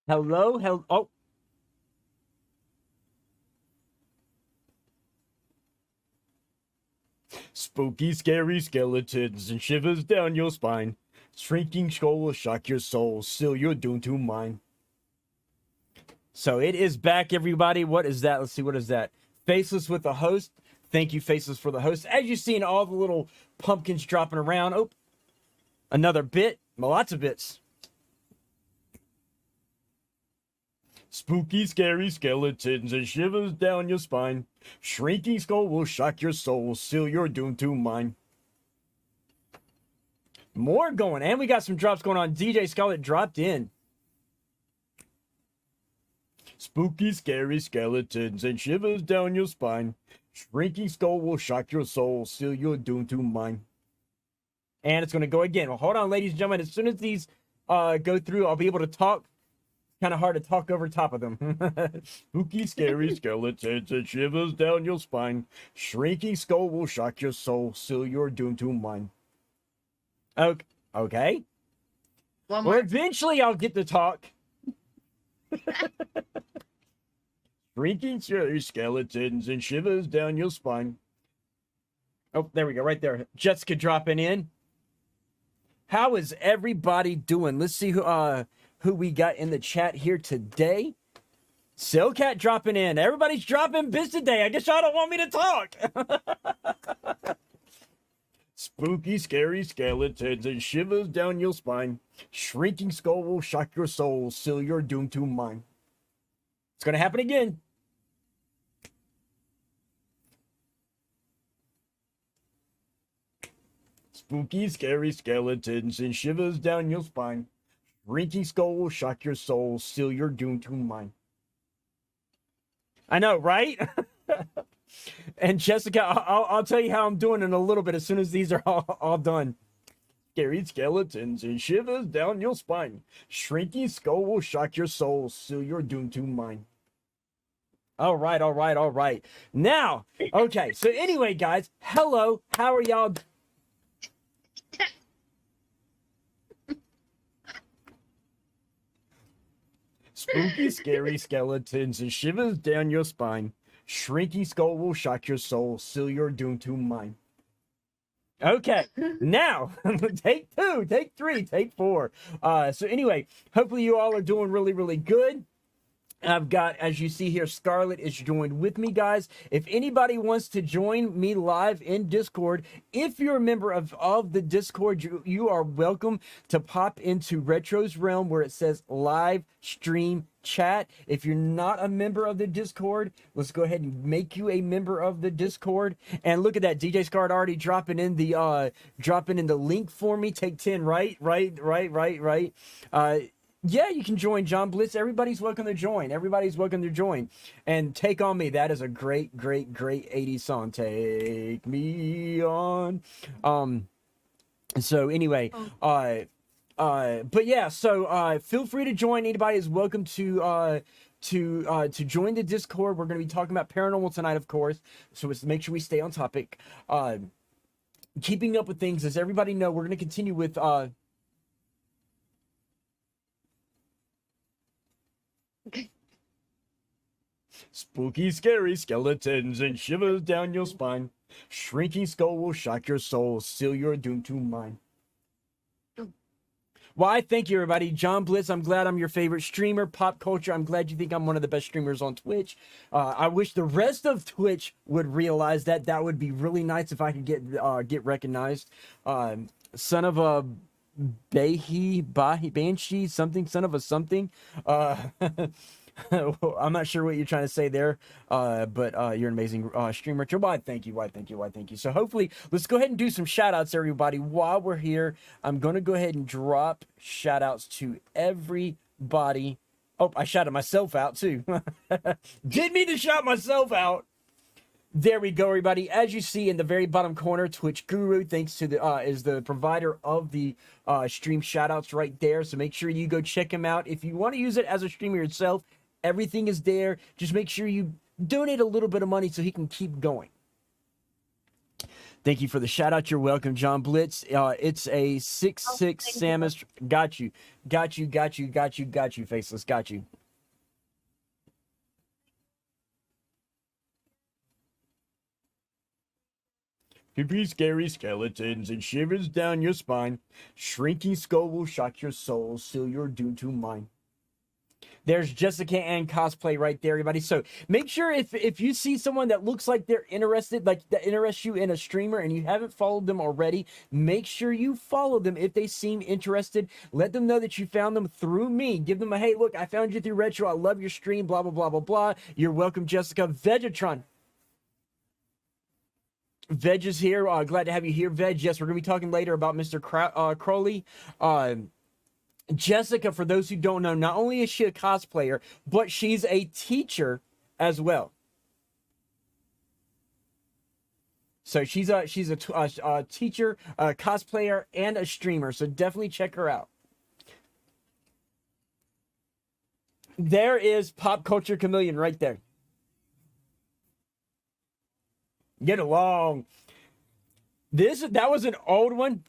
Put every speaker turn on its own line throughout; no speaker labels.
Hello. Oh, spooky, scary skeletons and shivers down your spine. Shrinking skull will shock your soul, seal your doom to mine. So it is back, everybody. What is that? Let's see. What is that? Faceless with the host. Thank you, Faceless, for the host. As you've seen, all the little pumpkins dropping around. Oh, another bit. Lots of bits. Spooky, scary skeletons and shivers down your spine. Shrinking skull will shock your soul, seal your doom to mine. More going, and we got some drops going on. DJ Scarlet dropped in. Spooky, scary skeletons and shivers down your spine. Shrinking skull will shock your soul, seal your doom to mine. And it's going to go again. Well, hold on, ladies and gentlemen. As soon as these go through, I'll be able to talk. Kind of hard to talk over top of them. Spooky, scary skeletons and shivers down your spine. Shrinking skull will shock your soul, seal your doom to mine. Okay. Well, eventually I'll get to talk. Shrinking, scary skeletons and shivers down your spine. Oh, there we go, right there. Jessica dropping in. How is everybody doing? Let's see who we got in the chat here today. Silcat dropping in. Everybody's dropping bits today. I guess y'all don't want me to talk. Spooky, scary skeletons and shivers down your spine. Shrinking skull will shock your soul, seal your doom to mine. It's going to happen again. Spooky, scary skeletons and shivers down your spine. Shrinking skull will shock your soul, seal your doom to mine. I know, right? And Jessica, I'll tell you how I'm doing in a little bit as soon as these are all done. Scary skeletons and shivers down your spine. Shrinking skull will shock your soul, seal your doom to mine. All right. Now, okay, so anyway, guys, hello, how are y'all? Spooky, scary skeletons and shivers down your spine. Shrinking skull will shock your soul, seal your doom to mine. Okay, now, take 2, take 3, take 4. So anyway, hopefully you all are doing really, really good. I've got, as you see here, Scarlett is joined with me, guys. If anybody wants to join me live in Discord, if you're a member of the Discord, you are welcome to pop into Retro's Realm where it says live stream chat. If you're not a member of the Discord, let's go ahead and make you a member of the Discord. And look at that, DJ Scarlett already dropping in the link for me. Take 10, right. Yeah, you can join John Blitz. Everybody's welcome to join. And Take On Me. That is a great 80s song. Take me on. So anyway, but yeah, so feel free to join. Anybody is welcome to join the Discord. We're going to be talking about paranormal tonight, of course. So let's make sure we stay on topic. Keeping up with things, as everybody know, we're going to continue with spooky, scary skeletons and shivers down your spine. Shrinking skull will shock your soul, seal your doom to mine. Why, thank you, everybody. John Blitz, I'm glad I'm your favorite streamer. Pop culture, I'm glad you think I'm one of the best streamers on Twitch. I wish the rest of Twitch would realize that. That would be really nice if I could get recognized. Son of a Banshee, something, son of a something. I'm not sure what you're trying to say there, but you're an amazing streamer. Why, thank you. So hopefully, let's go ahead and do some shout-outs, everybody. While we're here, I'm going to go ahead and drop shout-outs to everybody. Oh, I shouted myself out, too. Didn't mean to shout myself out. There we go, everybody. As you see in the very bottom corner, Twitch Guru, thanks to the is the provider of the stream shoutouts right there. So make sure you go check him out. If you want to use it as a streamer yourself, everything is there. Just make sure you donate a little bit of money so he can keep going. Thank you for the shout out. You're welcome, John Blitz. It's a 6.6 Samus. Got you. Faceless. Got you. Creepy, scary skeletons and shivers down your spine. Shrinking skull will shock your soul, seal your doom to mine. There's Jessica and cosplay right there, everybody. So make sure if you see someone that looks like they're interested, like that interests you in a streamer and you haven't followed them already, make sure you follow them if they seem interested. Let them know that you found them through me. Give them a, hey, look, I found you through Retro. I love your stream, blah, blah, blah, blah, blah. You're welcome, Jessica. Vegetron. Veg is here. Glad to have you here, Veg. Yes, we're going to be talking later about Mr. Crowley. Jessica, for those who don't know, not only is she a cosplayer, but she's a teacher as well. So she's a teacher, a cosplayer, and a streamer. So definitely check her out. There is Pop Culture Chameleon right there. Get along. That was an old one.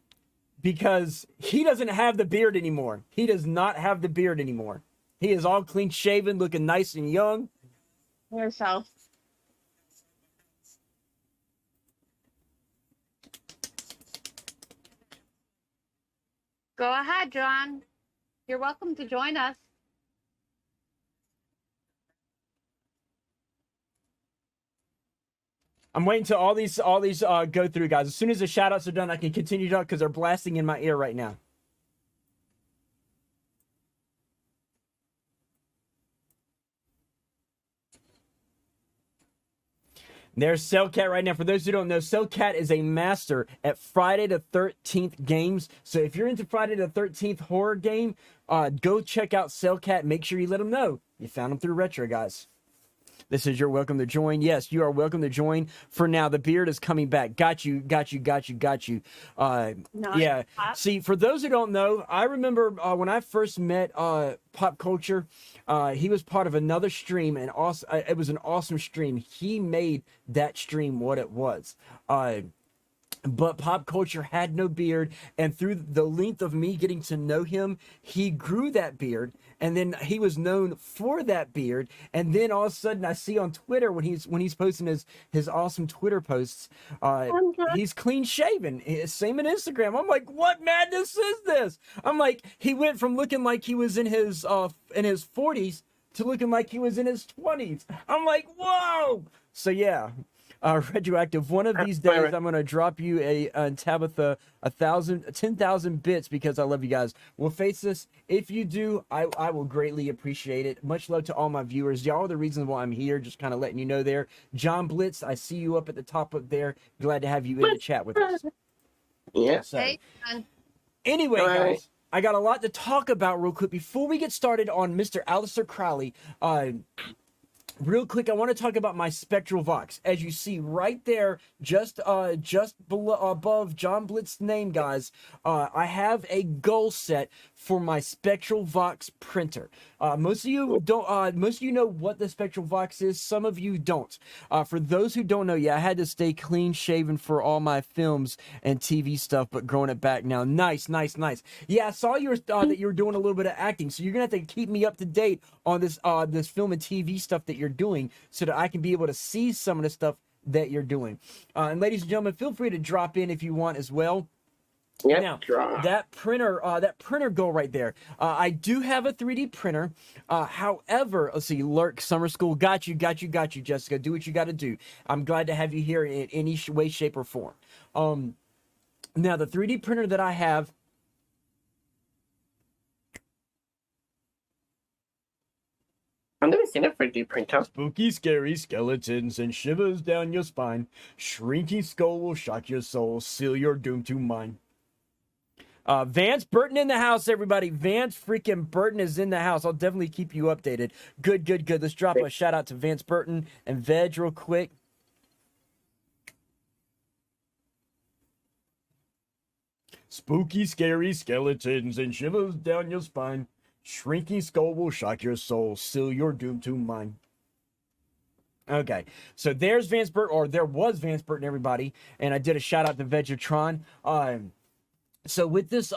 Because he doesn't have the beard anymore. He does not have the beard anymore. He is all clean shaven, looking nice and young.
Yourself. Go ahead, John. You're welcome to join us.
I'm waiting till all these go through, guys. As soon as the shout outs are done, I can continue to, because they're blasting in my ear right now. There's Cellcat right now. For those who don't know, Cellcat is a master at Friday the 13th games. So if you're into Friday the 13th horror game, go check out Cellcat. Make sure you let them know you found them through Retro, guys. This is you're welcome to join. Yes, you are welcome to join. For now, the beard is coming back. Got you. Yeah. See, for those who don't know, I remember when I first met Pop Culture, he was part of another stream, and it was an awesome stream. He made that stream what it was. But Pop Culture had no beard, and through the length of me getting to know him, he grew that beard, and then he was known for that beard. And then all of a sudden, I see on Twitter when he's posting his awesome Twitter posts, he's clean shaven. Same on Instagram. I'm like, what madness is this? I'm like, he went from looking like he was in his 40s to looking like he was in his 20s. I'm like, whoa. So yeah. Radioactive, one of these days I'm gonna drop you a Tabitha 10,000 bits because I love you guys. We'll face this. If you do, I will greatly appreciate it. Much love to all my viewers. Y'all are the reason why I'm here. Just kind of letting you know there. John Blitz, I see you up at the top up there. Glad to have you in the chat with us.
Yeah.
So, anyway, guys, I got a lot to talk about real quick before we get started on Mr. Aleister Crowley. Real quick, I want to talk about my Spectral Vox. As you see right there, just below, above John Blitz's name, guys, I have a goal set for my Spectral Vox printer. Most of you don't. Most of you know what the Spectral Vox is. Some of you don't. For those who don't know, yeah, I had to stay clean shaven for all my films and TV stuff, but growing it back now. Nice. Yeah, I saw you were that you were doing a little bit of acting, so you're gonna have to keep me up to date on this this film and TV stuff that you're doing, so that I can be able to see some of the stuff that you're doing. And ladies and gentlemen, feel free to drop in if you want as well.
Yep,
now, that printer goal right there. I do have a 3D printer. However, let's see, Lurk, Summer School, got you, Jessica. Do what you got to do. I'm glad to have you here in any way, shape, or form. Now, the 3D printer that I have,
I've never seen a 3D printer.
spooky, scary skeletons and shivers down your spine. Shrinking skull will shock your soul, seal your doom to mine. Vance Burton in the house, everybody. Vance freaking Burton is in the house. I'll definitely keep you updated. Good. Let's drop a shout out to Vance Burton and Veg real quick. Spooky, scary skeletons and shivers down your spine. Shrinking skull will shock your soul, seal your doom to mine. Okay, so there's Vance Burt, or there was Vance Burton, everybody, and I did a shout out to Vegetron. So with this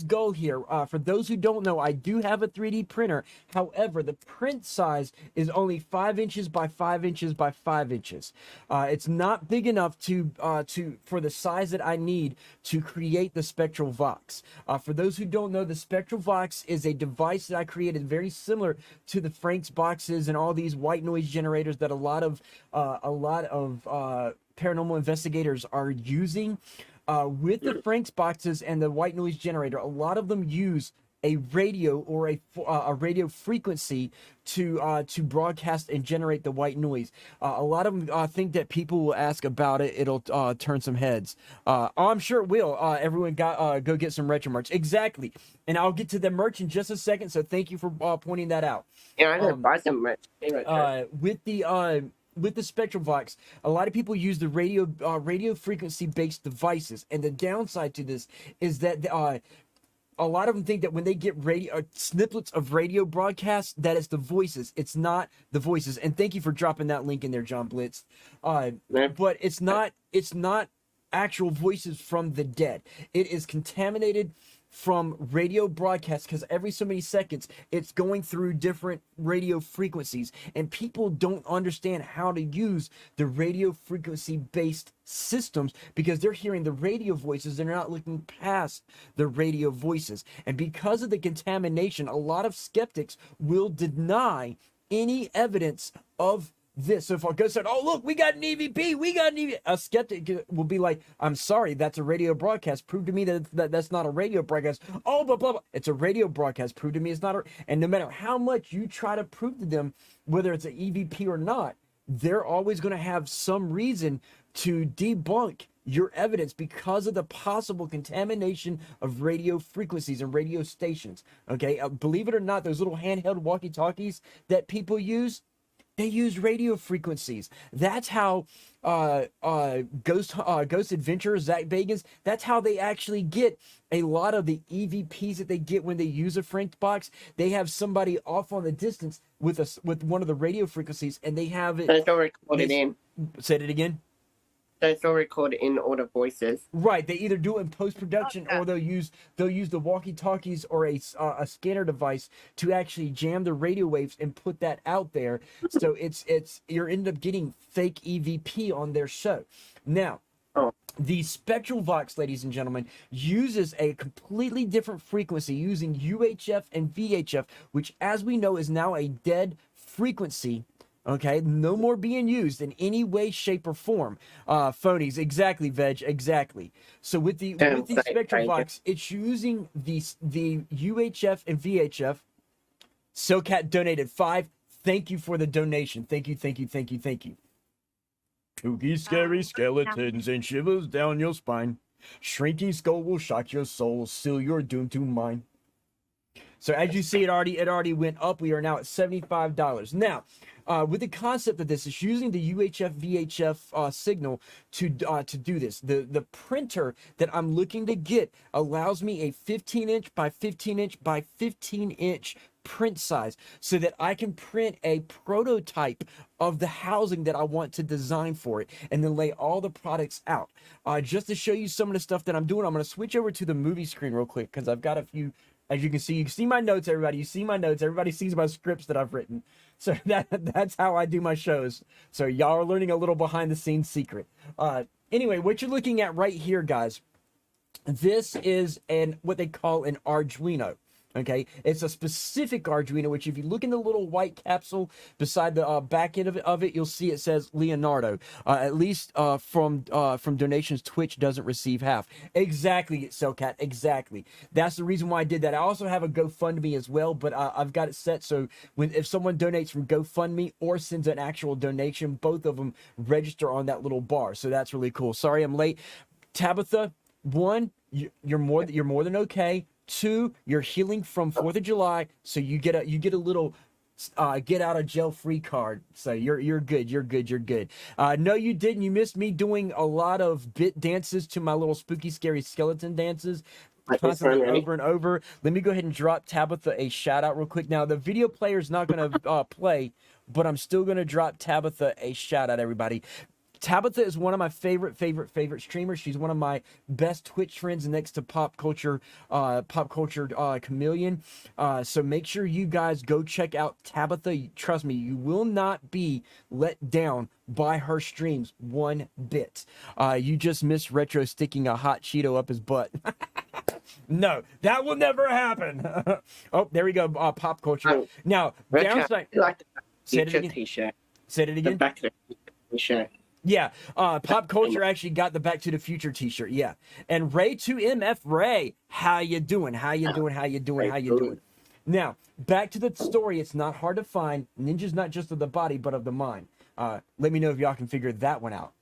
goal here, for those who don't know, I do have a 3D printer. However, the print size is only 5 inches by 5 inches by 5 inches. It's not big enough for the size that I need to create the Spectral Vox. For those who don't know, the Spectral Vox is a device that I created very similar to the Frank's boxes and all these white noise generators that a lot of paranormal investigators are using. With the Frank's boxes and the white noise generator, a lot of them use a radio or a radio frequency to broadcast and generate the white noise. A lot of them think that people will ask about it. It'll turn some heads. I'm sure it will. Everyone go get some retro merch. Exactly. And I'll get to the merch in just a second. So thank you for pointing that out.
Yeah, I'm gonna buy some merch.
With the Spectral Vox, a lot of people use the radio frequency based devices, and the downside to this is that a lot of them think that when they get radio snippets of radio broadcasts, that it's the voices. It's not the voices. And thank you for dropping that link in there, John Blitz. But it's not actual voices from the dead. It is contaminated from radio broadcasts, because every so many seconds it's going through different radio frequencies, and people don't understand how to use the radio frequency based systems because they're hearing the radio voices. They're not looking past the radio voices, and because of the contamination, a lot of skeptics will deny any evidence of this. So if I go said, "Oh look, we got an EVP, we got an EVP," a skeptic will be like, "I'm sorry, that's a radio broadcast. Prove to me that's not a radio broadcast." Oh, blah blah blah. It's a radio broadcast. Prove to me it's not a. And no matter how much you try to prove to them whether it's an EVP or not, they're always going to have some reason to debunk your evidence because of the possible contamination of radio frequencies and radio stations. Okay, believe it or not, those little handheld walkie-talkies that people use, they use radio frequencies. That's how Ghost Adventurers, Zach Bagans, that's how they actually get a lot of the EVPs that they get when they use a Frank's box. They have somebody off on the distance with one of the radio frequencies, and they have it.
That's all recorded in.
Say it again.
That's all recorded in all the voices.
Right, they either do it in post-production or they'll use the walkie-talkies or a scanner device to actually jam the radio waves and put that out there. So you're end up getting fake EVP on their show. Now, the Spectral Vox, ladies and gentlemen, uses a completely different frequency using UHF and VHF, which, as we know, is now a dead frequency. Okay, no more being used in any way, shape, or form. Phonies, exactly, Veg, exactly. So with the Spectral Vox, it's using the UHF and VHF. SoCat donated 5. Thank you for the donation. Thank you. Spooky, scary skeletons and shivers down your spine. Shrinking skull will shock your soul, seal your doom to mine. So as you see, it already went up. We are now at $75. Now, with the concept of this, it's using the UHF VHF signal to do this. The printer that I'm looking to get allows me a 15-inch by 15-inch by 15-inch print size, so that I can print a prototype of the housing that I want to design for it, and then lay all the products out. Just to show you some of the stuff that I'm doing, I'm going to switch over to the movie screen real quick, because I've got a few. As you can see my notes, everybody. You see my notes. Everybody sees my scripts that I've written. So that's how I do my shows. So y'all are learning a little behind-the-scenes secret. Anyway, what you're looking at right here, guys, this is what they call an Arduino. Okay, it's a specific Arduino, which if you look in the little white capsule beside the back end of it, you'll see it says Leonardo. At least from donations, Twitch doesn't receive half. Exactly, Cellcat, exactly. That's the reason why I did that. I also have a GoFundMe as well, but I've got it set so if someone donates from GoFundMe or sends an actual donation, both of them register on that little bar. So that's really cool. Sorry I'm late. Tabitha, 1, you're more than okay. 2, you're healing from 4th of July, so you get a little get out of jail free card. So you're good. No, you didn't. You missed me doing a lot of bit dances to my little spooky scary skeleton dances. Constantly over and over. Let me go ahead and drop Tabitha a shout out real quick. Now the video player is not going to play, but I'm still going to drop Tabitha a shout out, everybody. Tabitha is one of my favorite streamers. She's one of my best Twitch friends next to Pop Culture Chameleon. So make sure you guys go check out Tabitha. Trust me, you will not be let down by her streams one bit. You just missed Retro sticking a hot Cheeto up his butt. No, that will never happen. Oh, there we go. Pop Culture. Now, downside.
Like the
Say it
future
again.
T-shirt.
Say it
The
again.
Back to the Future T-shirt.
Yeah, Pop Culture actually got the Back to the Future t-shirt, yeah. And Ray2MF Ray, how you doing? How you doing? How you doing? How you doing? Now, back to the story. It's not hard to find. Ninja's not just of the body, but of the mind. Let me know if y'all can figure that one out.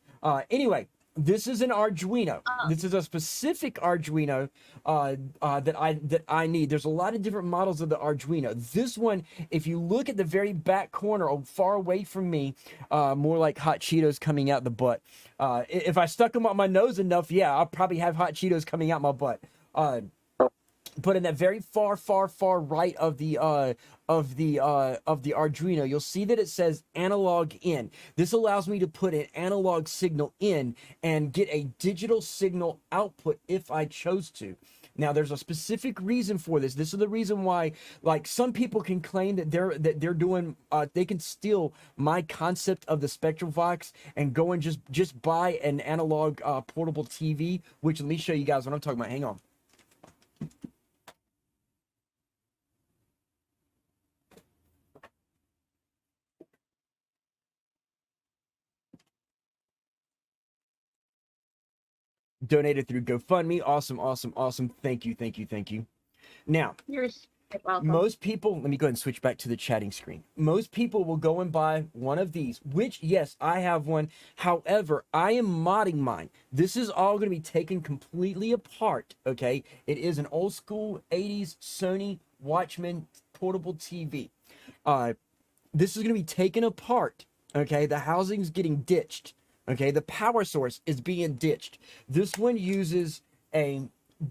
Anyway, this is an Arduino. This is a specific Arduino that I need. There's a lot of different models of the Arduino. This one, if you look at the very back corner, far away from me, more like hot Cheetos coming out the butt. If I stuck them on my nose enough, yeah, I'll probably have hot Cheetos coming out my butt. But in that very far right of the Arduino, you'll see that it says analog in. This allows me to put an analog signal in and get a digital signal output if I chose to. Now, there's a specific reason for this. This is the reason why, like, some people can claim that they're doing, they can steal my concept of the Spectralvox and go and just buy an analog portable TV. Which, let me show you guys what I'm talking about. Hang on. Donated through GoFundMe. Awesome. Thank you. Now,
You're welcome.
most people, let me go ahead and switch back to the chatting screen. Most people will go and buy one of these, which, yes, I have one. However, I am modding mine. This is all going to be taken completely apart, okay? It is an old school 80s Sony Watchman portable TV. This is going to be taken apart, okay? The housing's getting ditched. Okay, the power source is being ditched. This one uses a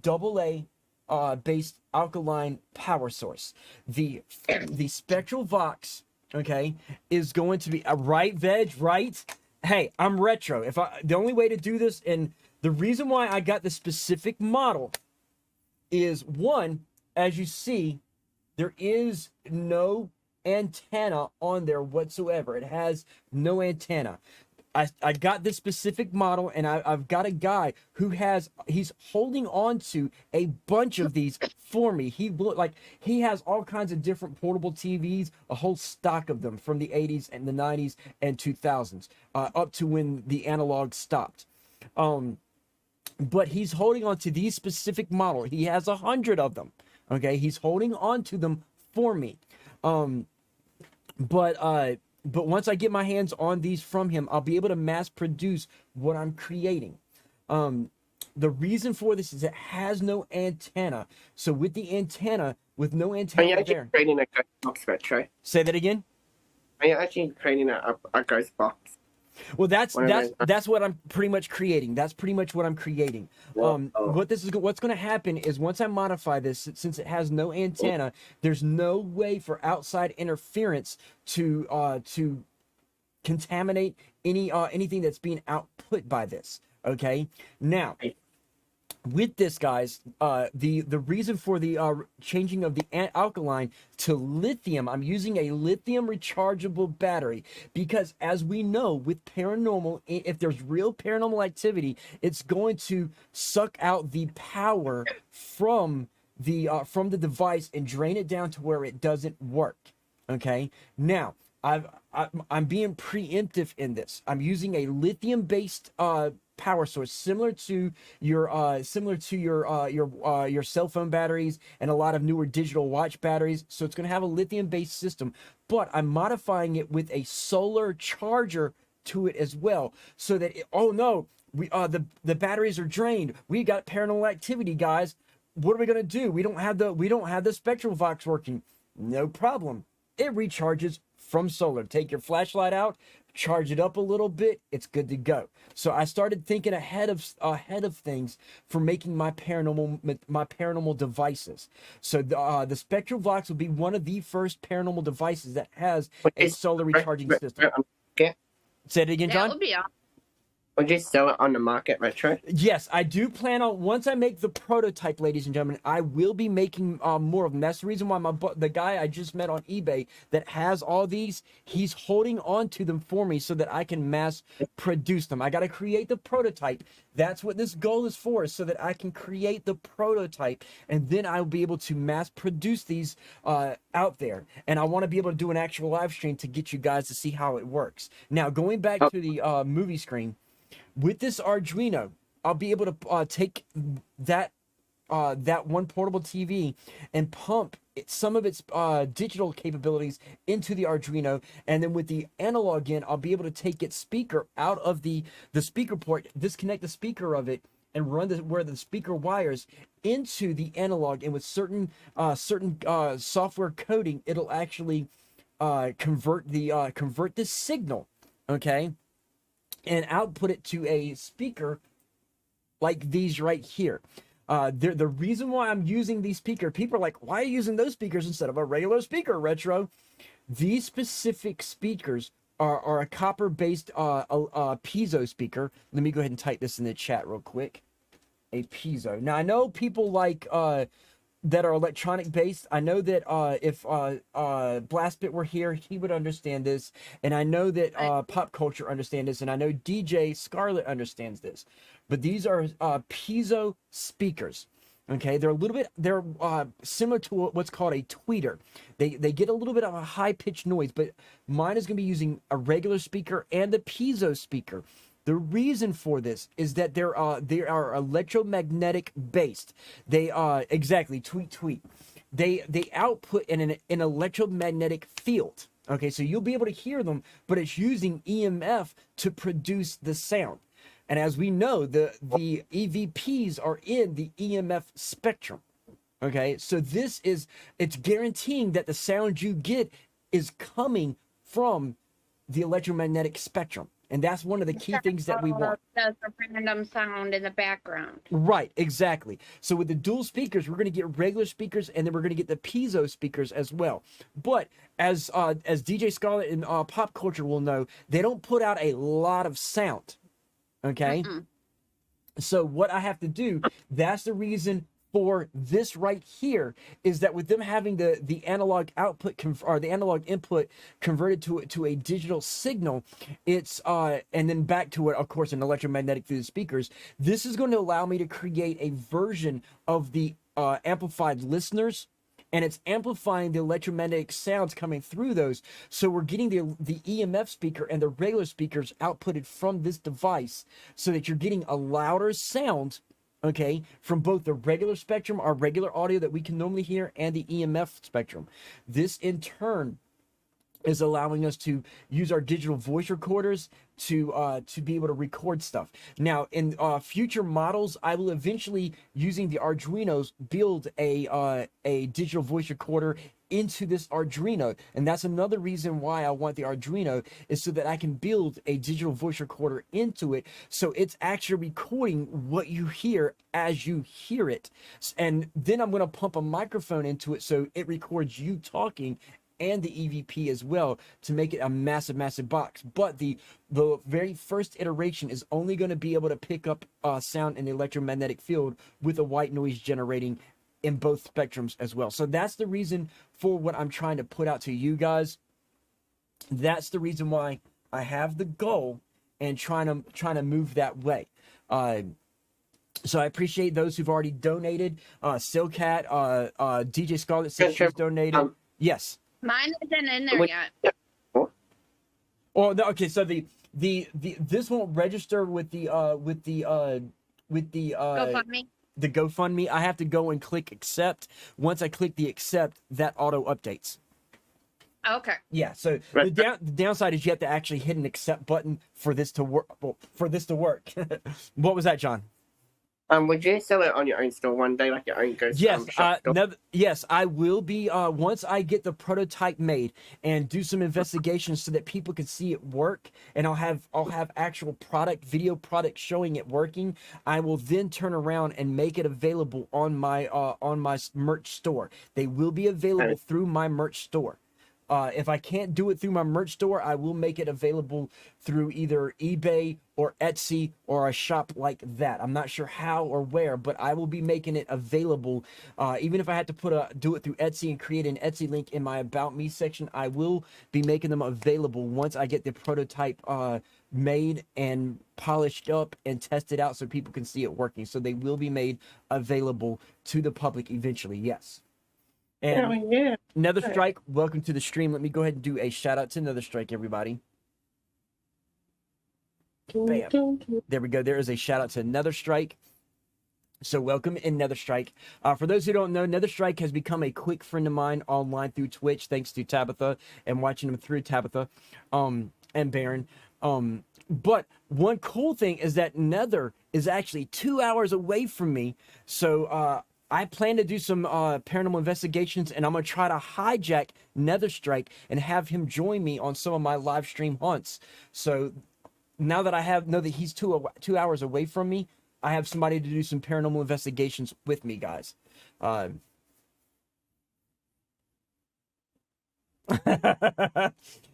AA based alkaline power source. The Spectralvox, okay, is going to be a right veg, right? Hey, I'm retro. The only way to do this, and the reason why I got the specific model is, one, as you see, there is no antenna on there whatsoever. It has no antenna. I got this specific model, and I've got a guy who he's holding on to a bunch of these for me. He has all kinds of different portable TVs, a whole stock of them from the 80s and the 90s and 2000s, up to when the analog stopped. But he's holding on to these specific model. He has 100 of them. Okay, he's holding on to them for me. But once I get my hands on these from him, I'll be able to mass produce what I'm creating. The reason for this is it has no antenna. So with no antenna
Are you actually
there.
creating a ghost box, Retro?
Say that again?
Are you actually creating a ghost box?
Well, that's what I'm pretty much creating. That's pretty much what I'm creating. What's going to happen is once I modify this, since it has no antenna, there's no way for outside interference to contaminate anything that's being output by this. Okay, now. With this, guys, the reason for the changing of the alkaline to lithium, I'm using a lithium rechargeable battery because, as we know, with paranormal, if there's real paranormal activity, it's going to suck out the power from the device and drain it down to where it doesn't work. Okay, now I'm being preemptive in this. I'm using a lithium-based power source similar to your cell phone batteries and a lot of newer digital watch batteries. So it's going to have a lithium-based system, but I'm modifying it with a solar charger to it as well, so that the batteries are drained. We got paranormal activity, guys. What are we going to do? We don't have the Spectralvox working. No problem. It recharges from solar. Take your flashlight out, charge it up a little bit, it's good to go. So I started thinking ahead of things for making my paranormal devices. So the Spectral Vox will be one of the first paranormal devices that has a solar recharging system. Say it again, John.
That would be awesome.
Would you sell it on the market, Retro?
Yes, I do plan on, once I make the prototype, ladies and gentlemen, I will be making more of them. That's the reason why the guy I just met on eBay that has all these, he's holding on to them for me so that I can mass produce them. I got to create the prototype. That's what this goal is for, so that I can create the prototype, and then I'll be able to mass produce these out there. And I want to be able to do an actual live stream to get you guys to see how it works. Now, going back to the movie screen, with this Arduino, I'll be able to take that one portable TV and pump some of its digital capabilities into the Arduino, and then with the analog in, I'll be able to take its speaker out of the speaker port, disconnect the speaker of it, and run where the speaker wires into the analog, and with certain software coding, it'll actually convert this signal, okay, and output it to a speaker like these right here. The reason why I'm using these speakers, people are like, why are you using those speakers instead of a regular speaker, Retro? These specific speakers are a copper-based piezo speaker. Let me go ahead and type this in the chat real quick. A piezo. Now, I know people like that are electronic based. I know that if Blastbit were here, he would understand this, and I know that Pop Culture understands this, and I know DJ Scarlet understands this. But these are piezo speakers. Okay, they're a little bit, they're similar to what's called a tweeter. They get a little bit of a high pitched noise, but mine is going to be using a regular speaker and the piezo speaker. The reason for this is that they are electromagnetic based. They exactly tweet. They output in an electromagnetic field. Okay, so you'll be able to hear them, but it's using EMF to produce the sound. And as we know, the EVPs are in the EMF spectrum. Okay, so it's guaranteeing that the sound you get is coming from the electromagnetic spectrum. And that's one of the key things that we want.
Does a random sound in the background.
Right, exactly. So with the dual speakers, we're going to get regular speakers, and then we're going to get the piezo speakers as well. But as DJ Scarlet and Pop Culture will know, they don't put out a lot of sound. Okay? So what I have to do, that's the reason for this right here, is that with them having the analog output or the analog input converted to a digital signal, it's and then back to it, of course, an electromagnetic through the speakers. This is going to allow me to create a version of the amplified listeners, and it's amplifying the electromagnetic sounds coming through those. So we're getting the EMF speaker and the regular speakers outputted from this device, so that you're getting a louder sound, okay, from both the regular spectrum, our regular audio that we can normally hear, and the EMF spectrum. This in turn is allowing us to use our digital voice recorders to be able to record stuff. Now, in future models, I will eventually, using the Arduinos, build a digital voice recorder into this Arduino. And that's another reason why I want the Arduino, is so that I can build a digital voice recorder into it, so it's actually recording what you hear as you hear it. And then I'm going to pump a microphone into it so it records you talking and the EVP as well, to make it a massive box. But the very first iteration is only going to be able to pick up sound in the electromagnetic field with a white noise generating in both spectrums as well. So that's the reason for what I'm trying to put out to you guys. That's the reason why I have the goal and trying to move that way. So I appreciate those who've already donated. Silcat, DJ Scarlet says she's donated. Yes.
Mine isn't in there yet.
Oh, no, okay. So this won't register with the
GoFundMe.
The GoFundMe. I have to go and click accept. Once I click the accept, that auto updates.
Okay.
Yeah. So the downside is you have to actually hit an accept button for this to work. Well, for this to work. What was that, John?
Would you sell it on your own store one day, like your own ghost
Yes,
shop store?
yes, I will be. Once I get the prototype made and do some investigations so that people can see it work, and I'll have actual video product showing it working. I will then turn around and make it available on my merch store. They will be available through my merch store. If I can't do it through my merch store, I will make it available through either eBay or Etsy or a shop like that. I'm not sure how or where, but I will be making it available. Even if I had to do it through Etsy and create an Etsy link in my About Me section, I will be making them available once I get the prototype made and polished up and tested out so people can see it working. So they will be made available to the public eventually, yes. And Nether Strike, welcome to the stream. Let me go ahead and do a shout out to Nether Strike, everybody. Bam. There we go. There is a shout out to Nether Strike. So welcome in Nether Strike. For those who don't know, Nether Strike has become a quick friend of mine online through Twitch, thanks to Tabitha and watching him through Tabitha and Baron. But one cool thing is that Nether is actually 2 hours away from me. So I plan to do some paranormal investigations, and I'm going to try to hijack Nether Strike and have him join me on some of my live stream hunts. So now that I know that he's 2 hours away from me, I have somebody to do some paranormal investigations with me, guys.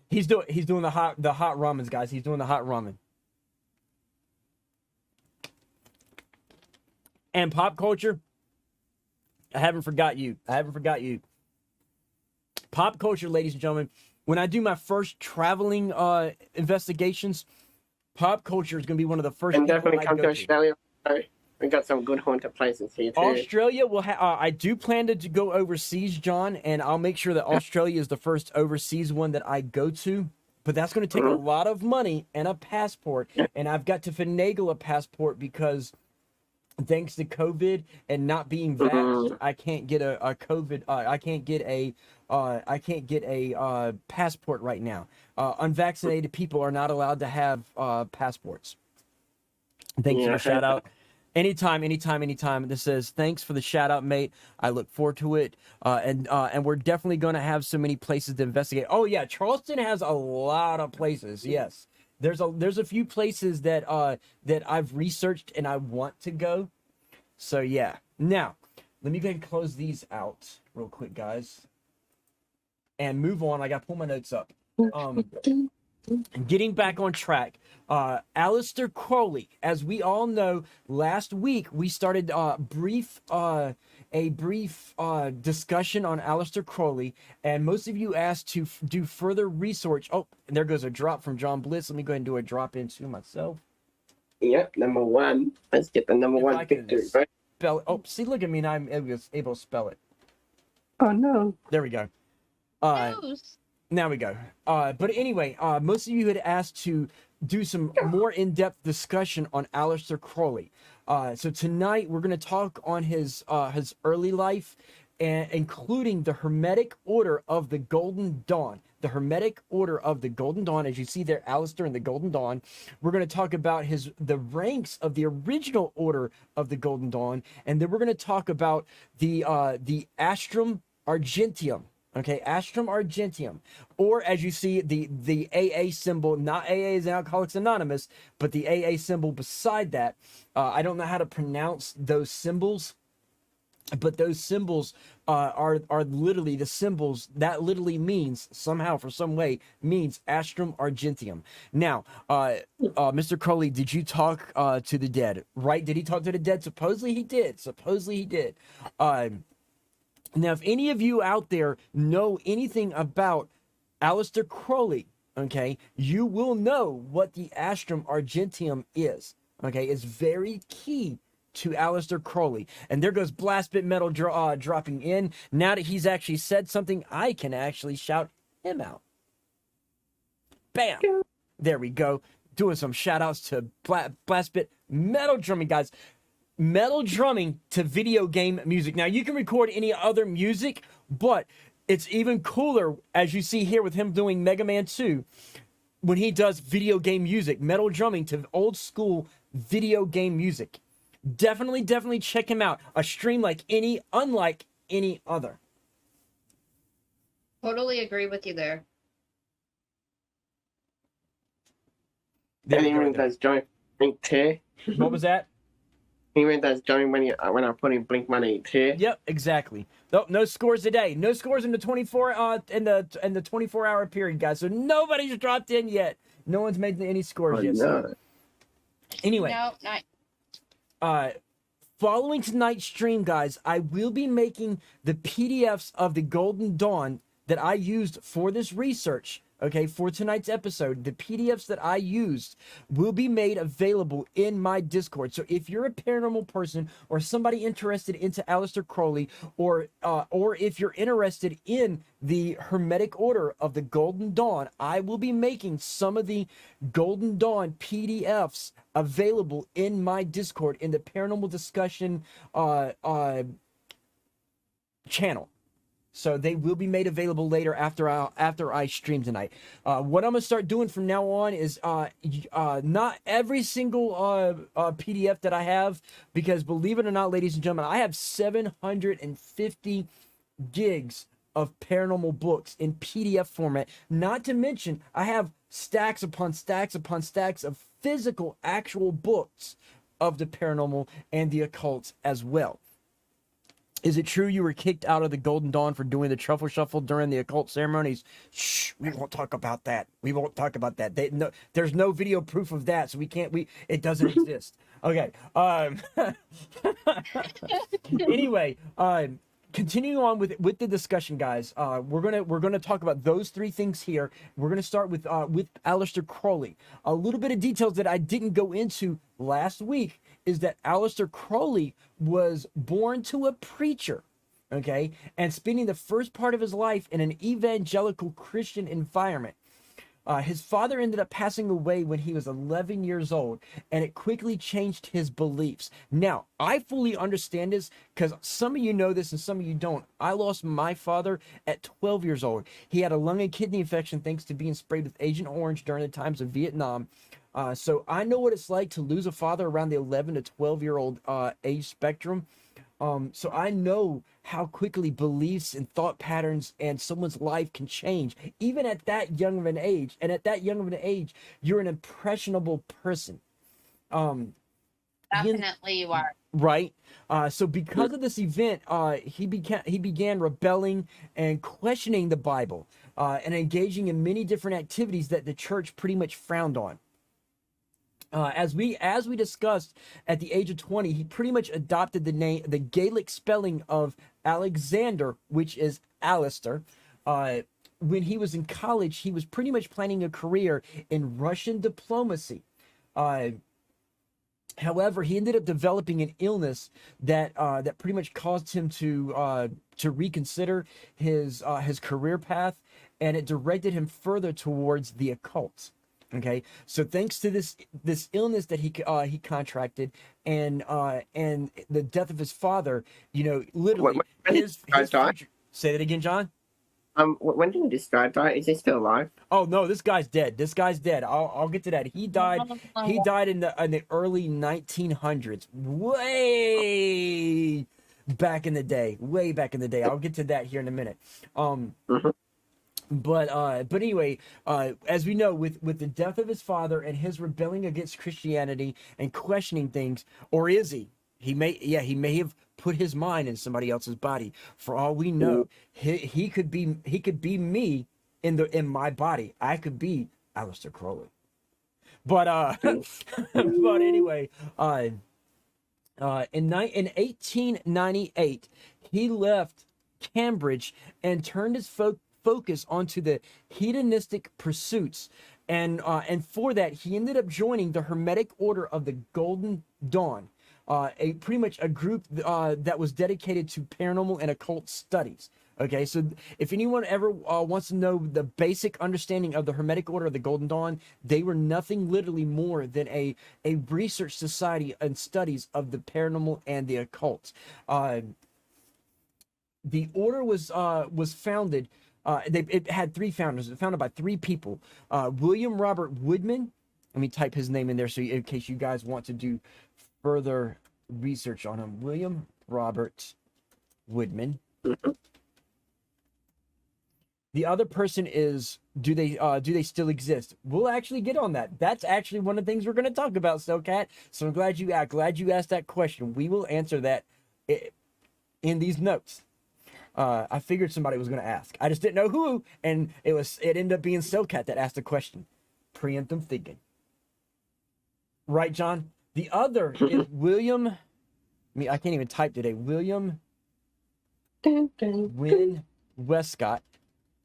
He's doing the hot ramens, guys. He's doing the hot ramen. And pop culture, I haven't forgot you. Pop culture, ladies and gentlemen. When I do my first traveling investigations, pop culture is going to be one of the first.
And definitely come to Australia. We got some good haunted places here too.
Australia will have. I do plan to go overseas, John, and I'll make sure that Australia is the first overseas one that I go to. But that's going to take a lot of money and a passport, and I've got to finagle a passport because, thanks to COVID and not being vaxxed, I can't get a COVID. I can't get a passport right now. Unvaccinated people are not allowed to have passports. Thanks for the shout out. Anytime. This says, thanks for the shout out, mate. I look forward to it. And we're definitely going to have so many places to investigate. Oh yeah, Charleston has a lot of places. Yes. There's a few places that I've researched and I want to go. So yeah. Now, let me go ahead and close these out real quick, guys. And move on. I gotta pull my notes up. Getting back on track. Aleister Crowley, as we all know, last week we started a brief discussion on Aleister Crowley, and most of you asked to do further research. Oh, and there goes a drop from John Bliss. Let me go ahead and do a drop into myself.
Yep, number one. Let's get the number one victory, right?
Spell it. Oh, see, look at me, and I'm able to spell it.
Oh no.
There we go. Now we go. But anyway, most of you had asked to do some more in-depth discussion on Aleister Crowley. So tonight we're going to talk on his early life, and including the Hermetic Order of the Golden Dawn. The Hermetic Order of the Golden Dawn, as you see there, Aleister and the Golden Dawn. We're going to talk about the ranks of the original Order of the Golden Dawn, and then we're going to talk about the Astrum Argenteum. Okay, Astrum Argenteum, or as you see, the AA symbol, not AA as in Alcoholics Anonymous, but the AA symbol beside that. I don't know how to pronounce those symbols, but those symbols are literally the symbols that literally means, somehow, for some way, means Astrum Argenteum. Now, Mr. Crowley, did you talk to the dead? Right? Did he talk to the dead? Supposedly he did. Now, if any of you out there know anything about Aleister Crowley, okay, you will know what the Astrum Argenteum is. Okay, it's very key to Aleister Crowley. And there goes Blastbit Metal dropping in. Now that he's actually said something, I can actually shout him out. Bam! There we go. Doing some shout outs to Blastbit Metal drumming, guys. Metal drumming to video game music. Now, you can record any other music, but it's even cooler, as you see here with him doing Mega Man 2, when he does video game music, metal drumming to old school video game music. Definitely check him out. A stream unlike any other.
Totally agree with you there.
There we go,
Anyone
there.
that's joined Blink tier.
What was that?
Anyone that's joined when I put in Blink money tier.
Yep, exactly. No scores today. No scores in the 24-hour period, guys. So nobody's dropped in yet. No one's made any scores yet.
No.
So. Anyway.
No, not.
Following tonight's stream, guys, I will be making the PDFs of the Golden Dawn that I used for this research. Okay, for tonight's episode, the PDFs that I used will be made available in my Discord. So if you're a paranormal person or somebody interested into Aleister Crowley, or if you're interested in the Hermetic Order of the Golden Dawn, I will be making some of the Golden Dawn PDFs available in my Discord in the Paranormal Discussion channel. So they will be made available later after I stream tonight. What I'm gonna start doing from now on is not every single PDF that I have, because believe it or not, ladies and gentlemen, I have 750 gigs of paranormal books in PDF format. Not to mention, I have stacks upon stacks upon stacks of physical, actual books of the paranormal and the occult as well. Is it true you were kicked out of the Golden Dawn for doing the truffle shuffle during the occult ceremonies? Shh, we won't talk about that. We won't talk about that. There's no video proof of that, so it doesn't exist. Okay. Anyway, continuing on with the discussion, guys. We're gonna talk about those three things here. We're gonna start with Aleister Crowley. A little bit of details that I didn't go into last week is that Aleister Crowley was born to a preacher, okay, and spending the first part of his life in an evangelical Christian environment. His father ended up passing away when he was 11 years old, and it quickly changed his beliefs. Now, I fully understand this because some of you know this and some of you don't. I lost my father at 12 years old. He had a lung and kidney infection thanks to being sprayed with Agent Orange during the times of Vietnam. So I know what it's like to lose a father around the 11 to 12-year-old age spectrum. So I know how quickly beliefs and thought patterns and someone's life can change, even at that young of an age. And at that young of an age, you're an impressionable person.
Definitely you are.
Right. So because of this event, he began rebelling and questioning the Bible, and engaging in many different activities that the church pretty much frowned on. As we discussed, at the age of 20, he pretty much adopted the Gaelic spelling of Alexander, which is Aleister. When he was in college, he was pretty much planning a career in Russian diplomacy. However, he ended up developing an illness that pretty much caused him to reconsider his career path, and it directed him further towards the occult. Okay, so thanks to this illness that he contracted, and the death of his father, literally his future. Say that again, John.
When did this guy die? Is he still alive?
Oh no, this guy's dead. I'll get to that. He died. He died in the early 1900s, way back in the day. I'll get to that here in a minute. But anyway, as we know, with the death of his father and his rebelling against Christianity and questioning things, or is he? He may have put his mind in somebody else's body. For all we know, he could be me in my body. I could be Aleister Crowley. But but anyway, in 1898, he left Cambridge and turned his focus onto the hedonistic pursuits, and for that he ended up joining the Hermetic Order of the Golden Dawn, pretty much a group that was dedicated to paranormal and occult studies. Okay, so if anyone ever wants to know the basic understanding of the Hermetic Order of the Golden Dawn, they were nothing literally more than a research society and studies of the paranormal and the occult. The order was founded. It had three founders. It was founded by three people. William Robert Woodman. Let me type his name in there so in case you guys want to do further research on him. William Robert Woodman. The other person is, do they still exist? We'll actually get on that. That's actually one of the things we're going to talk about, Snowcat. So I'm glad you asked that question. We will answer that in these notes. I figured somebody was going to ask. I just didn't know who, and it ended up being Snowcat that asked the question. Preemptive thinking. Right, John? The other is William. I can't even type today. William Win Wescott.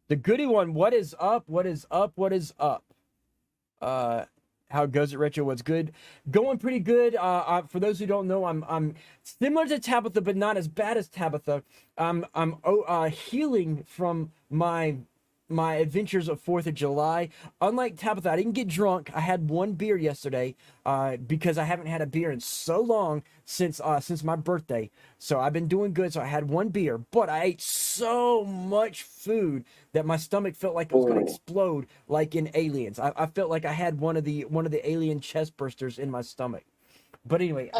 The goody one, what is up? What is up? What is up? How goes it, Retro? What's good? Going pretty good. For those who don't know, I'm similar to Tabitha, but not as bad as Tabitha. I'm healing from my adventures of 4th of July. Unlike Tabitha, I didn't get drunk. I had one beer yesterday because I haven't had a beer in so long since my birthday. So I've been doing good. So I had one beer, but I ate so much food that my stomach felt like it was going to explode, like in Aliens. I felt like I had one of the alien chest bursters in my stomach. But anyway,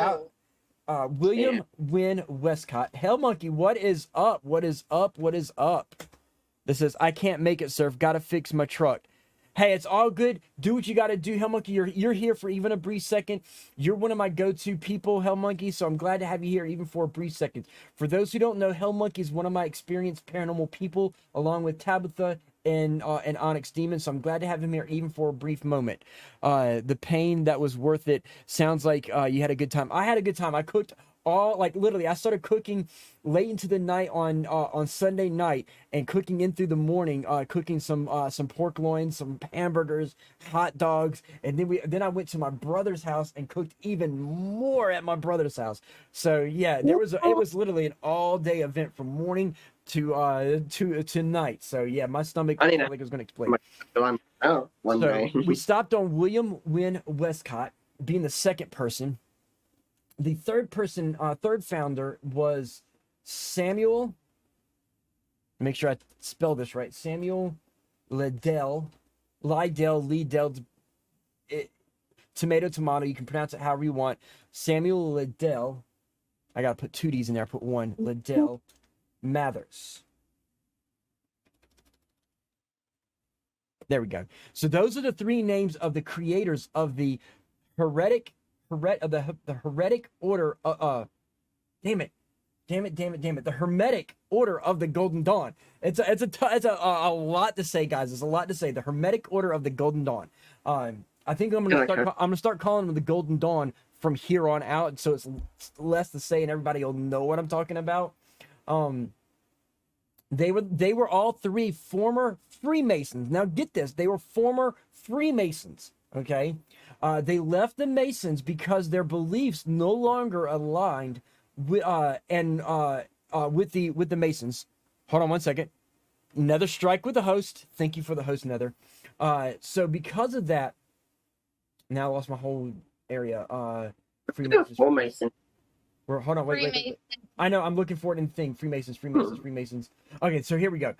William Win Wescott. Hell Monkey, what is up? What is up? What is up? This says, I can't make it, Surf. Gotta fix my truck. Hey, it's all good. Do what you gotta do, Hell Monkey. You're here for even a brief second. You're one of my go-to people, Hell Monkey, so I'm glad to have you here even for a brief second. For those who don't know, Hell Monkey is one of my experienced paranormal people, along with Tabitha and Onyx Demon, so I'm glad to have him here even for a brief moment. The pain that was worth it. Sounds like you had a good time. I had a good time. I cooked literally, I started cooking late into the night on Sunday night and cooking in through the morning, cooking some pork loins, some hamburgers, hot dogs, and then I went to my brother's house and cooked even more at my brother's house. So yeah, it was literally an all day event from morning to night. So yeah, my stomach felt like it was gonna explode. We stopped on William Win Wescott being the second person. The third person, third founder was Samuel. Make sure I spell this right. Samuel Liddell. Tomato. You can pronounce it however you want. Samuel Liddell. I gotta put 2 D's in there. I put 1. Liddell Mathers. There we go. So those are the 3 names of the creators of the Hermetic Order. The Hermetic Order of the Golden Dawn. It's a lot to say, guys. It's a lot to say. The Hermetic Order of the Golden Dawn. I think I'm gonna start calling them the Golden Dawn from here on out, so it's less to say, and everybody will know what I'm talking about. They were all 3 former Freemasons. Now get this, they were former Freemasons. Okay. They left the Masons because their beliefs no longer aligned with the Masons. Hold on one second. Nether strike with the host. Thank you for the host, Nether. So because of that, now I lost my whole area. Freemasons. Hold on, wait. I know, I'm looking for it in thing. Freemasons. Okay, so here we go.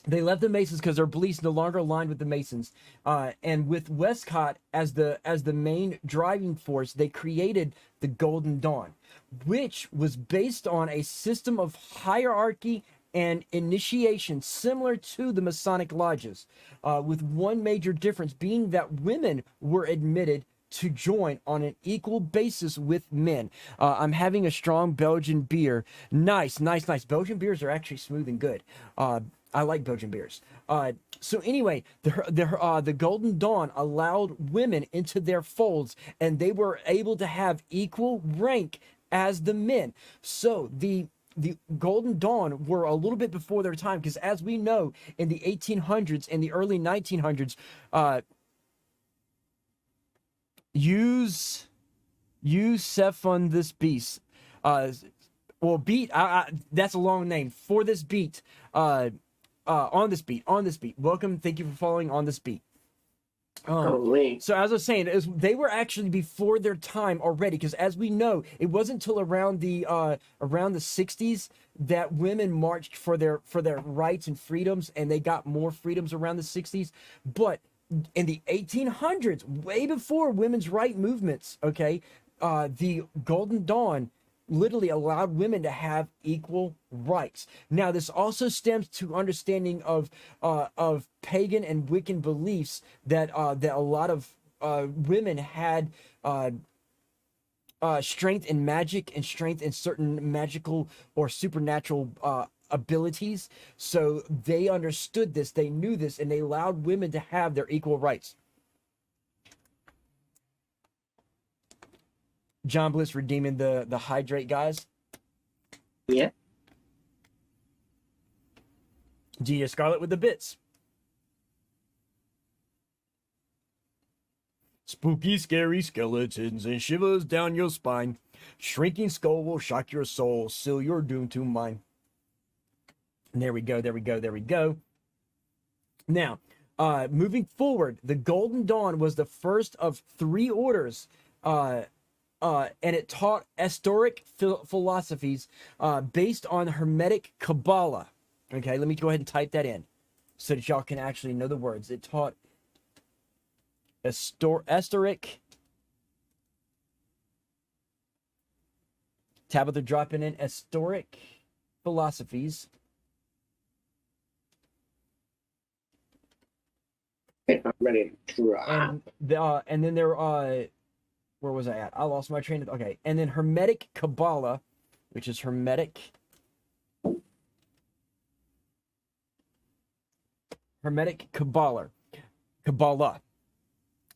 They left the Masons because their beliefs no longer aligned with the Masons, and with Wescott as the main driving force, they created the Golden Dawn, which was based on a system of hierarchy and initiation similar to the Masonic lodges, with one major difference being that women were admitted to join on an equal basis with men. I'm having a strong Belgian beer. Nice. Belgian beers are actually smooth and good. I like Belgian beers. So anyway, the Golden Dawn allowed women into their folds, and they were able to have equal rank as the men. So the Golden Dawn were a little bit before their time, because as we know, in the 1800s and the early 1900s, use Sephon this beast. Beat. That's a long name for this beat. On this beat. Welcome. Thank you for following On This Beat. So as I was saying, they were actually before their time already, because as we know, it wasn't until around the 60s that women marched for their rights and freedoms, and they got more freedoms around the 60s. But in the 1800s, way before women's right movements, okay, the Golden Dawn literally allowed women to have equal rights. Now, this also stems to understanding of pagan and Wiccan beliefs that that a lot of women had strength in magic and strength in certain magical or supernatural abilities. So they understood this, they knew this, and they allowed women to have their equal rights. John Bliss redeeming the hydrate, guys.
Yeah.
Gia Scarlet with the bits. Spooky, scary skeletons and shivers down your spine. Shrinking skull will shock your soul, seal your doom to mine. And there we go, there we go, there we go. Now, moving forward, the Golden Dawn was the first of 3 orders, and it taught Esoteric philosophies based on Hermetic Kabbalah. Okay, let me go ahead and type that in so that y'all can actually know the words. It taught Esoteric. Tabitha dropping in Esoteric philosophies.
I'm ready to drop.
And then there where was I at? I lost my train of... Okay. And then Hermetic Kabbalah, which is Hermetic Kabbalah.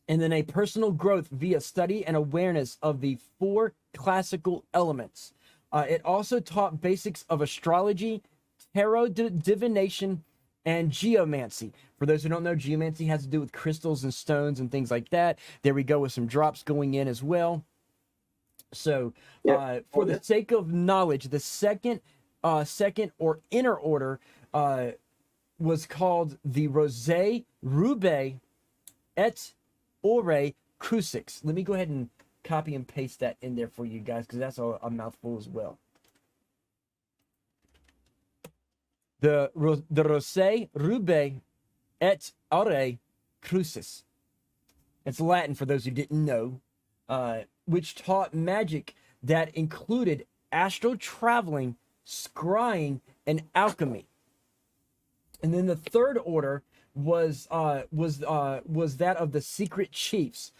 And then a personal growth via study and awareness of the 4 classical elements. It also taught basics of astrology, tarot divination, and geomancy. For those who don't know, geomancy has to do with crystals and stones and things like that. There we go with some drops going in as well. So, for the sake of knowledge, the second or inner order was called the Rosé Roubaix et Ore Crucix. Let me go ahead and copy and paste that in there for you guys, because that's a mouthful as well. The Rosé Roubaix et Ore Crucis. It's Latin for those who didn't know, which taught magic that included astral traveling, scrying, and alchemy. And then the third order was that of the secret chiefs,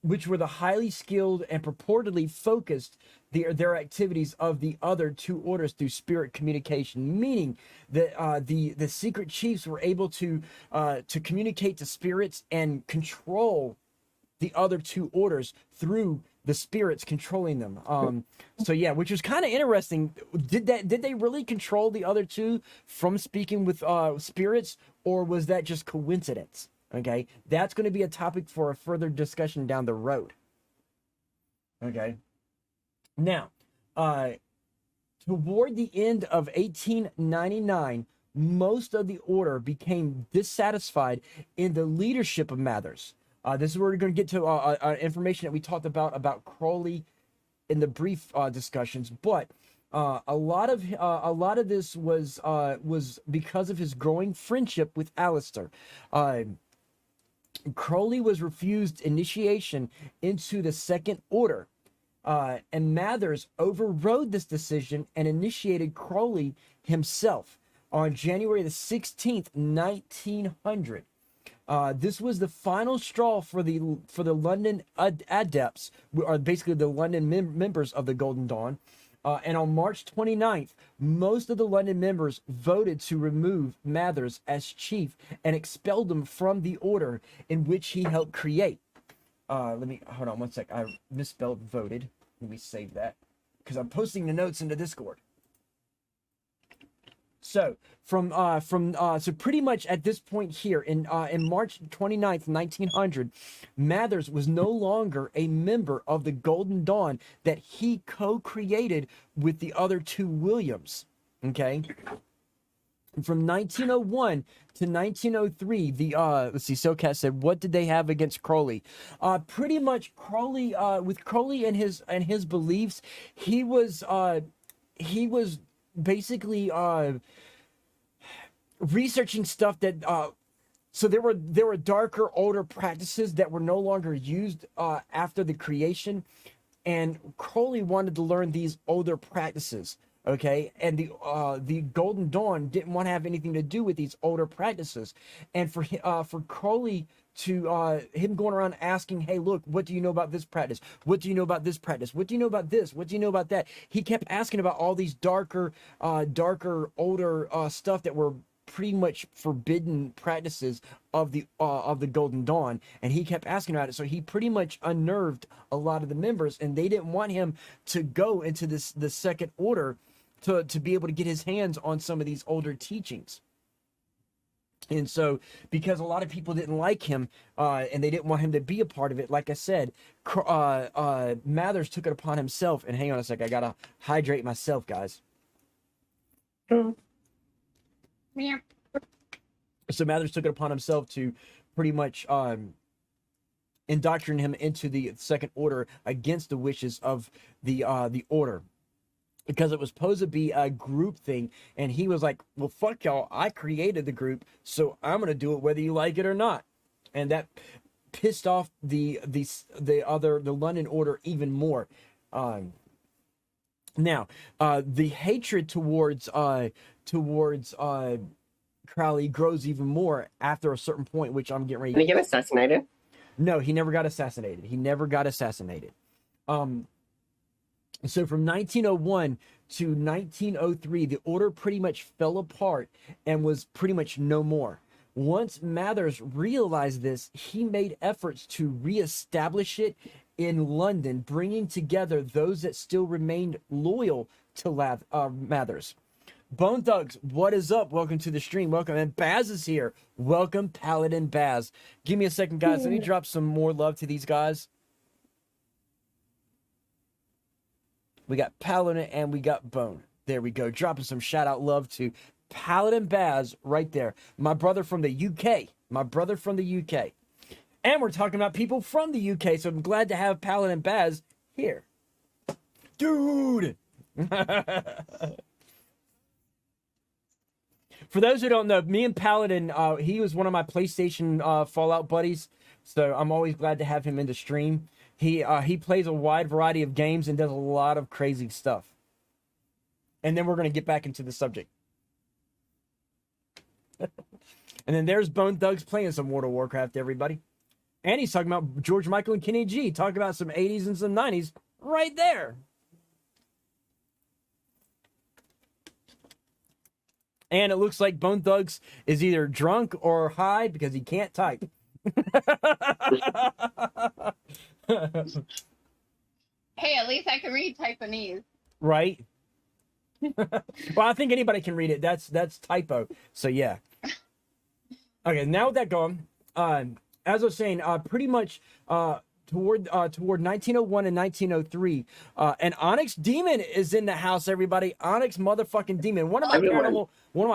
which were the highly skilled and purportedly focused their activities of the other 2 orders through spirit communication, meaning that the secret chiefs were able to communicate to spirits and control the other 2 orders through the spirits controlling them. So yeah, which was kind of interesting. Did they really control the other 2 from speaking with spirits, or was that just coincidence? Okay, that's going to be a topic for a further discussion down the road. Okay, now, toward the end of 1899, most of the order became dissatisfied in the leadership of matters. This is where we're going to get to information that we talked about Crowley in the brief discussions, but a lot of this was because of his growing friendship with Aleister. Crowley was refused initiation into the second order, and Mathers overrode this decision and initiated Crowley himself on January the 16th, 1900. This was the final straw for the London adepts, or basically the London members of the Golden Dawn. And on March 29th, most of the London members voted to remove Mathers as chief and expelled him from the order in which he helped create. Let me, hold on one sec. I misspelled voted. Let me save that, because I'm posting the notes into Discord. So so pretty much at this point here in March 29th, 1900, Mathers was no longer a member of the Golden Dawn that he co-created with the other 2 Williams. Okay. From 1901 to 1903, let's see, SoCat said, what did they have against Crowley? Pretty much Crowley, with Crowley and his beliefs, he was basically researching stuff that So there were darker, older practices that were no longer used after the creation, and Crowley wanted to learn these older practices. Okay, and the Golden Dawn didn't want to have anything to do with these older practices, and for Crowley to him going around asking, hey, look, what do you know about this practice? What do you know about this practice? What do you know about this? What do you know about that? He kept asking about all these darker, older stuff that were pretty much forbidden practices of the Golden Dawn, and he kept asking about it. So he pretty much unnerved a lot of the members, and they didn't want him to go into the Second Order to be able to get his hands on some of these older teachings. And so, because a lot of people didn't like him, and they didn't want him to be a part of it, like I said, Mathers took it upon himself. And hang on a sec, I gotta hydrate myself, guys.
Yeah.
So Mathers took it upon himself to pretty much indoctrinate him into the Second Order against the wishes of the Order, because it was supposed to be a group thing, and he was like, well, fuck y'all, I created the group, so I'm gonna do it whether you like it or not. And that pissed off the London Order even more. Now the hatred towards Crowley grows even more after a certain point, which I'm getting ready.
Did he get assassinated?
No, he never got assassinated. So from 1901 to 1903, the Order pretty much fell apart and was pretty much no more. Once Mathers realized this, he made efforts to reestablish it in London, bringing together those that still remained loyal to Mathers. Bone Thugs, what is up? Welcome to the stream. Welcome. And Baz is here. Welcome, Paladin Baz. Give me a second, guys. Let me drop some more love to these guys. We got Paladin and we got Bone. There we go. Dropping some shout out love to Paladin Baz right there. My brother from the UK. And we're talking about people from the UK, so I'm glad to have Paladin Baz here. Dude! For those who don't know, me and Paladin, he was one of my PlayStation Fallout buddies, so I'm always glad to have him in the stream. He plays a wide variety of games and does a lot of crazy stuff. And then we're going to get back into the subject. And then there's Bone Thugs playing some World of Warcraft, everybody. And he's talking about George Michael and Kenny G, talking about some 80s and some 90s right there. And it looks like Bone Thugs is either drunk or high because he can't type.
Hey, at least I can read Taiwanese.
Right? Well, I think anybody can read it. That's typo. So yeah. Okay, now with that going, as I was saying, pretty much toward 1901 and 1903, and Onyx Demon is in the house. Everybody, Onyx motherfucking Demon. One of my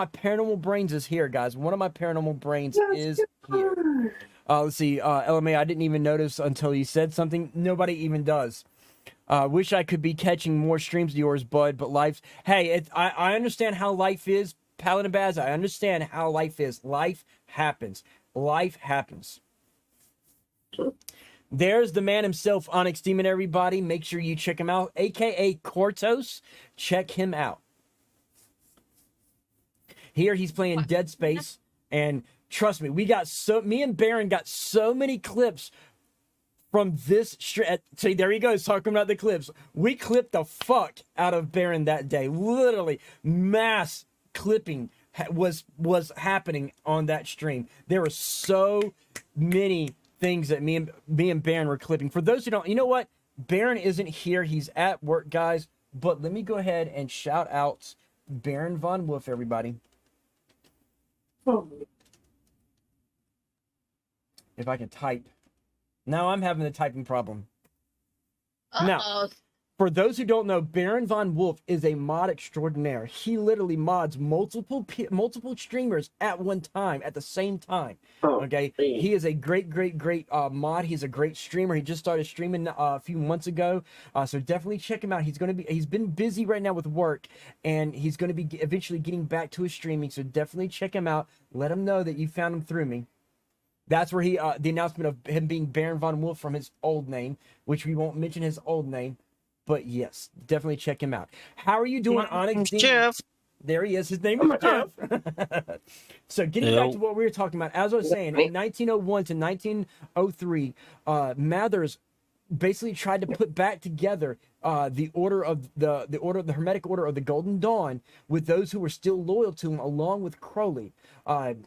paranormal brains is here, guys. One of my paranormal brains is here. Let's see, LMA, I didn't even notice until you said something. Nobody even does. Wish I could be catching more streams of yours, bud, but life's... Hey, I understand how life is, Paladin Baz. I understand how life is. Life happens. Life happens. There's the man himself, Onyx Demon, everybody. Make sure you check him out, a.k.a. Kortos. Check him out. Here he's playing Dead Space, and trust me, me and Baron got so many clips from this stream. See, there he goes, talking about the clips. We clipped the fuck out of Baron that day. Literally, mass clipping was happening on that stream. There were so many things that me and Baron were clipping. For those who don't, you know what? Baron isn't here. He's at work, guys. But let me go ahead and shout out Baron Von Wolf, everybody. If I can type. Now I'm having the typing problem. Now, for those who don't know, Baron Von Wolf is a mod extraordinaire. He literally mods multiple streamers at one time, at the same time. Okay, he is a great mod. He's a great streamer. He just started streaming a few months ago, so definitely check him out. He's been busy right now with work, and he's going to be eventually getting back to his streaming. So definitely check him out. Let him know that you found him through me. That's where he the announcement of him being Baron von Wolf from his old name, which we won't mention his old name, but yes, definitely check him out. How are you doing, Onyx?
Jeff.
There he is. His name is Jeff. So getting back to what we were talking about, as I was saying, in 1901 to 1903, Mathers basically tried to put back together the Hermetic Order of the Golden Dawn with those who were still loyal to him, along with Crowley,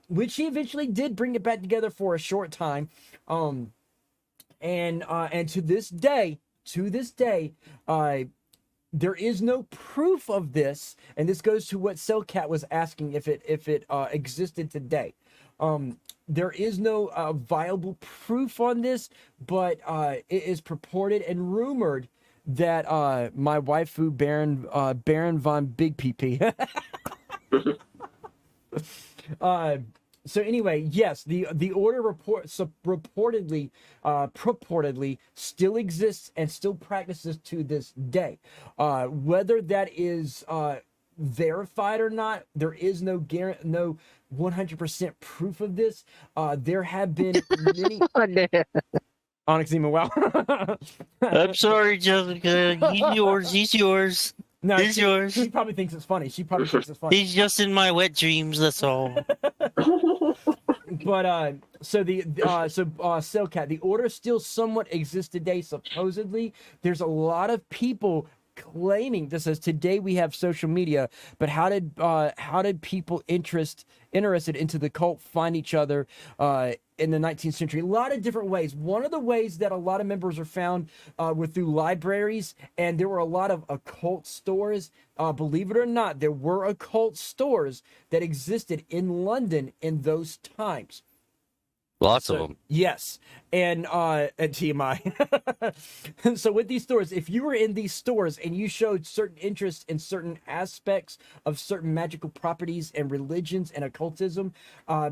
which he eventually did bring it back together for a short time, and to this day, there is no proof of this, and this goes to what Cellcat was asking if it existed today. There is no viable proof on this, but it is purported and rumored that my waifu Baron von Big PP. So anyway, yes, the order purportedly still exists and still practices to this day. Whether that is verified or not, there is no 100% proof of this. There have been many. Onyx Demon, wow.
I'm sorry, Jessica. He's yours.
No,
he's yours.
She probably thinks it's funny. He's
just in my wet dreams. That's all.
But Cellcat, the order still somewhat exists today. Supposedly, there's a lot of people claiming this as today we have social media, but how did people interested into the cult find each other in the 19th century? A lot of different ways. One of the ways that a lot of members are found were through libraries, and there were a lot of occult stores. Believe it or not, there were occult stores that existed in London in those times.
Lots of them.
Yes. And TMI. So with these stores, if you were in these stores and you showed certain interest in certain aspects of certain magical properties and religions and occultism,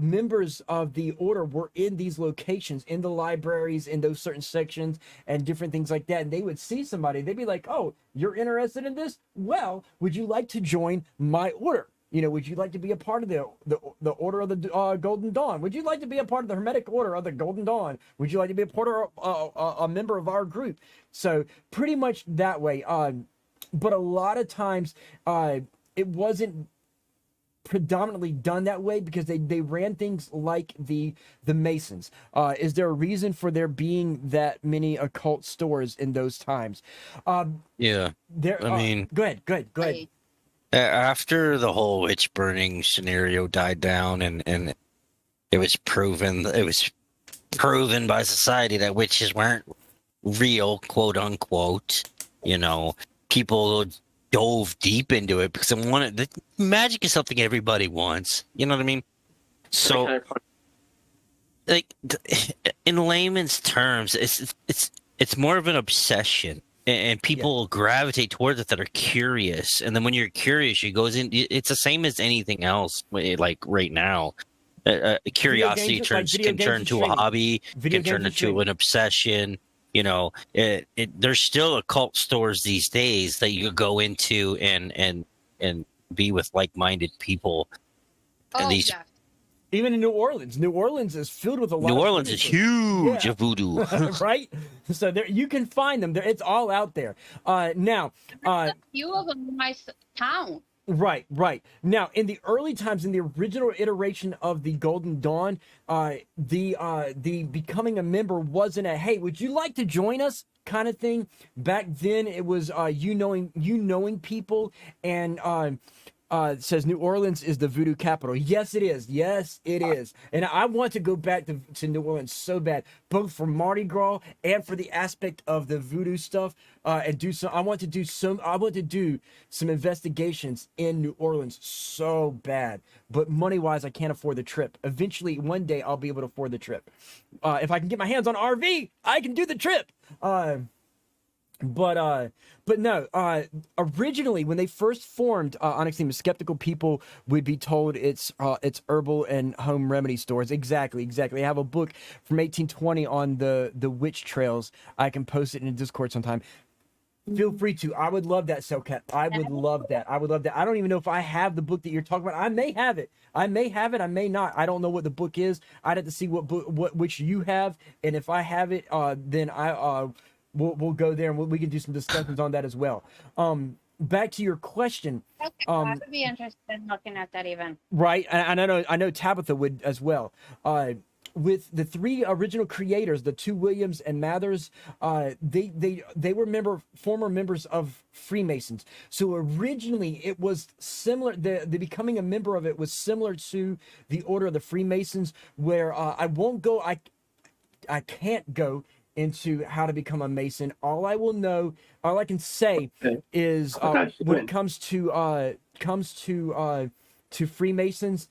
members of the order were in these locations, in the libraries, in those certain sections and different things like that. And they would see somebody, they'd be like, oh, you're interested in this? Well, would you like to join my order? You know, would you like to be a part of the Order of the Golden Dawn? Would you like to be a part of the Hermetic Order of the Golden Dawn? Would you like to be a member of our group? So pretty much that way. But a lot of times it wasn't predominantly done that way because they ran things like the Masons. Is there a reason for there being that many occult stores in those times?
Yeah.
There. I mean, go ahead.
After the whole witch burning scenario died down, and it was proven by society that witches weren't real, quote unquote. You know, people dove deep into it because the magic is something everybody wants. You know what I mean? So, like, in layman's terms, it's more of an obsession. And people gravitate towards it that are curious. And then when you're curious, it's the same as anything else, like right now. Curiosity can turn into a hobby, can turn into an obsession. You know, there's still occult stores these days that you go into and be with like-minded people.
Oh,
and
yeah.
Even in New Orleans is filled with a lot.
New Orleans is huge of voodoo,
right? So there you can find them. There, it's all out there. Now,
a few of them in my town.
Right. Now, in the early times, in the original iteration of the Golden Dawn, the becoming a member wasn't a hey, would you like to join us kind of thing. Back then, it was you knowing people and. It says New Orleans is the voodoo capital. Yes, it is. And I want to go back to New Orleans so bad, both for Mardi Gras and for the aspect of the voodoo stuff. And I want to do some investigations in New Orleans so bad. But money-wise, I can't afford the trip. Eventually, one day, I'll be able to afford the trip. If I can get my hands on RV, I can do the trip. But no, originally when they first formed Onyx Demon, skeptical people would be told it's herbal and home remedy stores. Exactly. I have a book from 1820 on the witch trails. I can post it in Discord sometime. Feel free to. I would love that, Cellcat. I would love that. I would love that. I don't even know if I have the book that you're talking about. I may have it. I may have it. I may not. I don't know what the book is. I'd have to see what book, which you have, and if I have it, then we'll go there and we can do some discussions on that as well. Back to your question.
Okay, I would be interested in looking at that even.
Right, and I know Tabitha would as well. With the three original creators, the two Williams and Mathers, they were former members of Freemasons. So originally it was similar. The becoming a member of it was similar to the Order of the Freemasons, where I won't go. I can't go into how to become a Mason. All I can say is when it comes to Freemasons,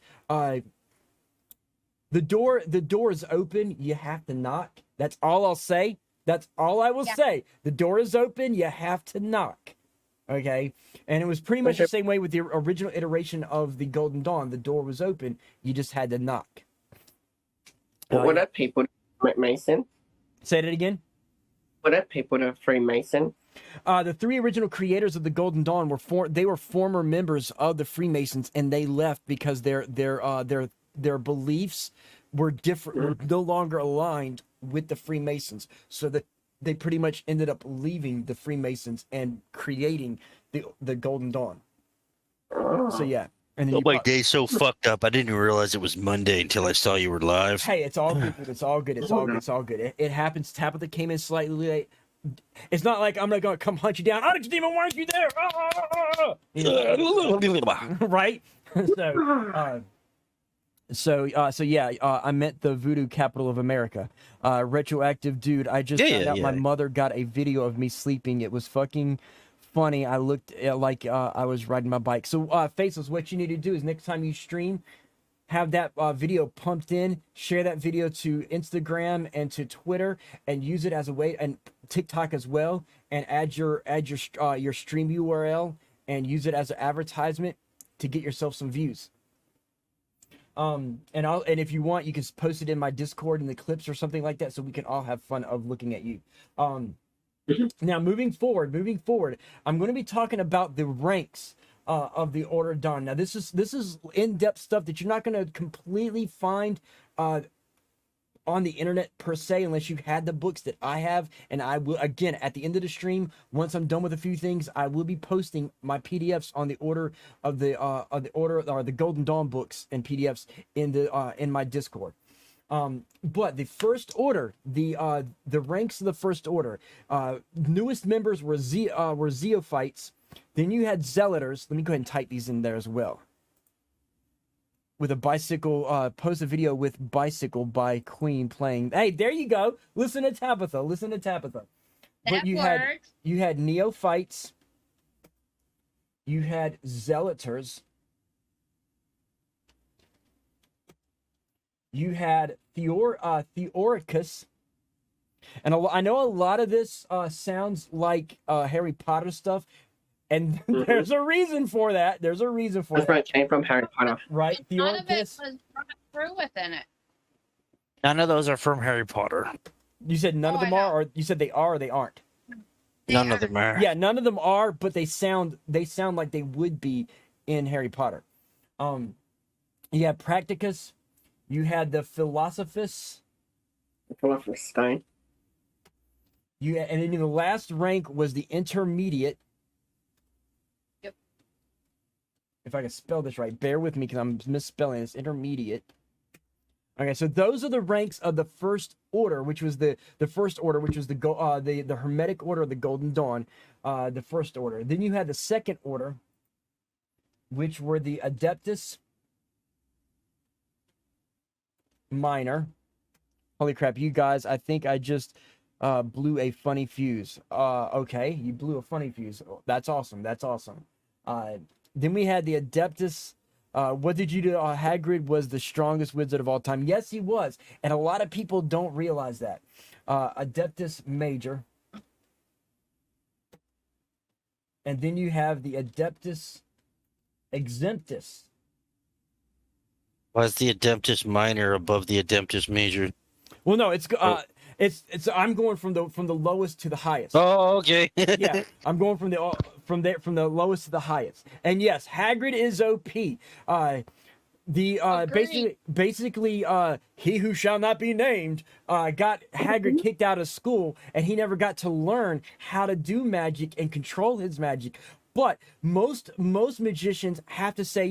the door is open. You have to knock. That's all I'll say. That's all I will say. The door is open. You have to knock. Okay. And it was pretty much the same way with the original iteration of the Golden Dawn. The door was open. You just had to knock.
What are people Mason?
Say that again.
What are people to Freemason?
The three original creators of the Golden Dawn were former members of the Freemasons, and they left because their beliefs were different, were no longer aligned with the Freemasons. So that they pretty much ended up leaving the Freemasons and creating the Golden Dawn. So yeah. And then
my day's so fucked up. I didn't even realize it was Monday until I saw you were live.
Hey, it's all good. It's all good. It's all good. It's all good. It happens. Tabitha came in slightly late. It's not like I'm not going to come hunt you down. Onyx Demon, why aren't you there? Right? So yeah, I meant the voodoo capital of America. Retroactive dude, I just found out my mother got a video of me sleeping. It was fucking funny. I looked like I was riding my bike. So Faceless, what you need to do is next time you stream, have that video pumped in, share that video to Instagram and to Twitter, and use it as a way, and TikTok as well, and add your stream URL and use it as an advertisement to get yourself some views. And if you want, you can post it in my Discord in the clips or something like that, so we can all have fun of looking at you. Now moving forward, I'm going to be talking about the ranks of the Order of Dawn. Now this is in-depth stuff that you're not going to completely find on the internet per se, unless you've had the books that I have. And I will, again, at the end of the stream, once I'm done with a few things, I will be posting my PDFs on the Order of the Order, or the Golden Dawn books and PDFs in my Discord. But the First Order, the ranks of the First Order, newest members were Zeophytes. Then you had Zealoters. Let me go ahead and type these in there as well. With a bicycle, post a video with Bicycle by Queen playing. Hey, there you go. Listen to Tabitha. But you had Neophytes. You had Zealoters. You had Theoricus. And I know a lot of this sounds like Harry Potter stuff. And there's a reason for that.
That's where it came from, Harry Potter.
Right?
None of it was brought through within it.
None of those are from Harry Potter.
You said none of them are, or you said they are or they aren't?
None of them are.
Yeah, none of them are, but they sound like they would be in Harry Potter. You had Practicus. You had the Philosophus.
The Philosopher's Stone.
And then the last rank was the Intermediate. If I can spell this right, bear with me because I'm misspelling this. Intermediate. Okay, so those are the ranks of the First Order, which was the First Order, which was the Hermetic Order of the Golden Dawn, the First Order. Then you had the Second Order, which were the Adeptus Minor. Holy crap, you guys! I think I just blew a funny fuse. Okay, you blew a funny fuse. That's awesome. Then we had the Adeptus. What did you do? Hagrid was the strongest wizard of all time. Yes, he was. And a lot of people don't realize that. Adeptus Major. And then you have the Adeptus Exemptus.
Why is the Adeptus Minor above the Adeptus Major?
Well, no, It's I'm going from the lowest to the highest.
Oh, okay.
Yeah, I'm going from the lowest to the highest. And yes, Hagrid is OP. Basically, he who shall not be named got Hagrid kicked out of school, and he never got to learn how to do magic and control his magic. But most magicians have to say,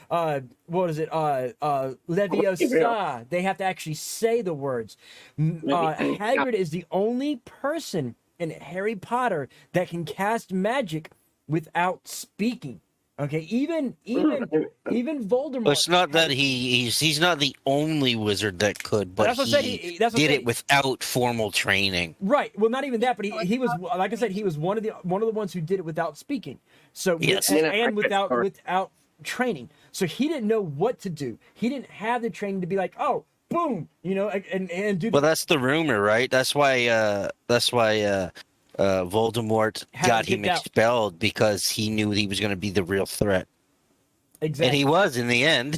what is it? Leviosa. They have to actually say the words. Hagrid is the only person in Harry Potter that can cast magic without speaking. Okay, even Voldemort.
Well, it's not that he's not the only wizard that could, but he did it without formal training.
Right. Well, not even that, but he was, like I said, he was one of the ones who did it without speaking. So
yes,
and without training. So he didn't know what to do. He didn't have the training to be like, oh, boom, and do.
Well, that's the rumor, right? That's why Voldemort got him expelled, because he knew he was going to be the real threat.
Exactly.
And he was in the end.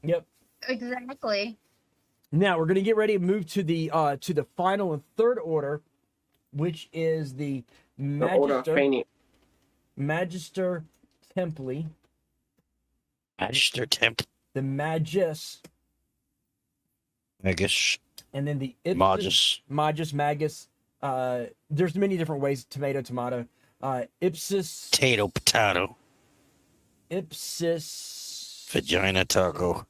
Yep.
Exactly.
Now we're going to get ready to move to the final and third order, which is the Magister Templi.
Magister Temp.
The Magus.
Magus.
And then the
Magus.
There's many different ways. Tomato. Ipsis.
Potato.
Ipsis.
Vagina taco.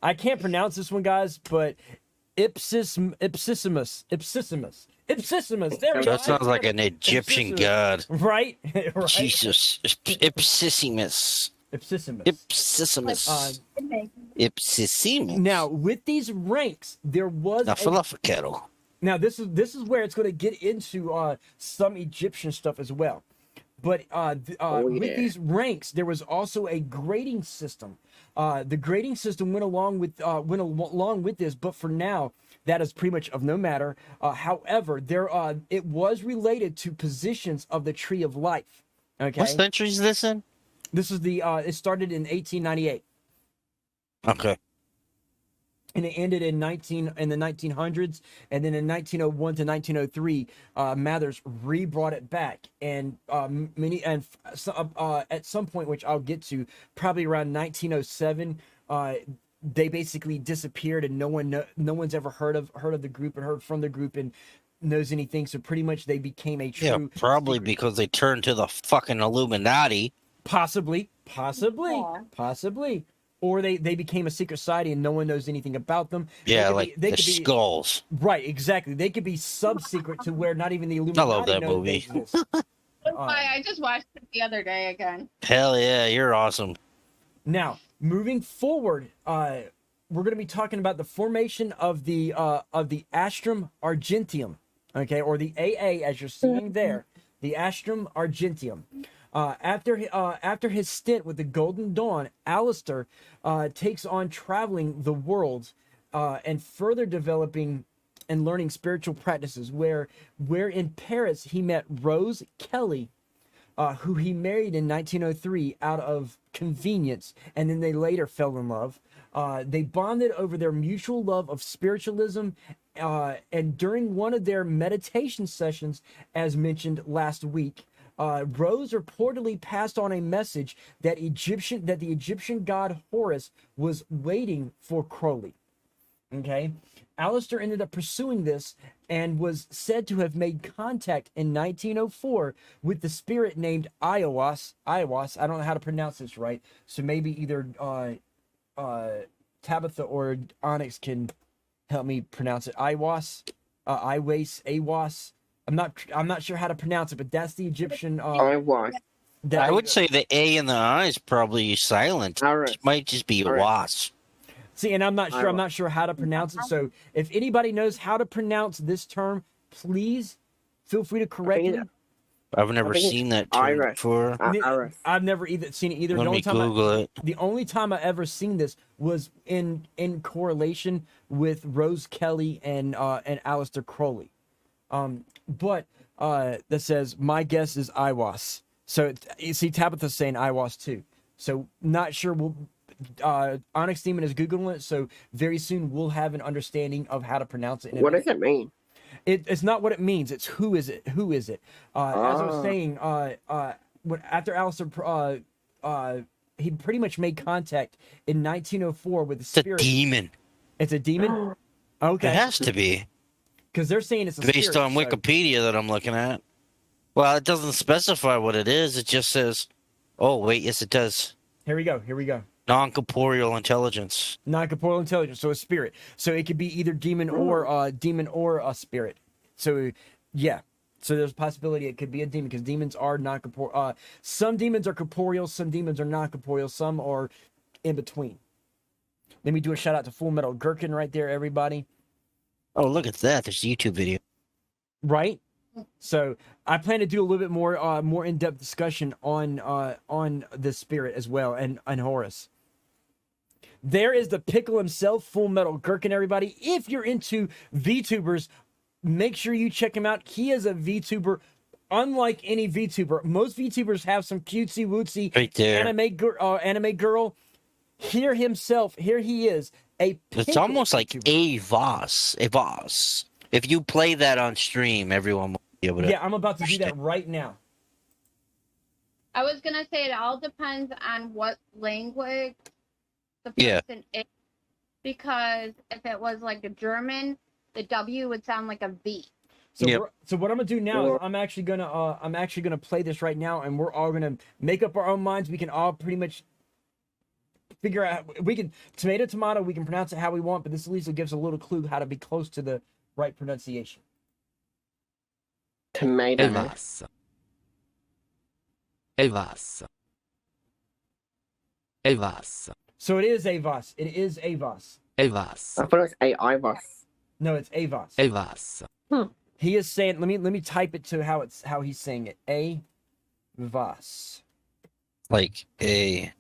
I can't pronounce this one, guys, but Ipsissimus. There we go.
That sounds like an Egyptian god.
Right? Right?
Jesus. Ipsissimus.
Now, with these ranks, there was Now, this is where it's going to get into some Egyptian stuff as well. But with these ranks, there was also a grading system. The grading system went along with this, but for now, that is pretty much of no matter. However, it was related to positions of the Tree of Life. Okay.
What century is this in?
This is it started in 1898.
Okay.
And it ended in the 1900s, and then in 1901 to 1903, Mathers re-brought it back, and at some point, which I'll get to, probably around 1907, they basically disappeared, and no one's ever heard of the group and heard from the group and knows anything. So pretty much they became a true
probably
secret.
Because they turned to the fucking Illuminati.
Possibly.
Yeah.
Or they became a secret society and no one knows anything about them.
Yeah, like the skulls.
Right, exactly. They could be sub-secret to where not even the Illuminati
I love that
knows
movie.
they exist.
I just watched it the other day again.
Hell yeah, you're awesome.
Now, moving forward, we're going to be talking about the formation of the Astrum Argentium, okay, or the AA as you're seeing there, the Astrum Argentium. After his stint with the Golden Dawn, Aleister takes on traveling the world and further developing and learning spiritual practices. Where in Paris he met Rose Kelly, who he married in 1903 out of convenience, and then they later fell in love. They bonded over their mutual love of spiritualism, and during one of their meditation sessions, as mentioned last week, Rose reportedly passed on a message that the Egyptian god Horus was waiting for Crowley. Okay, Aleister ended up pursuing this and was said to have made contact in 1904 with the spirit named Aiwass. I don't know how to pronounce this right, so maybe either Tabitha or Onyx can help me pronounce it. Aiwass. I'm not sure how to pronounce it, but that's the Egyptian.
I would say the A in the I is probably silent. It might just be was.
See, and I'm not sure. I'm not sure how to pronounce it. So, if anybody knows how to pronounce this term, please feel free to correct me.
I've never seen that term before.
I've never seen it either.
Let me Google it.
The only time I ever seen this was in correlation with Rose Kelly and Aleister Crowley. But that says my guess is Aiwass. So you see Tabitha's saying Aiwass too. So not sure. Onyx Demon is googling it. So very soon we'll have an understanding of how to pronounce it.
What does it mean?
It's not what it means. It's who is it? Who is it? As I was saying, after Aleister, he pretty much made contact in 1904 with the spirit.
It's a demon.
It's a demon. Okay,
It has to be.
because they're saying it's a
Based
spirit,
on
so-
Wikipedia that I'm looking at. Well, it doesn't specify what it is. It just says, oh, wait, yes, it does.
Here we go. Here we go.
Non-corporeal intelligence.
Non-corporeal intelligence, so a spirit. So it could be either demon or a spirit. So yeah. So there's a possibility it could be a demon because demons are non-corporeal. Some demons are corporeal, some demons are non-corporeal, some are in between. Let me do a shout out to Full Metal Gherkin right there, everybody.
Oh, look at that. There's a YouTube video.
Right? So I plan to do a little bit more in-depth discussion on the spirit as well and Horus. There is the pickle himself, Full Metal Gherkin, everybody. If you're into VTubers, make sure you check him out. He is a VTuber unlike any VTuber. Most VTubers have some cutesy wootsy
Right there.
anime girl. Here himself, here he is.
It's
pickle
almost like
VTuber.
a Voss. A Voss. If you play that on stream, everyone will be able to.
Yeah, I'm about to do that right now.
I was gonna say it all depends on what language the
Yeah.
person is, because if it was like a German, the W would sound like a V.
So,
Yep.
so what I'm gonna do now is I'm actually gonna play this right now, and we're all gonna make up our own minds. We can all pretty much figure out. We can tomato. We can pronounce it how we want, but this at least gives a little clue how to be close to the right pronunciation.
Tomato.
Evas. Evas. Evas.
So it is Avos. It is Avos.
Evas.
I thought it was AI boss.
No, it's Avos.
Evas.
He is saying. Let me type it to how he's saying it. Avos.
Like a.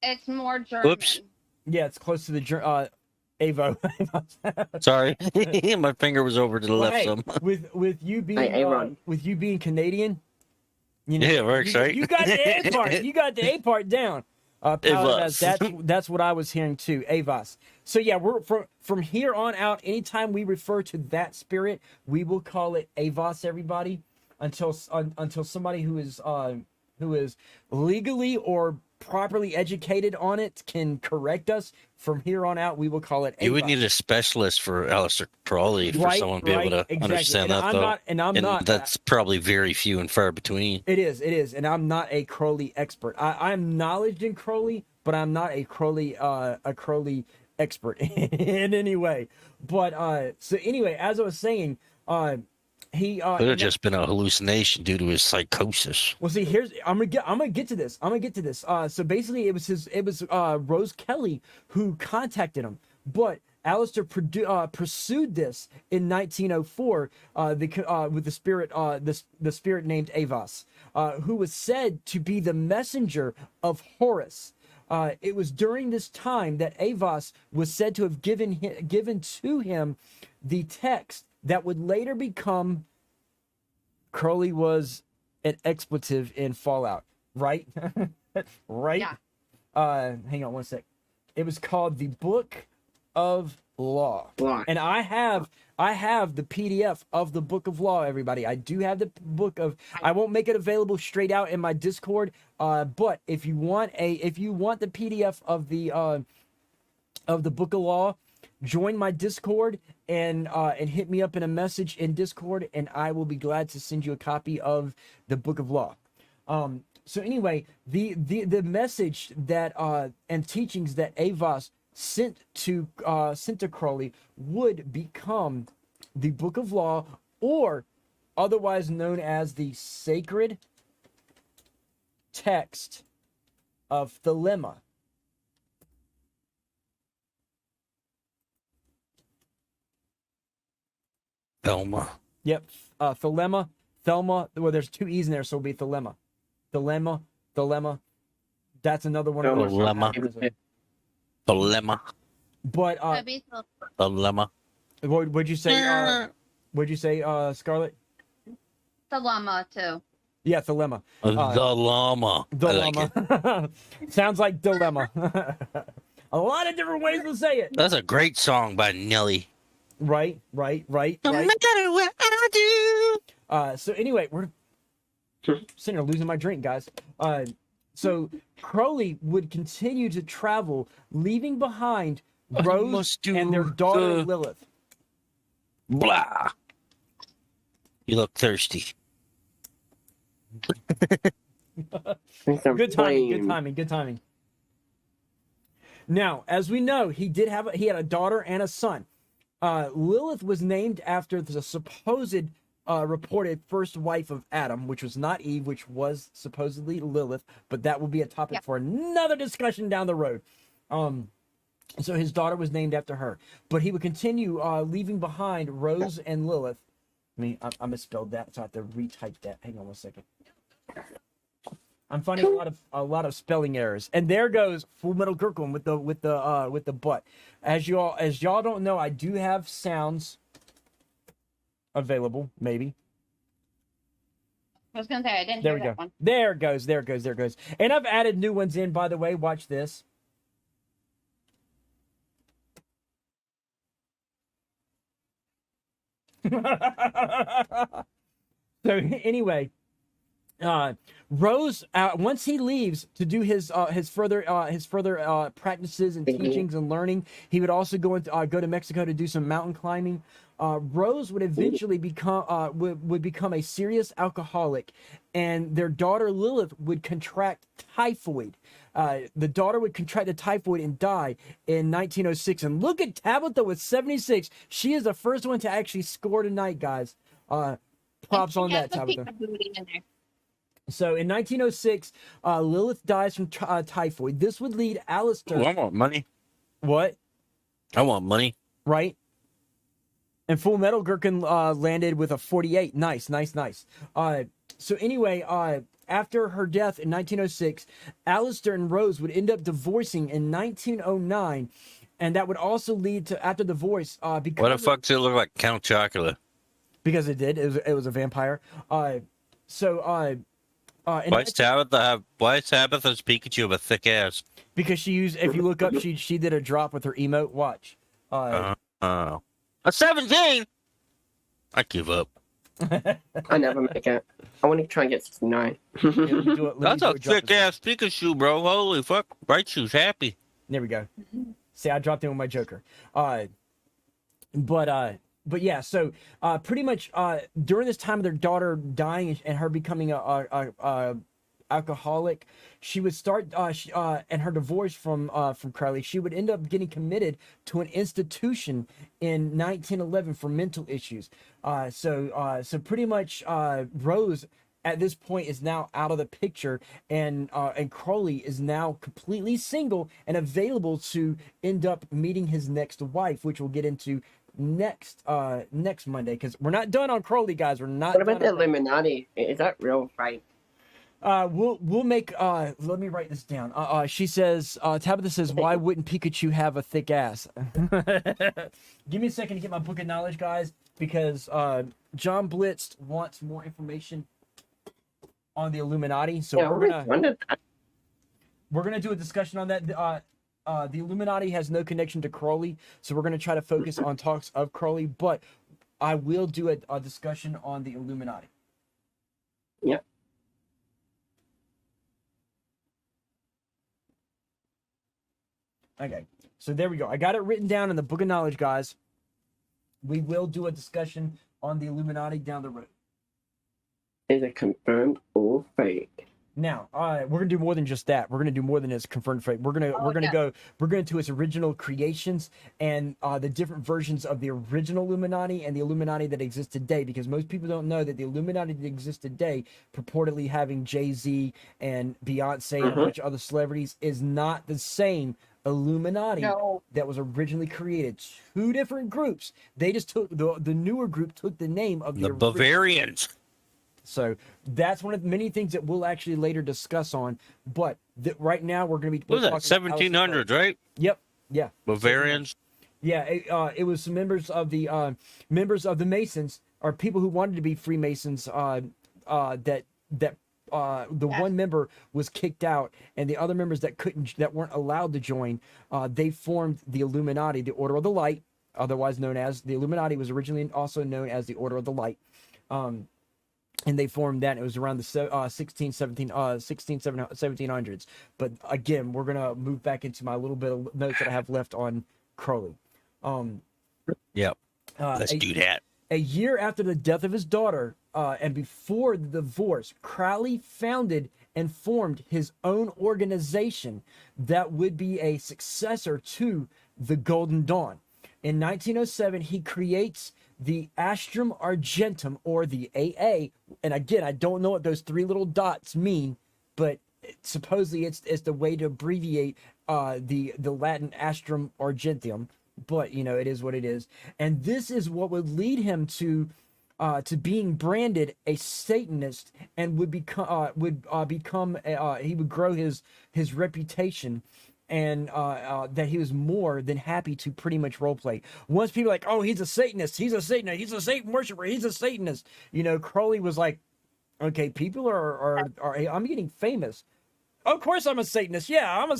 It's more German.
Oops.
Yeah, it's close to the Avo.
Sorry. My finger was over to the
Well,
left
hey,
some.
with you being
Hey, Aaron.
with you being Canadian, you know,
Yeah, works, right?
You got the A part. You got the A part down. Paladin,
Avos.
that's what I was hearing too. Avos. So yeah, we're from here on out. Anytime we refer to that spirit, we will call it Avos. Everybody, until somebody who is legally or properly educated on it can correct us. From here on out, we will call it Avos.
You would need a specialist for Aleister Crowley for
Right,
someone to be able to
exactly.
understand
And
that,
I'm
though.
not- and I'm not-
That's probably very few and far between.
It is, and I'm not a Crowley expert. I'm knowledgeable in Crowley, but I'm not a Crowley expert in any way. But so anyway, as I was saying, he
Could have just been a hallucination due to his psychosis.
well, see, I'm gonna get to this. So basically, it was Rose Kelly who contacted him, but Aleister pursued this in 1904 with the spirit the spirit named Avos, who was said to be the messenger of Horus. It was during this time that Avos was said to have given to him the text that would later become. Crowley was an expletive in Fallout, right? Right?
Yeah.
Hang on one sec. It was called the Book of Law.
Law.
And I have the PDF of the Book of Law, everybody. I do have the book of. I won't make it available straight out in my Discord. But if you want the PDF of the Book of Law, join my Discord and hit me up in a message in Discord, and I will be glad to send you a copy of the Book of Law. So anyway, the message that and teachings that Avos sent to Crowley would become the Book of Law, or otherwise known as the Sacred Text of Thelema.
Thelma.
Yep, Thelema. Well, there's two E's in there, so it'll be Thelema. Thelema. That's another one.
Thelema. Thelema.
But
That'd be so-
Thelema.
what'd you say? What'd you say, Scarlett?
the llama too.
Yeah, Thelema.
The llama. I like it.
Dilemma. Sounds like dilemma. A lot of different ways to say it.
That's a great song by Nelly.
Right.
No matter what I do.
So anyway, we're sitting here losing my drink, guys. So Crowley would continue to travel, leaving behind Rose
must do
and their daughter
the-
Lilith.
Blah. You look thirsty.
Good timing. Now, as we know, he had a daughter and a son. Lilith was named after the supposed reported first wife of Adam, which was not Eve, which was supposedly Lilith, but that will be a topic for another discussion down the road. So his daughter was named after her, but he would continue leaving behind Rose and Lilith. I misspelled that, so I have to retype that. Hang on one second. I'm finding a lot of spelling errors. And there goes Full Metal Kirkland with the butt. As y'all don't know, I do have sounds available, maybe.
I was gonna say I didn't
There
hear
we
that
go.
one.
There it goes. And I've added new ones in, by the way. Watch this. So anyway, Rose, once he leaves to do his further practices and teachings and learning, he would also go to Mexico to do some mountain climbing. Rose would eventually become a serious alcoholic, and their daughter Lilith would contract typhoid. The daughter would contract the typhoid and die in 1906. And look at Tabitha with 76. She is the first one to actually score tonight, guys. Props on that, Tabitha. So in 1906, Lilith dies from typhoid. This would lead Aleister.
Ooh, I want money.
What?
I want money.
Right. And Full Metal Gherkin landed with a 48. Nice. So anyway, after her death in 1906, Aleister and Rose would end up divorcing in 1909, and that would also lead to, after divorce, because
What the fuck does it look like Count Chocula?
because it did. It was a vampire.
Why is Tabitha's Pikachu have a thick ass?
because she used. If you look up, she did a drop with her emote. Watch.
A 17. I give up.
I never make it. I want to try and get 69.
That's a thick ass Pikachu, bro. Holy fuck. Bright Shoe's happy.
There we go. See, I dropped in with my Joker. But yeah, so pretty much during this time of their daughter dying and her becoming a alcoholic, she would start and her divorce from Crowley, she would end up getting committed to an institution in 1911 for mental issues. So pretty much Rose at this point is now out of the picture, and Crowley is now completely single and available to end up meeting his next wife, which we'll get into next Monday, because we're not done on Crowley, guys. We're not.
What about the Illuminati? Is that real, right?
We'll make let me write this down. She says, Tabitha says, why wouldn't Pikachu have a thick ass? Give me a second to get my book of knowledge, guys, because John Blitz wants more information on the Illuminati. So
Yeah,
we're gonna do a discussion on that. The Illuminati has no connection to Crowley, so we're gonna try to focus on talks of Crowley, but I will do a discussion on the Illuminati.
Yeah.
Okay, so there we go. I got it written down in the book of knowledge, guys. We will do a discussion on the Illuminati down the road.
Is it confirmed or fake?
Now, we're gonna do more than just that. We're gonna do more than its confirmed fake. We're gonna do its original creations and the different versions of the original Illuminati and the Illuminati that exists today. Because most people don't know that the Illuminati that exists today, purportedly having Jay-Z and Beyonce and a bunch of other celebrities, is not the same Illuminati that was originally created. Two different groups. They just took the newer group took the name of
the Bavarians.
So that's one of the many things that we'll actually later discuss on. But right now we're going to be.
What was that? 1700s, right?
Yep. Yeah.
Bavarians.
Yeah. It was some members of the Masons, or people who wanted to be Freemasons. One member was kicked out, and the other members that weren't allowed to join, they formed the Illuminati, the Order of the Light, otherwise known as the Illuminati, was originally also known as the Order of the Light. And they formed that. It was around the 1700s. But again, we're gonna move back into my little bit of notes that I have left on Crowley.
Yep. Let's do that.
A year after the death of his daughter, and before the divorce, Crowley founded and formed his own organization that would be a successor to the Golden Dawn. In 1907, he creates the Astrum Argentum, or the AA. And again, I don't know what those three little dots mean, but supposedly it's the way to abbreviate the Latin Astrum Argentum. But you know, it is what it is. And this is what would lead him to being branded a Satanist, and would become he would grow his reputation, and that he was more than happy to pretty much roleplay. Once people are like, oh, he's a Satanist, he's a Satan worshiper, he's a Satanist. You know, Crowley was like, okay, people are I'm getting famous. Of course I'm a Satanist. Yeah, I'm a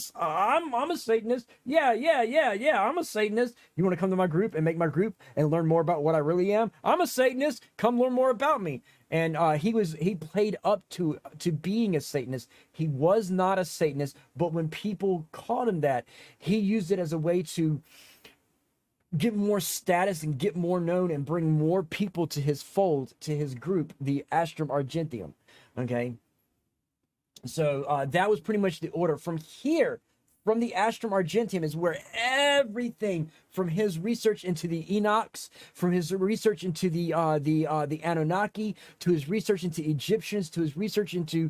Satanist. Yeah, I'm a Satanist. You want to come to my group and make my group and learn more about what I really am? I'm a Satanist. Come learn more about me. And he played up to being a Satanist. He was not a Satanist, but when people called him that, he used it as a way to get more status and get more known and bring more people to his fold, to his group, the Astrum Argentum. Okay. So that was pretty much the order. From here, from the Astrum Argentum, is where everything from his research into the Enochs, from his research into the Anunnaki, to his research into Egyptians, to his research into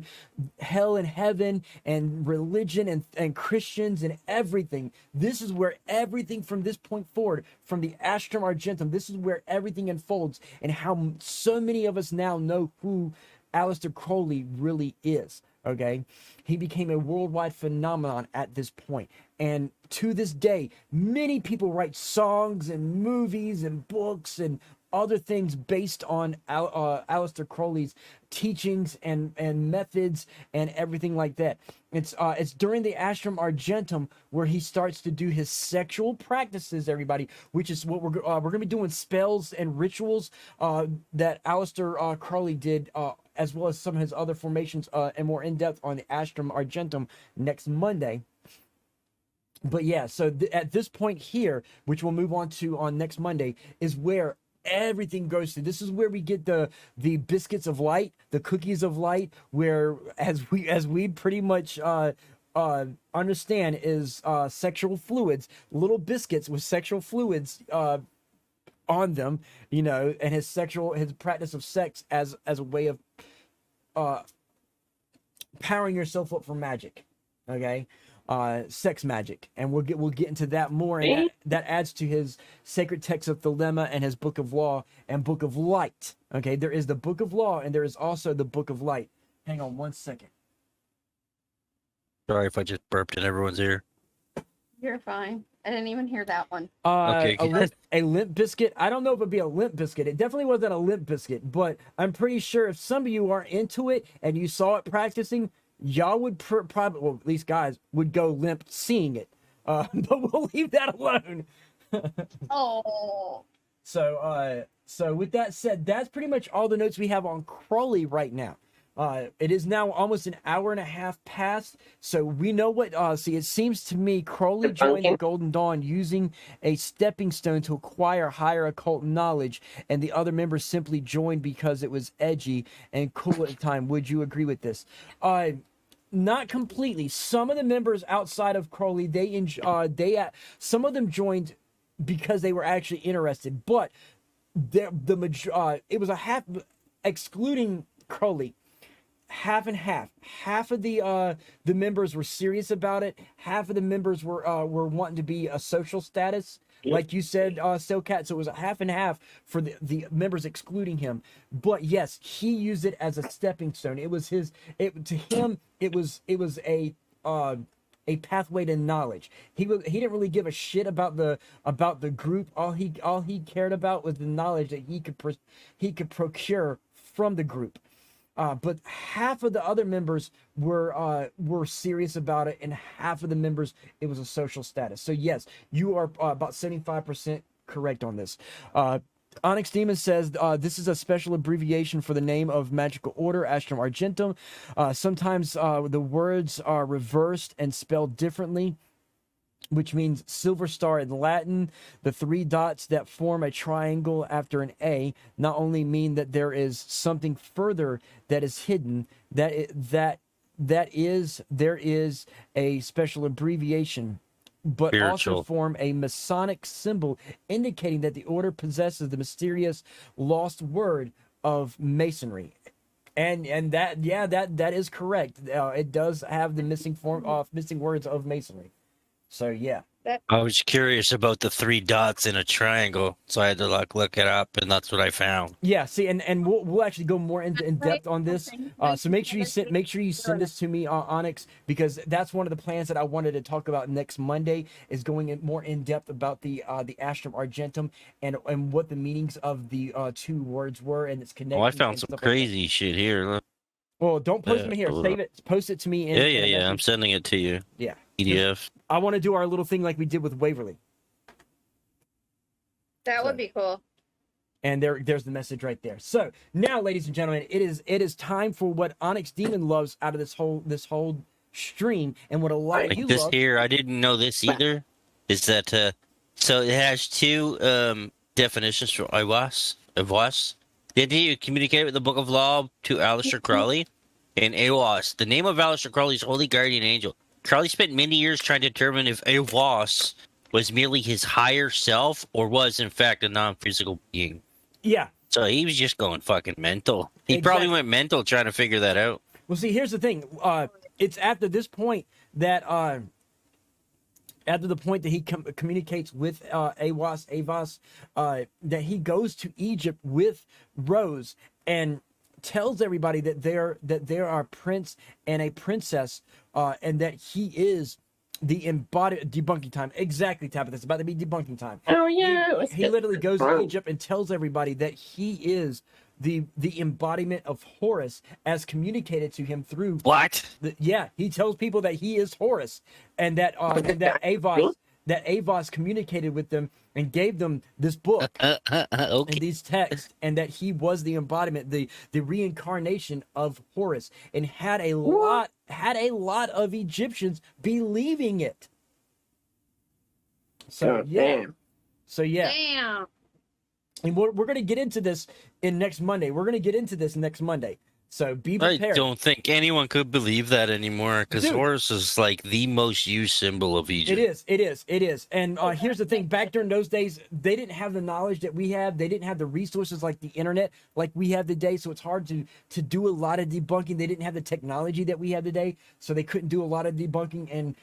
hell and heaven and religion and Christians and everything. This is where everything from this point forward, from the Astrum Argentum, this is where everything unfolds, and how so many of us now know who Aleister Crowley really is. Okay, he became a worldwide phenomenon at this point, and to this day, many people write songs and movies and books and other things based on Aleister Crowley's teachings and methods and everything like that. It's during the Astrum Argentum where he starts to do his sexual practices, everybody, which is what we're gonna be doing, spells and rituals that Aleister Crowley did, as well as some of his other formations, and more in depth on the Astrum Argentum next Monday. But yeah, so at this point here, which we'll move on to on next Monday, is where everything goes to. This is where we get the biscuits of light, the cookies of light, where as we pretty much understand is sexual fluids, little biscuits with sexual fluids on them, you know, and his practice of sex as a way of powering yourself up for magic. Okay. Sex magic, and we'll get into that more, and that adds to his sacred text of Thelema and his book of law and book of light. Okay, there is the book of law and there is also the book of light. Hang on one second.
Sorry if I just burped in everyone's ear.
You're fine. I didn't even hear that one.
Okay,
a limp biscuit. I don't know if it'd be a limp biscuit. It definitely wasn't a limp biscuit, but I'm pretty sure if some of you are into it and you saw it practicing, y'all would probably, well, at least guys, would go limp seeing it. But we'll leave that alone.
Oh.
So with that said, that's pretty much all the notes we have on Crowley right now. It is now almost an hour and a half past, so we know what, see, it seems to me Crowley joined the Golden Dawn using a stepping stone to acquire higher occult knowledge, and the other members simply joined because it was edgy and cool at the time. Would you agree with this? Not completely. Some of the members outside of Crowley, some of them joined because they were actually interested, but it was a half, excluding Crowley, half and half. Half of the members were serious about it. Half of the members were wanting to be a social status, like you said, Stillcat. So it was a half and half for the members excluding him. But yes, he used it as a stepping stone. It was to him. It was a pathway to knowledge. He didn't really give a shit about the group. All he cared about was the knowledge that he could procure from the group. But half of the other members were serious about it, and half of the members, it was a social status. So yes, you are about 75% correct on this. Onyx Demon says this is a special abbreviation for the name of magical order, Astrum Argentum. Sometimes the words are reversed and spelled differently, which means silver star in Latin. The 3 dots that form a triangle after an A not only mean that there is something further that is hidden, there is a special abbreviation, but also form a Masonic symbol indicating that the order possesses the mysterious lost word of masonry. And that is correct. It does have the missing words of masonry. So yeah.
I was curious about the 3 dots in a triangle, so I had to look it up, and that's what I found.
Yeah, see, and we'll actually go more in depth on this. So make sure you send this to me, Onyx, because that's one of the plans that I wanted to talk about next Monday, is going more in depth about the Astrum Argentum and what the meanings of the 2 words were and its connection.
Oh, I found some crazy shit here. Look.
Well, don't post them here. Save it. Post it to me.
Yeah. I'm sending it to you.
Yeah.
PDF.
I want to do our little thing like we did with Waverly.
That would be cool.
And there's the message right there. So now, ladies and gentlemen, it is time for what Onyx Demon loves out of this whole stream, and what a lot of you
this
love.
here. I didn't know this either. Is that so? It has 2 definitions for Iwas. The idea to communicate with the Book of Law to Aleister Crowley and Awas. The name of Aleister Crowley's holy guardian angel. Crowley spent many years trying to determine if Awas was merely his higher self or was in fact a non-physical being.
Yeah.
So he was just going fucking mental. He probably went mental trying to figure that out.
Well, see, here's the thing. It's after this point that after the point that he communicates with Avos, that he goes to Egypt with Rose and tells everybody that there are a prince and a princess, and that he is the embodied debunking time. Exactly, Tabitha. It's about to be debunking time.
Oh yeah.
He literally goes to Egypt and tells everybody that he is the embodiment of Horus as communicated to him through
what?
He tells people that he is Horus, and that Avos communicated with them and gave them this book and these texts, and that he was the embodiment, the reincarnation of Horus, and had a lot of Egyptians believing it. So
Damn.
And we're going to get into this next Monday. So be prepared.
I don't think anyone could believe that anymore, because Horus is like the most used symbol of Egypt.
It is. And here's the thing. Back during those days, they didn't have the knowledge that we have. They didn't have the resources like the internet like we have today. So it's hard to do a lot of debunking. They didn't have the technology that we have today. So they couldn't do a lot of debunking. And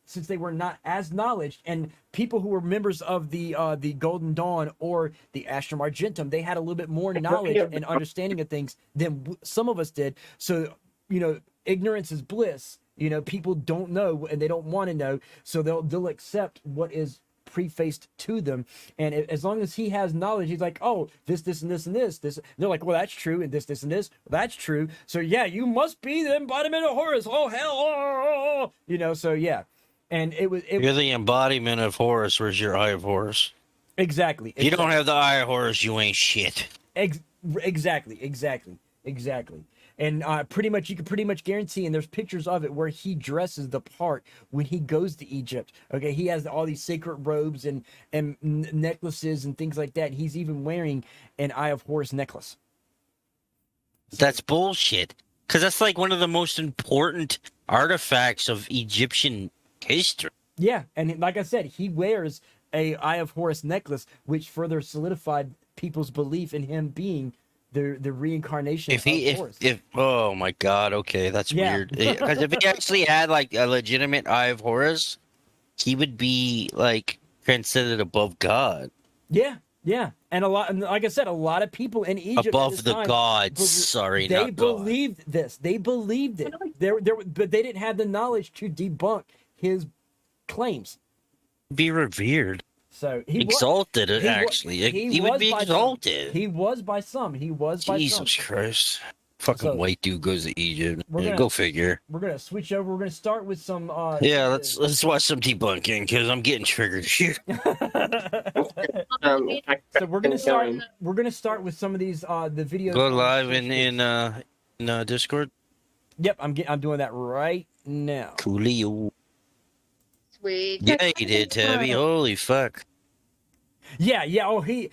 since they were not as knowledge, and people who were members of the Golden Dawn or the Astrum Argentum, they had a little bit more knowledge and understanding of things than some of us did. So, ignorance is bliss. People don't know and they don't want to know, so they'll accept what is prefaced to them. And as long as he has knowledge, he's like, oh, this and this and this. They're like, well, that's true, and this and this, well, that's true. So yeah, you must be the embodiment of Horus. Oh hell, So yeah, and
you're the embodiment of Horus. Where's your eye of Horus?
Exactly.
If you don't have the eye of Horus, you ain't shit.
Exactly. And you can pretty much guarantee, and there's pictures of it where he dresses the part when he goes to Egypt. Okay, he has all these sacred robes and necklaces and things like that. He's even wearing an Eye of Horus necklace.
That's bullshit. Because that's like one of the most important artifacts of Egyptian history.
Yeah, and like I said, he wears a Eye of Horus necklace, which further solidified people's belief in him being the reincarnation of Horus.
Oh my god, okay, that's weird. Because if he actually had like a legitimate Eye of Horus, he would be like considered above God.
Yeah. And like I said, a lot of people in Egypt
above the gods.
They believed this. They believed it. But they didn't have the knowledge to debunk his claims.
Be revered.
So he
exalted. He would be exalted.
He was by some.
Jesus Christ. Fucking
So,
white dude goes to Egypt.
we're
Yeah,
gonna-
go figure.
We're gonna switch over. We're gonna start with some.
Yeah, let's watch some debunking because I'm getting triggered here.
So we're gonna start. We're gonna start with some of these the videos.
Go
on
live
Twitch.
in Discord.
Yep, I'm doing that right now.
Coolio.
Sweet.
Yeah, you did, Tabby. Holy fuck.
Yeah. Oh, he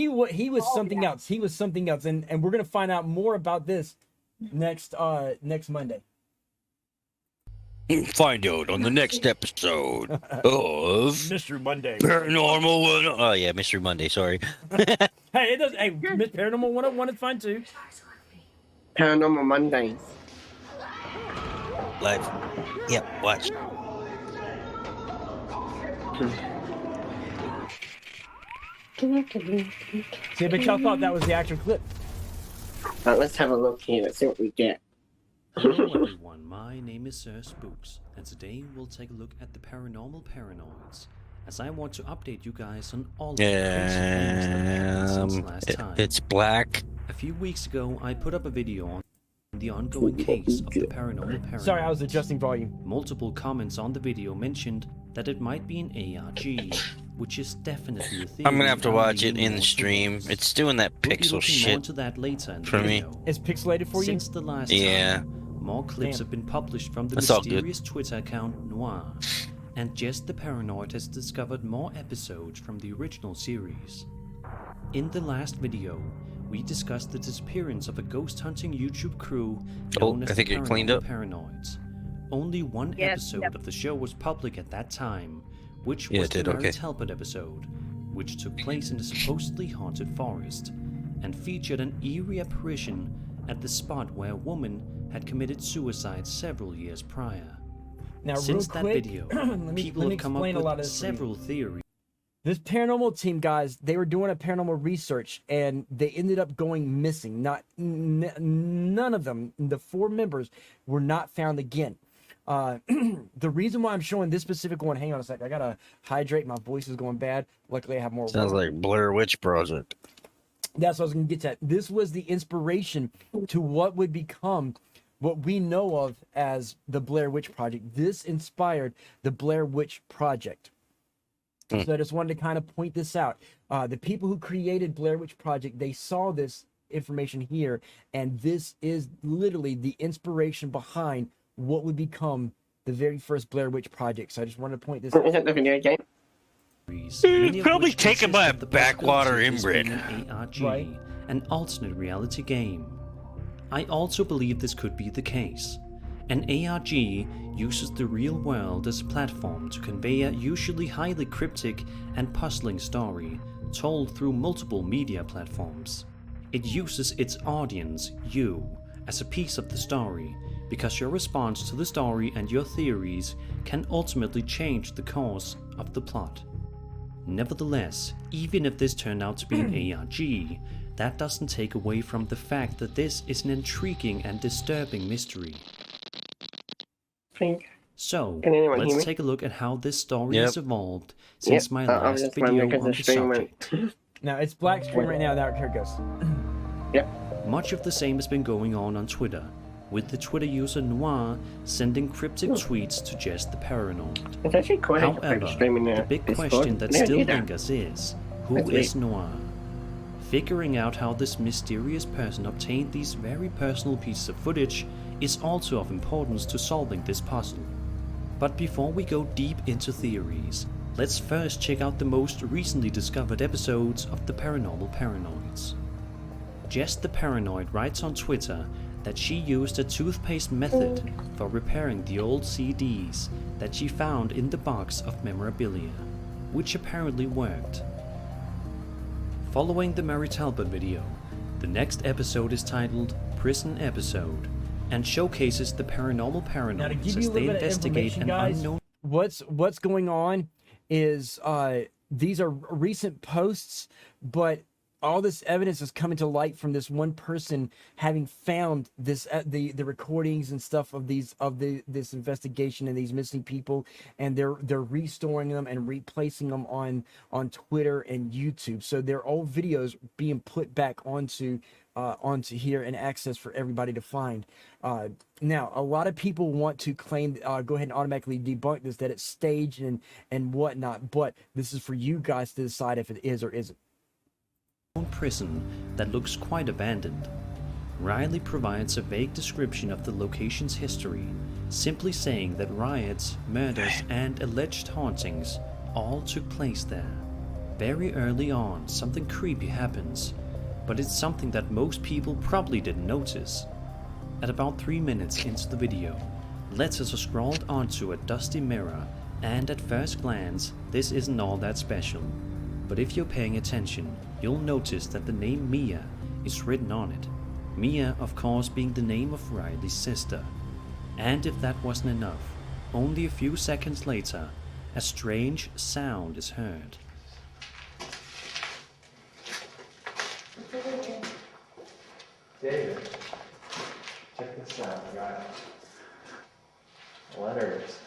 was something else. He was something else, and we're gonna find out more about this next Monday.
Find out on the next episode of
Mystery Monday.
Paranormal One. Oh yeah, Mystery Monday. Sorry.
Hey, it does. Hey, Paranormal 101 is fine too.
Paranormal Mondays.
Live. Yep. Watch.
See, but y'all thought that was the actual clip.
Let's have a look here. Let's see what we get.
Hello everyone, my name is Sir Spooks, and today we'll take a look at the paranormal paranoids, as I want to update you guys on all of the crazy things that happened since last time.
It's black.
A few weeks ago, I put up a video on the ongoing case of the paranormal paranoids.
Sorry, I was adjusting volume.
Multiple comments on the video mentioned that it might be an ARG, which is definitely a theory.
I'm gonna have to
I'm
watch it
leaning
in the
more
stream.
towards.
It's doing that
We'll be
pixel
looking more
shit.
into that later in the
for me.
video.
It's pixelated for you.
Since the last
Yeah.
time, more clips
Damn.
have been published from the
That's all good.
mysterious Twitter account Noir, and Jess the Paranoid has discovered more episodes from the original series. In the last video, we discussed the disappearance of a ghost hunting YouTube crew known as
I think
the
it cleaned up.
Paranoids. Only one episode of the show was public at that time, which
Yeah,
was
it
the
did,
Mary
okay.
Talbot episode, which took place in a supposedly haunted forest, and featured an eerie apparition at the spot where a woman had committed suicide several years prior.
Now,
Since
real
that
quick,
video,
let
people
me
have come up
explain a lot of
with
this for you.
several theories.
This paranormal team, guys, they were doing a paranormal research, and they ended up going missing. None of them, the 4 members, were not found again. The reason why I'm showing this specific one, hang on a sec, I gotta hydrate. My voice is going bad. Luckily, I have more
Sounds
water.
like Blair Witch Project.
That's what I was gonna get to. This was the inspiration to what would become what we know of as the Blair Witch Project. This inspired the Blair Witch Project. So I just wanted to kind of point this out. The people who created Blair Witch Project, they saw this information here, and this is literally the inspiration behind what would become the very first Blair Witch Project. So I just wanted to point this out.
Is that the video game?
many of
probably
which
taken
consist
by
of
a
the
backwater
possibility of this
inbred.
being an ARG,
Right.
an alternate reality game. I also believe this could be the case. An ARG uses the real world as a platform to convey a usually highly cryptic and puzzling story told through multiple media platforms. It uses its audience, you, as a piece of the story, because your response to the story and your theories can ultimately change the course of the plot. Nevertheless, even if this turned out to be an ARG, that doesn't take away from the fact that this is an intriguing and disturbing mystery.
Think.
So,
Can anyone hear
let's
me?
take a look at how this story
Yep.
has evolved since
Yep,
my
I was
last
just wondering
video
because
on
the
the
stream went.
subject.
Now it's black screen right now. Now here it goes.
Much of the same has been going on Twitter, with the Twitter user Noir sending cryptic tweets to Jess the Paranoid.
It's actually quite
However,
streaming
the big question that still lingers is, who
That's
is
me.
Noir? Figuring out how this mysterious person obtained these very personal pieces of footage is also of importance to solving this puzzle. But before we go deep into theories, let's first check out the most recently discovered episodes of the Paranormal Paranoids. Jess the Paranoid writes on Twitter that she used a toothpaste method for repairing the old CDs that she found in the box of memorabilia, which apparently worked. Following the Mary Talbot video, the next episode is titled Prison Episode and showcases the paranormal
Now to
paranoids
give
as
you a
they
little bit of
investigate
information,
an
guys,
unknown
what's going on is these are recent posts, but all this evidence is coming to light from this one person having found this the recordings and stuff of this investigation and these missing people, and they're restoring them and replacing them on Twitter and YouTube. So they're all videos being put back onto onto here and access for everybody to find. Now, a lot of people want to claim, go ahead and automatically debunk this, that it's staged and whatnot, but this is for you guys to decide if it is or isn't.
Prison that looks quite abandoned. Riley provides a vague description of the location's history, simply saying that riots, murders, and alleged hauntings all took place there. Very early on, something creepy happens, but it's something that most people probably didn't notice. At about 3 minutes into the video, letters are scrawled onto a dusty mirror, and at first glance, this isn't all that special. But if you're paying attention, you'll notice that the name Mia is written on it. Mia, of course, being the name of Riley's sister. And if that wasn't enough, only a few seconds later, a strange sound is heard.
David, check this out. I got letters.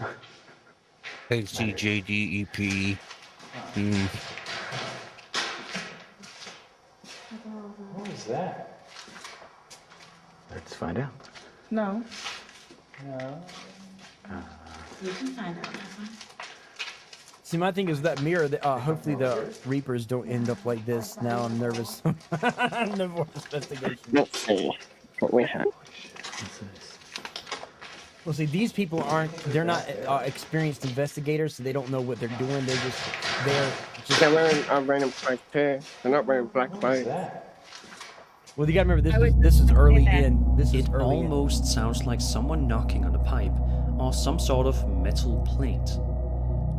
ACJDEP.
What is that?
Let's find out.
No.
No.
You can find out.
See, my thing is that mirror, hopefully the Reapers don't end up like this. Now I'm nervous. No more investigation.
Let's see what we have.
Well, see, these people they're not experienced investigators, so they don't know what they're doing. They're just
They're wearing a random black pair. They're not wearing black
What is
clothes.
that?
well, you gotta remember,
I was
this is
just
early
thinking that.
in. This is
It
early in.
almost sounds like someone knocking on a pipe or some sort of metal plate.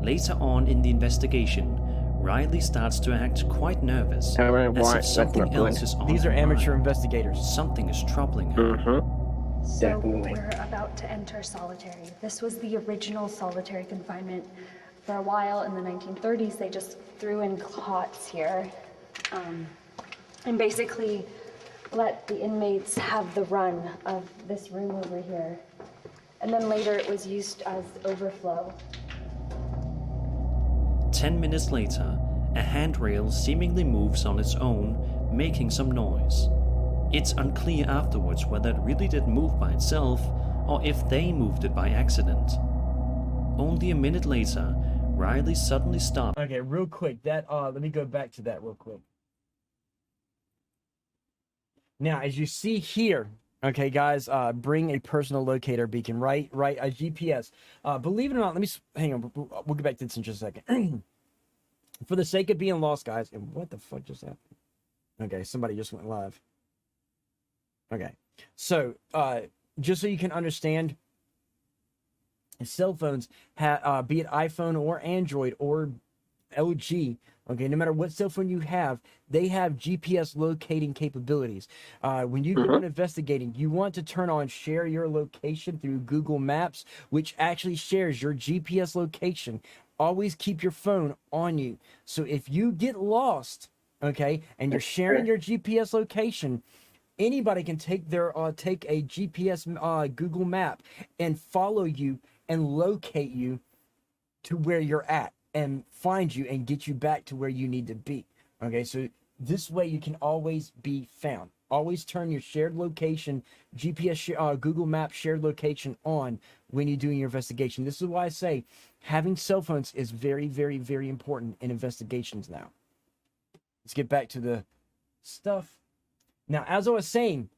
Later on in the investigation, Riley starts to act quite nervous,
They're wearing
as
white.
if
That's
something
not blue.
else is on
These
her
are amateur
mind.
investigators.
Something is troubling her.
Mm-hmm.
So
Definitely.
we're about to enter solitary. This was the original solitary confinement. For a while in the 1930s, they just threw in cots here and basically let the inmates have the run of this room over here. And then later it was used as overflow.
10 minutes later, a handrail seemingly moves on its own, making some noise. It's unclear afterwards whether it really did move by itself or if they moved it by accident. Only a minute later, Riley suddenly stopped.
Okay, real quick. Let me go back to that real quick. Now, as you see here, okay, guys, bring a personal locator beacon, right? A GPS. Believe it or not, hang on. We'll get back to this in just a second. For the sake of being lost, guys, and what the fuck just happened? Okay, somebody just went live. Okay, so just so you can understand, cell phones, be it iPhone or Android or LG, okay, no matter what cell phone you have, they have GPS locating capabilities. When you go on investigating, you want to turn on share your location through Google Maps, which actually shares your GPS location. Always keep your phone on you. So if you get lost, okay, and you're sharing your GPS location, anybody can take a GPS Google map and follow you and locate you to where you're at and find you and get you back to where you need to be. Okay, so this way you can always be found. Always turn your shared location, GPS, Google Maps shared location on when you're doing your investigation. This is why I say having cell phones is very, very, very important in investigations now. Let's get back to the stuff. Now, as I was saying,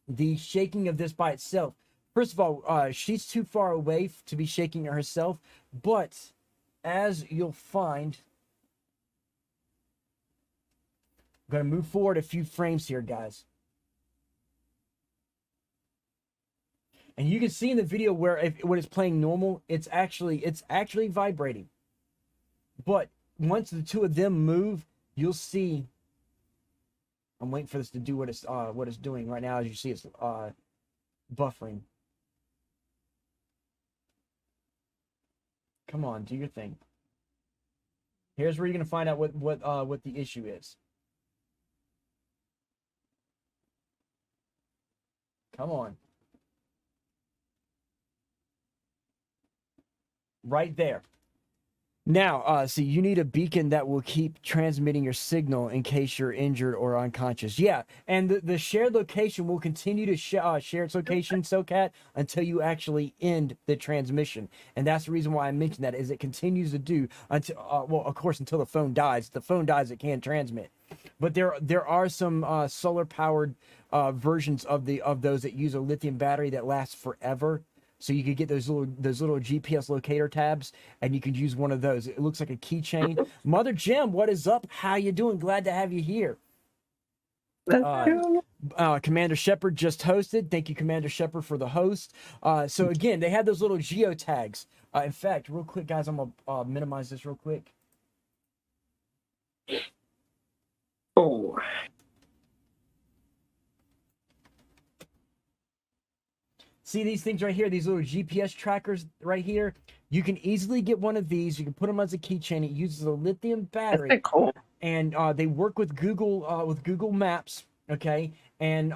the shaking of this by itself, first of all, she's too far away to be shaking herself, but as you'll find, I'm going to move forward a few frames here, guys. And you can see in the video where when it's playing normal, it's actually vibrating. But once the two of them move, you'll see. I'm waiting for this to do what it's doing right now. As you see, it's buffering. Come on, do your thing. Here's where you're gonna find out what the issue is. Come on. Right there. Now, see, you need a beacon that will keep transmitting your signal in case you're injured or unconscious. Yeah, and the shared location will continue to share its location, SoCat, until you actually end the transmission. And that's the reason why I mentioned that, is it continues to do until, well, of course, until the phone dies. If the phone dies, it can't transmit. But there are some solar-powered versions of those that use a lithium battery that lasts forever. So you could get those little GPS locator tabs, and you could use one of those. It looks like a keychain. Mother Jim, what is up? How you doing? Glad to have you here. Commander Shepard just hosted. Thank you, Commander Shepard, for the host. So again, they had those little geo tags. In fact, real quick, guys, I'm gonna minimize this real quick.
Oh.
See these things right here, these little GPS trackers right here? You can easily get one of these. You can put them as a keychain. It uses a lithium battery.
That's cool.
And they work with Google Maps, okay? And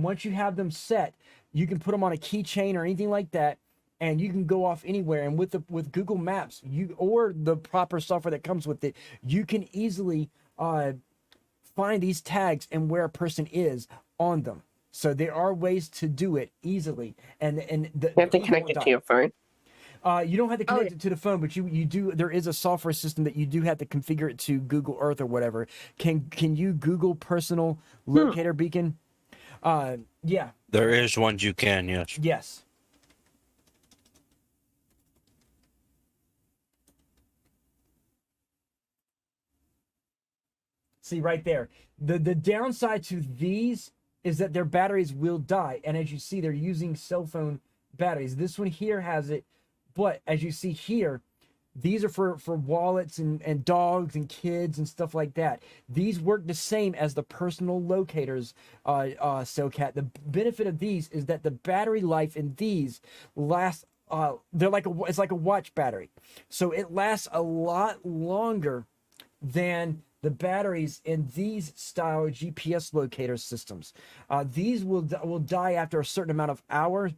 once you have them set, you can put them on a keychain or anything like that, and you can go off anywhere. And with Google Maps, or the proper software that comes with it, you can easily find these tags and where a person is on them. So there are ways to do it easily, and
You have to connect it to your phone.
You don't have to connect it to the phone, but you do. There is a software system that you do have to configure it to Google Earth or whatever. Can you Google personal locator beacon? Yeah.
There is ones you can, yes.
Yes. See right there. The downside to these is that their batteries will die, and as you see, they're using cell phone batteries. This one here has it, but as you see here, these are for wallets and dogs and kids and stuff like that. These work the same as the personal locators, SoCat. The benefit of these is that the battery life in these lasts. It's like a watch battery, so it lasts a lot longer than the batteries in these style GPS locator systems. These will die after a certain amount of hours.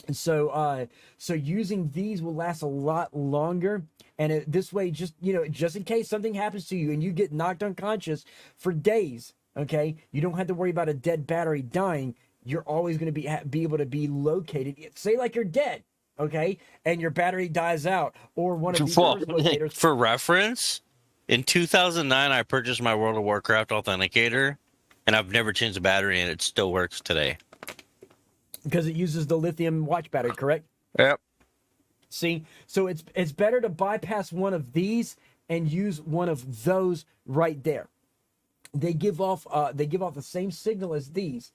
And so using these will last a lot longer. And this way, just in case something happens to you and you get knocked unconscious for days, okay, you don't have to worry about a dead battery dying. You're always going to be able to be located. Say like you're dead, okay, and your battery dies out, or one of these locators.
For reference, in 2009, I purchased my World of Warcraft authenticator, and I've never changed the battery, and it still works today.
Because it uses the lithium watch battery, correct?
Yep.
See, so it's better to bypass one of these and use one of those right there. They give off the same signal as these,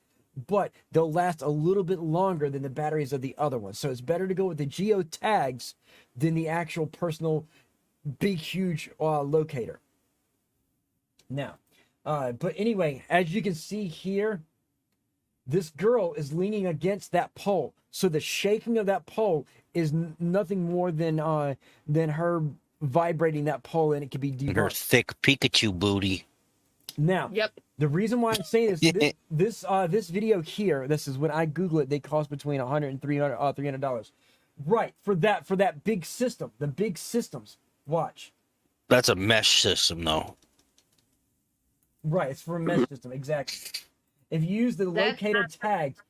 but they'll last a little bit longer than the batteries of the other ones. So it's better to go with the geo tags than the actual personal big huge locator. Now, but anyway, as you can see here, this girl is leaning against that pole, so the shaking of that pole is nothing more than her vibrating that pole, and it can be debunked.
Her thick Pikachu booty.
Now, the reason why I'm saying this, this video here, this is when I Google it, they cost between $100 and $300. Right, for that big system, the big systems. Watch.
That's a mesh system, though.
Right, it's for a mesh system, exactly. If you use the locator tags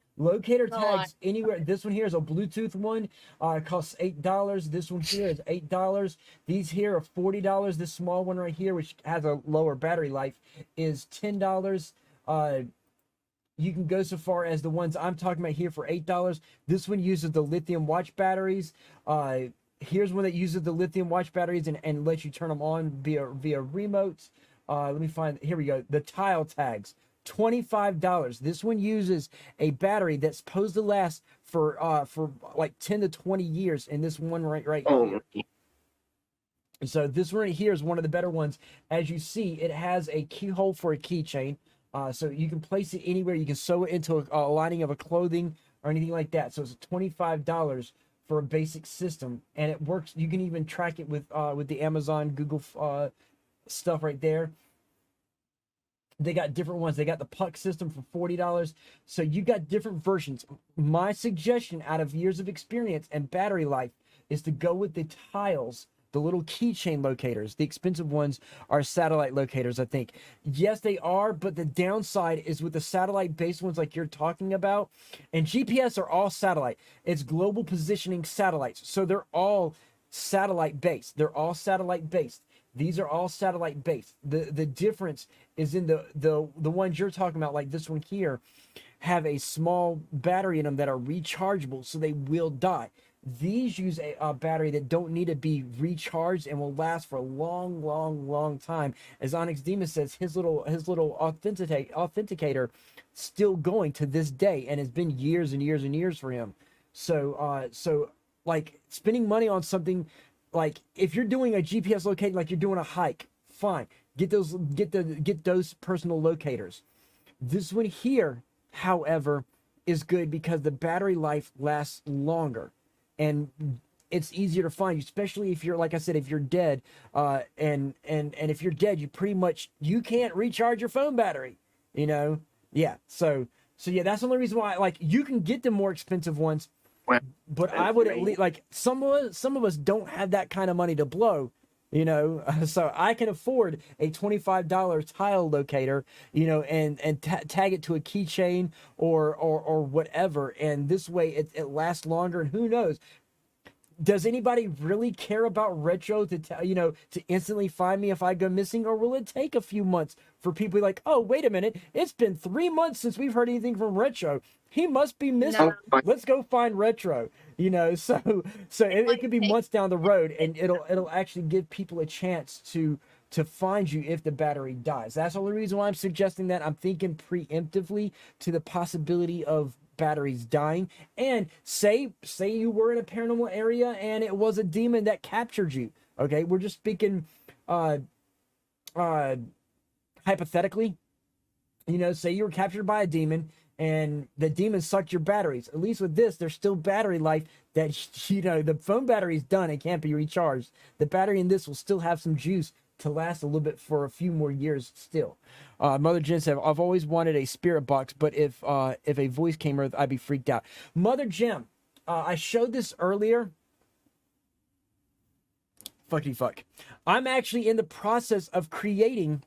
anywhere, this one here is a Bluetooth one. It costs $8. This one here is $8. These here are $40. This small one right here, which has a lower battery life, is $10. You can go so far as the ones I'm talking about here for $8. This one uses the lithium watch batteries. Here's one that uses the lithium watch batteries and lets you turn them on via remotes. Let me find, here we go. The tile tags, $25. This one uses a battery that's supposed to last for like 10 to 20 years. And this one right here. And so this one right here is one of the better ones. As you see, it has a keyhole for a keychain. So you can place it anywhere. You can sew it into a lining of a clothing or anything like that. So it's $25 for a basic system, and it works. You can even track it with the Amazon, Google stuff right there. They got different ones. They got the puck system for $40. So you got different versions. My suggestion, out of years of experience and battery life, is to go with the tiles the little keychain locators. The expensive ones are satellite locators, I think. Yes, they are, but the downside is with the satellite-based ones like you're talking about, and GPS are all satellite. It's global positioning satellites, so they're all satellite-based. They're all satellite-based. These are all satellite-based. The difference is in the ones you're talking about, like this one here, have a small battery in them that are rechargeable, so they will die. These use a battery that don't need to be recharged and will last for a long time. As Onyx Demon says, his little authenticator still going to this day, and it's been years and years for him. So like spending money on something, like if you're doing a GPS locating, like you're doing a hike, fine, get those personal locators. This one here, however, is good because the battery life lasts longer and it's easier to find, especially if you're, like I said, if you're dead, and if you're dead, you can't recharge your phone battery, you know? Yeah. So yeah, that's the only reason why, like, you can get the more expensive ones, but I would at least, like, some of us don't have that kind of money to blow, you know, so I can afford a $25 tile locator, you know, and tag it to a keychain or whatever, and this way it lasts longer. And who knows, does anybody really care about retro to instantly find me if I go missing, or will it take a few months for people like, oh, wait a minute, it's been 3 months since we've heard anything from retro, he must be missing.
No.
Let's go find retro, you know. So it could be months down the road, and it'll actually give people a chance to find you if the battery dies. That's the only reason why I'm suggesting that. I'm thinking preemptively to the possibility of batteries dying. And say you were in a paranormal area and it was a demon that captured you. Okay, we're just speaking hypothetically. You know, say you were captured by a demon and the demon sucked your batteries. At least with this, there's still battery life that, you know, the phone battery is done and can't be recharged. The battery in this will still have some juice to last a little bit for a few more years still. Mother Jen said, I've always wanted a spirit box, but if a voice came earth, I'd be freaked out. Mother Jem, I showed this earlier. Fuck. I'm actually in the process of creating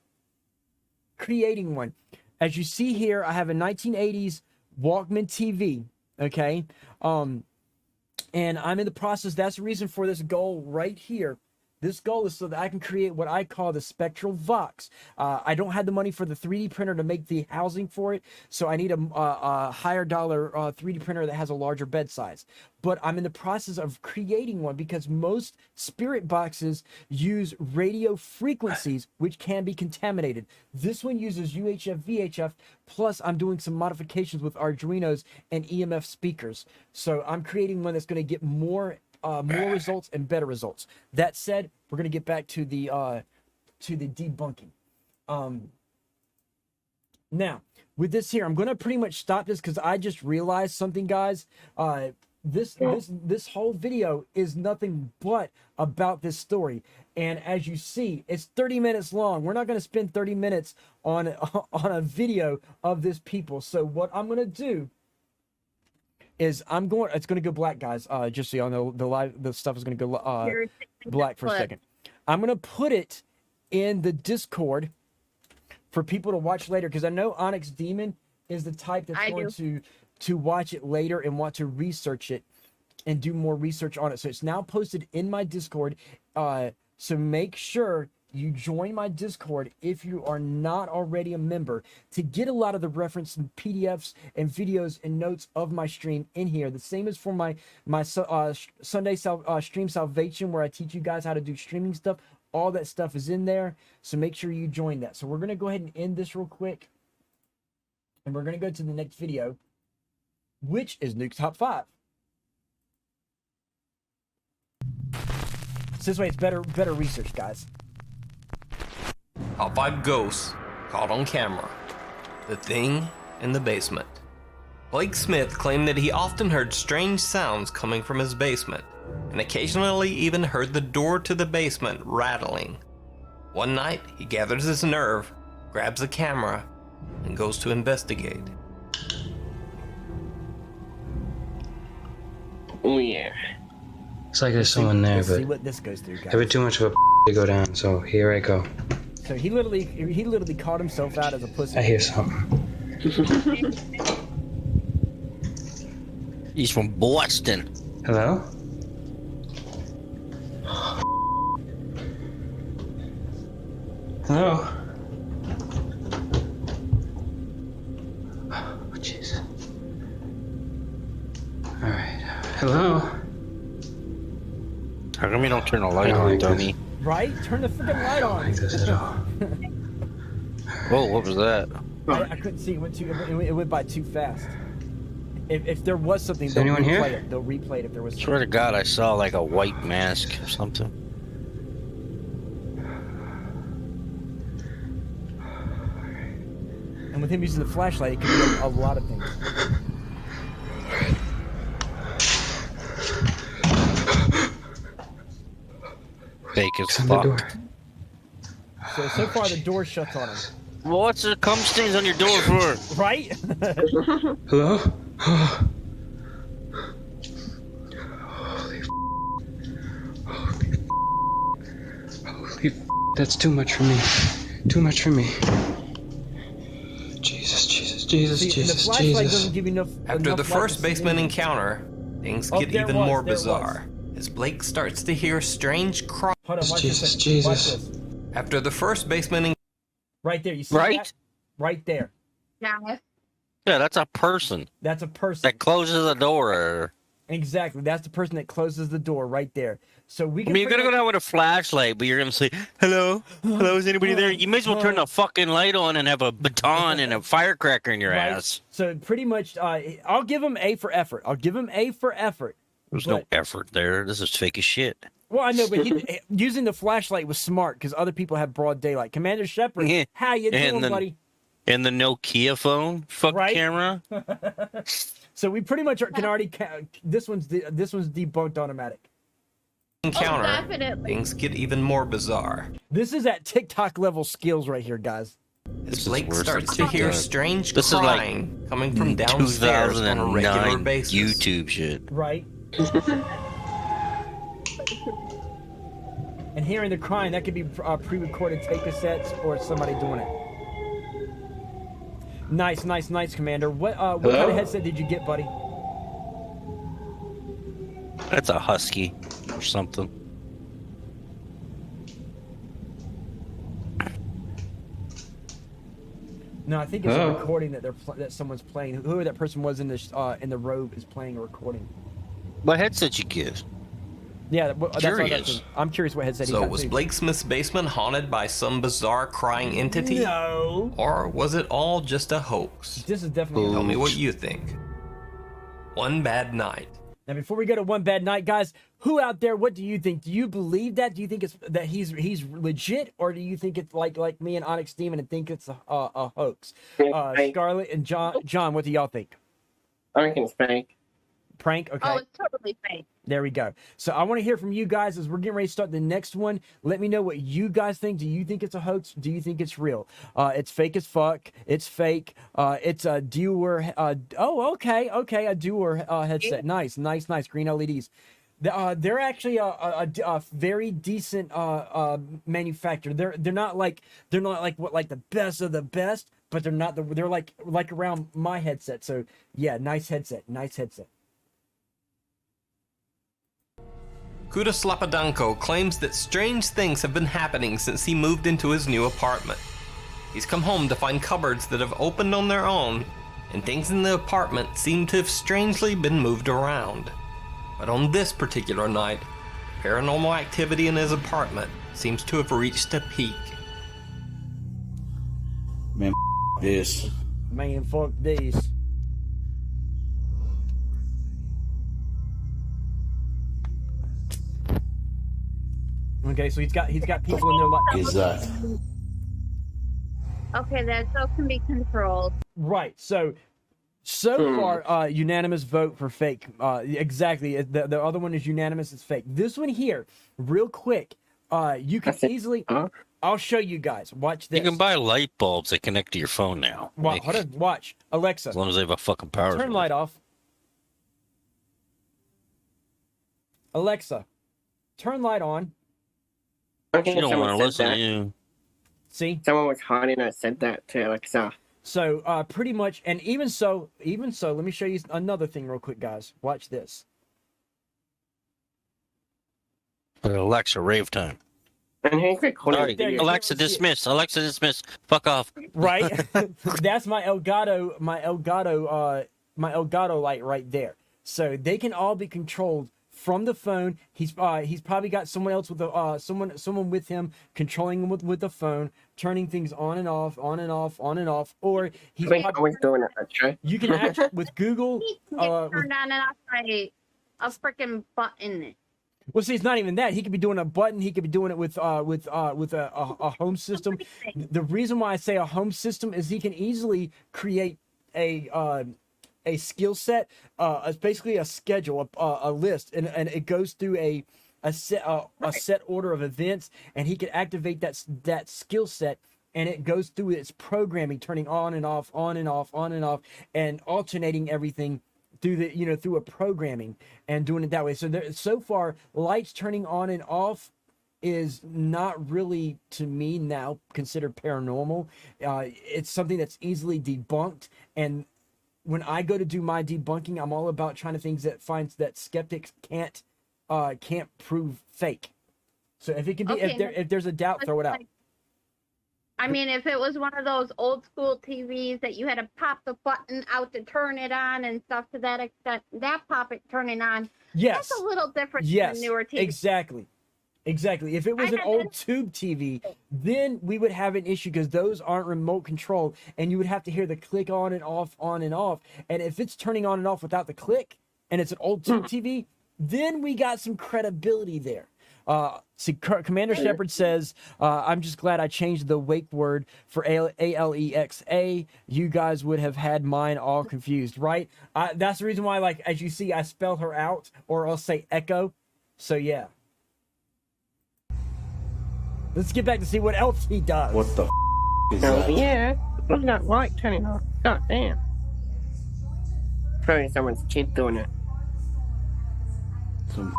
one. As you see here, I have a 1980s Walkman TV, okay? And I'm in the process, that's the reason for this goal right here. This goal is so that I can create what I call the Spectral Vox. I don't have the money for the 3D printer to make the housing for it, so I need a higher dollar 3D printer that has a larger bed size. But I'm in the process of creating one because most spirit boxes use radio frequencies which can be contaminated. This one uses UHF VHF, plus I'm doing some modifications with Arduinos and EMF speakers. So I'm creating one that's going to get more results and better results. That said, we're gonna get back to the debunking. Now with this here, I'm gonna pretty much stop this because I just realized something, guys. This whole video is nothing but about this story, and as you see, it's 30 minutes long. We're not gonna spend 30 minutes on a video of this people. So what I'm gonna do is it's going to go black, guys. Just so y'all know, the stuff is going to go black for a second. I'm going to put it in the Discord for people to watch later, because I know Onyx Demon is the type that's going to watch it later and want to research it and do more research on it. So it's now posted in my Discord. So make sure you join my Discord if you are not already a member to get a lot of the reference and PDFs and videos and notes of my stream in here. The same as for my Sunday stream Salvation, where I teach you guys how to do streaming stuff. All that stuff is in there, so make sure you join that. So we're going to go ahead and end this real quick, and we're going to go to the next video, which is Nukes Top 5. So this way it's better research, guys.
Top 5 ghosts caught on camera. The Thing in the Basement. Blake Smith claimed that he often heard strange sounds coming from his basement, and occasionally even heard the door to the basement rattling. One night, he gathers his nerve, grabs a camera, and goes to investigate.
Oh yeah.
Looks like there's someone there,
let's
but
see what this goes through, guys.
I have it too much of a to go down, so here I go.
So he literally called himself out as a pussy.
I hear something.
He's from Boston.
Hello? Hello? Oh, jeez. Alright. Hello?
How come you don't turn the light
I don't
on,
like
dummy?
this.
Right? Turn the freaking light
I don't
on.
like this at all.
Whoa, what was that?
I couldn't see. It went by too fast. If there was something,
Is anyone here?
it. They'll replay it if there was.
Swear to God, I saw like a white mask or something.
And with him using the flashlight, it could be a lot of things.
Fake as
It's on the door.
So far the door shuts on him.
Well, what's the cum stains on your door for?
Right?
Hello? Holy Holy that's too much for me. Too much for me. Jesus, Jesus, Jesus,
See,
Jesus,
the flashlight
Jesus.
doesn't give you enough.
After
enough
the
light
first
to see
basement
anything.
encounter, things
Oh,
get
there
even
was,
more
there was.
bizarre as Blake starts to hear strange cries.
Hold on, watch
Jesus,
this.
Jesus.
Watch this.
After the first basement
Right there, you see
Right?
that? Right there.
Yeah.
Yeah, that's a person
That's a person.
that closes the door.
Exactly. That's the person that closes the door right there. So we
I
can.
mean, you're gonna go down with a flashlight, but you're gonna say, "Hello, hello, is anybody there?" You may as well turn the fucking light on and have a baton and a firecracker in your
Right?
ass.
So pretty much, I'll give him A for effort. I'll give him A for effort.
There's
But-
no effort there. This is fake as shit.
Well, I know, but using the flashlight was smart because other people have broad daylight. Commander Shepard,
Yeah.
how you
And
doing,
then-
buddy?
And the Nokia phone, fuck
Right?
camera.
So we pretty much can already. This one's debunked automatic.
encounter,
definitely.
things get even more bizarre.
This is at TikTok level skills right here, guys.
As
This is
Blake
worse
starts
than
to hear
TikTok.
strange
This is like
crying coming from downstairs on a regular
2009
basis.
YouTube shit.
Right. And hearing the crying, that could be pre-recorded tape cassettes or somebody doing it. Nice, nice, nice, Commander. What kind of headset did you get, buddy?
That's a husky or something.
No, I think it's a recording that that someone's playing. Whoever that person was in the robe is playing a recording.
What headset you get?
Yeah, that's what I'm
Curious.
asking. I'm curious what headset he
So
got.
was
too.
Blake Smith's basement haunted by some bizarre crying entity?
No.
Or was it all just a hoax?
This is definitely.
Tell me what you think. One bad night.
Now, before we go to one bad night, guys, who out there? What do you think? Do you believe that? Do you think it's that he's legit, or do you think it's like me and Onyx Demon and think it's a hoax? Scarlett and John, what do y'all think?
I reckon it's fake.
Prank? Okay.
Oh, it's totally fake.
There we go. So I want to hear from you guys as we're getting ready to start the next one. Let me know what you guys think. Do you think it's a hoax? Do you think it's real? It's fake as fuck. It's fake. It's a Dewar. Oh, okay. A Dewar headset. Nice. Green LEDs. They're actually a very decent manufacturer. They're not like the best of the best, but they're like around my headset. So yeah, nice headset.
Kuda Slapadanko claims that strange things have been happening since he moved into his new apartment. He's come home to find cupboards that have opened on their own, and things in the apartment seem to have strangely been moved around. But on this particular night, paranormal activity in his apartment seems to have reached a peak.
Man, this.
Man, fuck this. Okay, so he's got people in there like
Exactly.
Okay, that still can be controlled.
right. So far, unanimous vote for fake. Exactly. The other one is unanimous. It's fake. This one here, real quick. You can easily. I'll show you guys. Watch this.
You can buy light bulbs that connect to your phone now.
Hold on. Watch. Alexa.
As long as they have a fucking power.
Turn light off. Alexa, turn light on.
Okay,
You don't
someone
want to
said
listen to
that.
you.
See?
Someone was hiding and said that to Alexa.
So pretty much, and even so, let me show you another thing real quick, guys. Watch this.
Alexa, rave time.
And he's recording.
Sorry,
There you go.
Alexa, dismiss. Alexa, dismiss. Fuck off.
Right? That's my Elgato light right there. So they can all be controlled from the phone. He's probably got someone else with the someone with him controlling him with the phone, turning things on and off, on and off, on and off. Or he's
always doing it. Actually,
you can actually with Google.
Turned on and off by a freaking button.
Well, see, it's not even that. He could be doing a button. He could be doing it with a home system. The reason why I say a home system is he can easily create a skill set. It's basically a schedule, a list, and it goes through a set order of events, and he can activate that skill set, and it goes through its programming, turning on and off, on and off, on and off, and alternating everything through through a programming and doing it that way. So far, lights turning on and off is not really, to me now, considered paranormal. It's something that's easily debunked, and when I go to do my debunking, I'm all about trying to things that finds that skeptics can't prove fake. So if it can be, if there's a doubt, throw it out.
I mean, if it was one of those old school TVs that you had to pop the button out to turn it on and stuff to that extent, that turning on,
yes,
that's a little different
yes,
than the newer TV.
Exactly. If it was an old tube TV, then we would have an issue because those aren't remote controlled, and you would have to hear the click on and off, on and off. And if it's turning on and off without the click, and it's an old tube TV, then we got some credibility there. See, Commander Shepard says, I'm just glad I changed the wake word for Alexa. You guys would have had mine all confused, right? That's the reason why, like, as you see, I spell her out, or I'll say echo. So, yeah. Let's get back to see what else he does.
What the is that?
Yeah. Look at that light turning on. God damn. Probably someone's kid doing it.
Some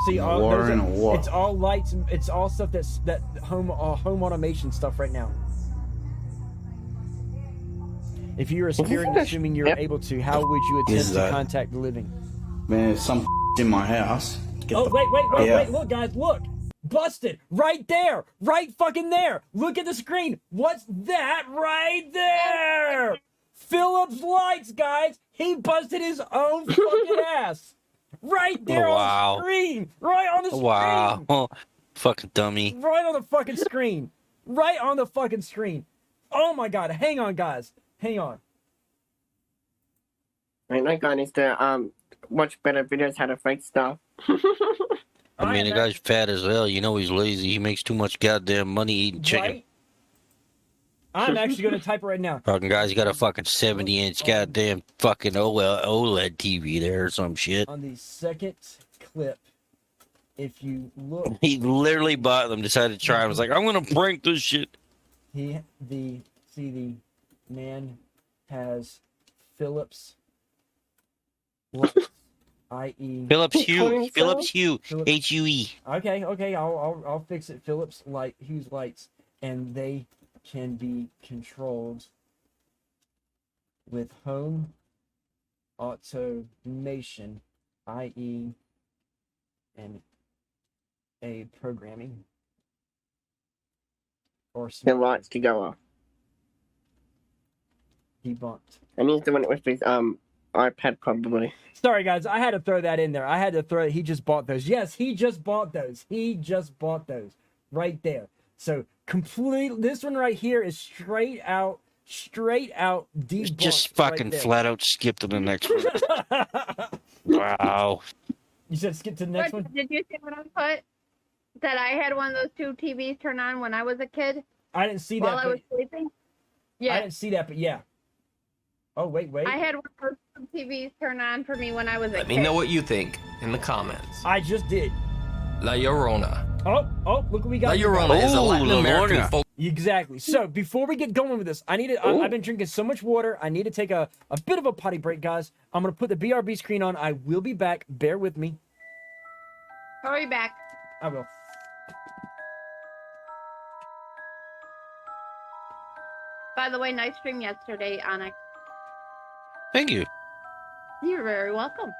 See,
what?
It's all lights. It's all stuff that home automation stuff right now. If you're a spirit, assuming you're able to, how would you attempt to contact the living?
Man, there's some in my house.
Wait! Look, guys, look! Busted right there, right fucking there. Look at the screen. What's that right there? Phillips lights, guys. He busted his own fucking ass. Right there on the screen. Right on the screen.
Wow. Fucking dummy.
Right on the fucking screen. Right on the fucking screen. Oh my god. Hang on, guys. Hang on.
Right, that guy needs to watch better videos how to fake stuff.
I mean, the guy's fat as hell. You know he's lazy. He makes too much goddamn money eating chicken.
Right? I'm actually going to type it right now.
Fucking guy's got a fucking 70-inch goddamn fucking OLED TV there or some shit.
On the second clip, if you look...
He literally bought them, decided to try them. Was like, I'm going to prank this shit.
The man has Philips lights, i.e.
Philips Hue. Philips Hue. H-U-E.
Okay, I'll fix it. Philips Hue's lights, and they can be controlled with home automation, i.e. and a programming or
The lights to go off.
Debunked.
And he's doing it with his iPad probably.
Sorry guys, I had to throw that in there. I had to throw it. He just bought those. Yes, he just bought those. He just bought those right there. So this one right here is straight out debunked.
Just fucking
right
flat out skip to the next one. Wow.
You said skip to the next one?
Did you see what I put? That I had one of those two TVs turn on when I was a kid?
I didn't see that.
While I was sleeping? Yeah.
I didn't see that, but yeah. Oh, wait.
I had one of those two TVs turn on for me when I was a kid.
Let me know what you think in the comments.
I just did.
La Llorona.
Oh, look what we got.
La Llorona is a Latin American folk.
Exactly. So before we get going with this, I've been drinking so much water. I need to take a bit of a potty break, guys. I'm going to put the BRB screen on. I will be back. Bear with me.
Hurry back.
I will.
By the way, nice stream yesterday, Onyx.
Thank you.
You're very welcome.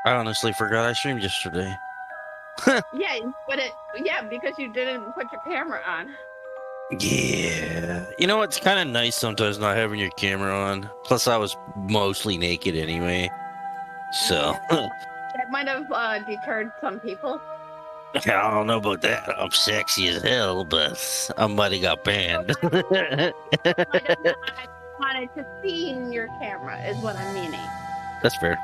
I honestly forgot I streamed yesterday.
Yeah, because you didn't put your camera on.
Yeah. You know, it's kind of nice sometimes not having your camera on. Plus, I was mostly naked anyway. So.
That might have deterred some people.
I don't know about that. I'm sexy as hell, but I might have got banned.
Might have not wanted to see in your camera, is what I'm meaning.
That's fair.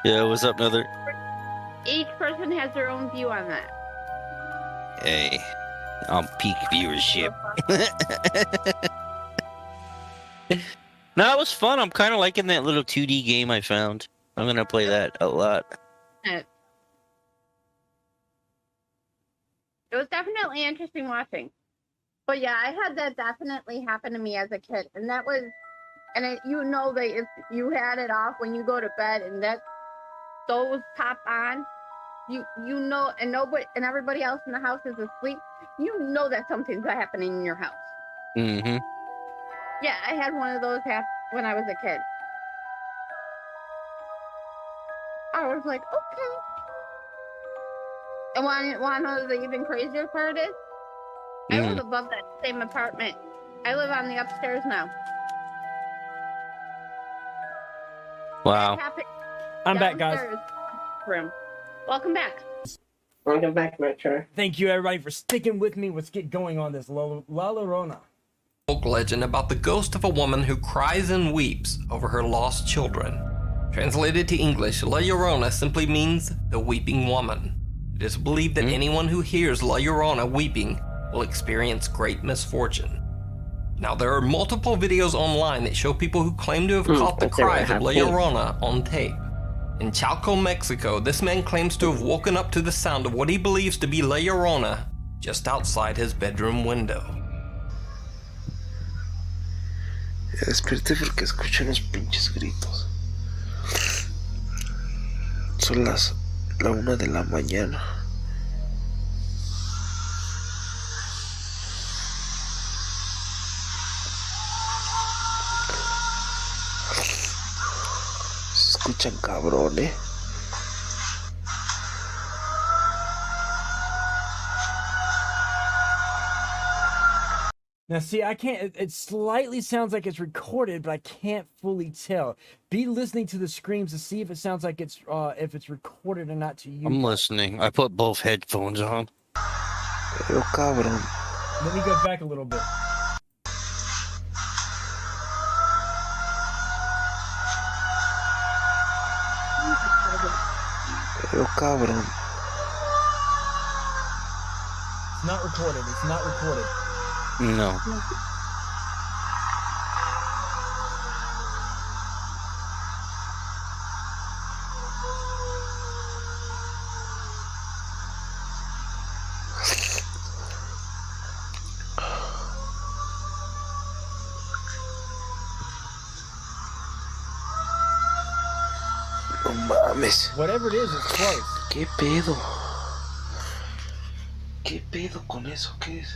Yeah, what's up, Nether?
Each person has their own view on that.
Hey, I'm peak viewership. No, it was fun. I'm kind of liking that little 2D game I found. I'm going to play that a lot.
It was definitely interesting watching. But yeah, I had that definitely happen to me as a kid. And that was, you know that if you had it off when you go to bed and those pop on, you know, and nobody and everybody else in the house is asleep, you know that something's happening in your house.
Mm-hmm.
Yeah, I had one of those when I was a kid. I was like, okay. And want to know the even crazier part is? I live above that same apartment. I live on the upstairs now.
Wow.
I'm back, guys.
Room. Welcome back.
Welcome back, Metro.
Thank you, everybody, for sticking with me. Let's get going on this La Llorona.
Folk legend about the ghost of a woman who cries and weeps over her lost children. Translated to English, La Llorona simply means the weeping woman. It is believed that anyone who hears La Llorona weeping will experience great misfortune. Now, there are multiple videos online that show people who claim to have caught the cries of La Llorona on tape. In Chalco, Mexico, this man claims to have woken up to the sound of what he believes to be La Llorona just outside his bedroom window.
Ya desperté porque escuché unos pinches gritos. Son la 1 de la mañana. Se escuchan cabrón,
Now, see, I can't. It slightly sounds like it's recorded, but I can't fully tell. Be listening to the screams to see if it sounds like it's if it's recorded or not to you.
I'm listening. I put both headphones on.
Pero cabrón.
Let me go back a little bit.
Pero cabrón.
It's not recorded. It's not recorded.
No.
No mames.
Whatever it is, it's close.
¿Qué pedo? ¿Qué pedo con eso? ¿Qué es?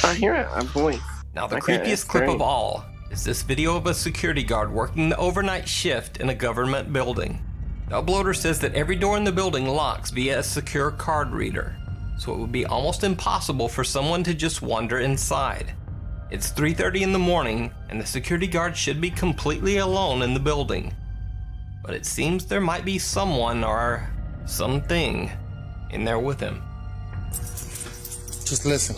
I hear a voice.
Now, the
Okay,
creepiest clip
great.
of all is this video of a security guard working the overnight shift in a government building. The uploader says that every door in the building locks via a secure card reader, so it would be almost impossible for someone to just wander inside. It's 3:30 in the morning, and the security guard should be completely alone in the building. But it seems there might be someone or something in there with him.
Just listen.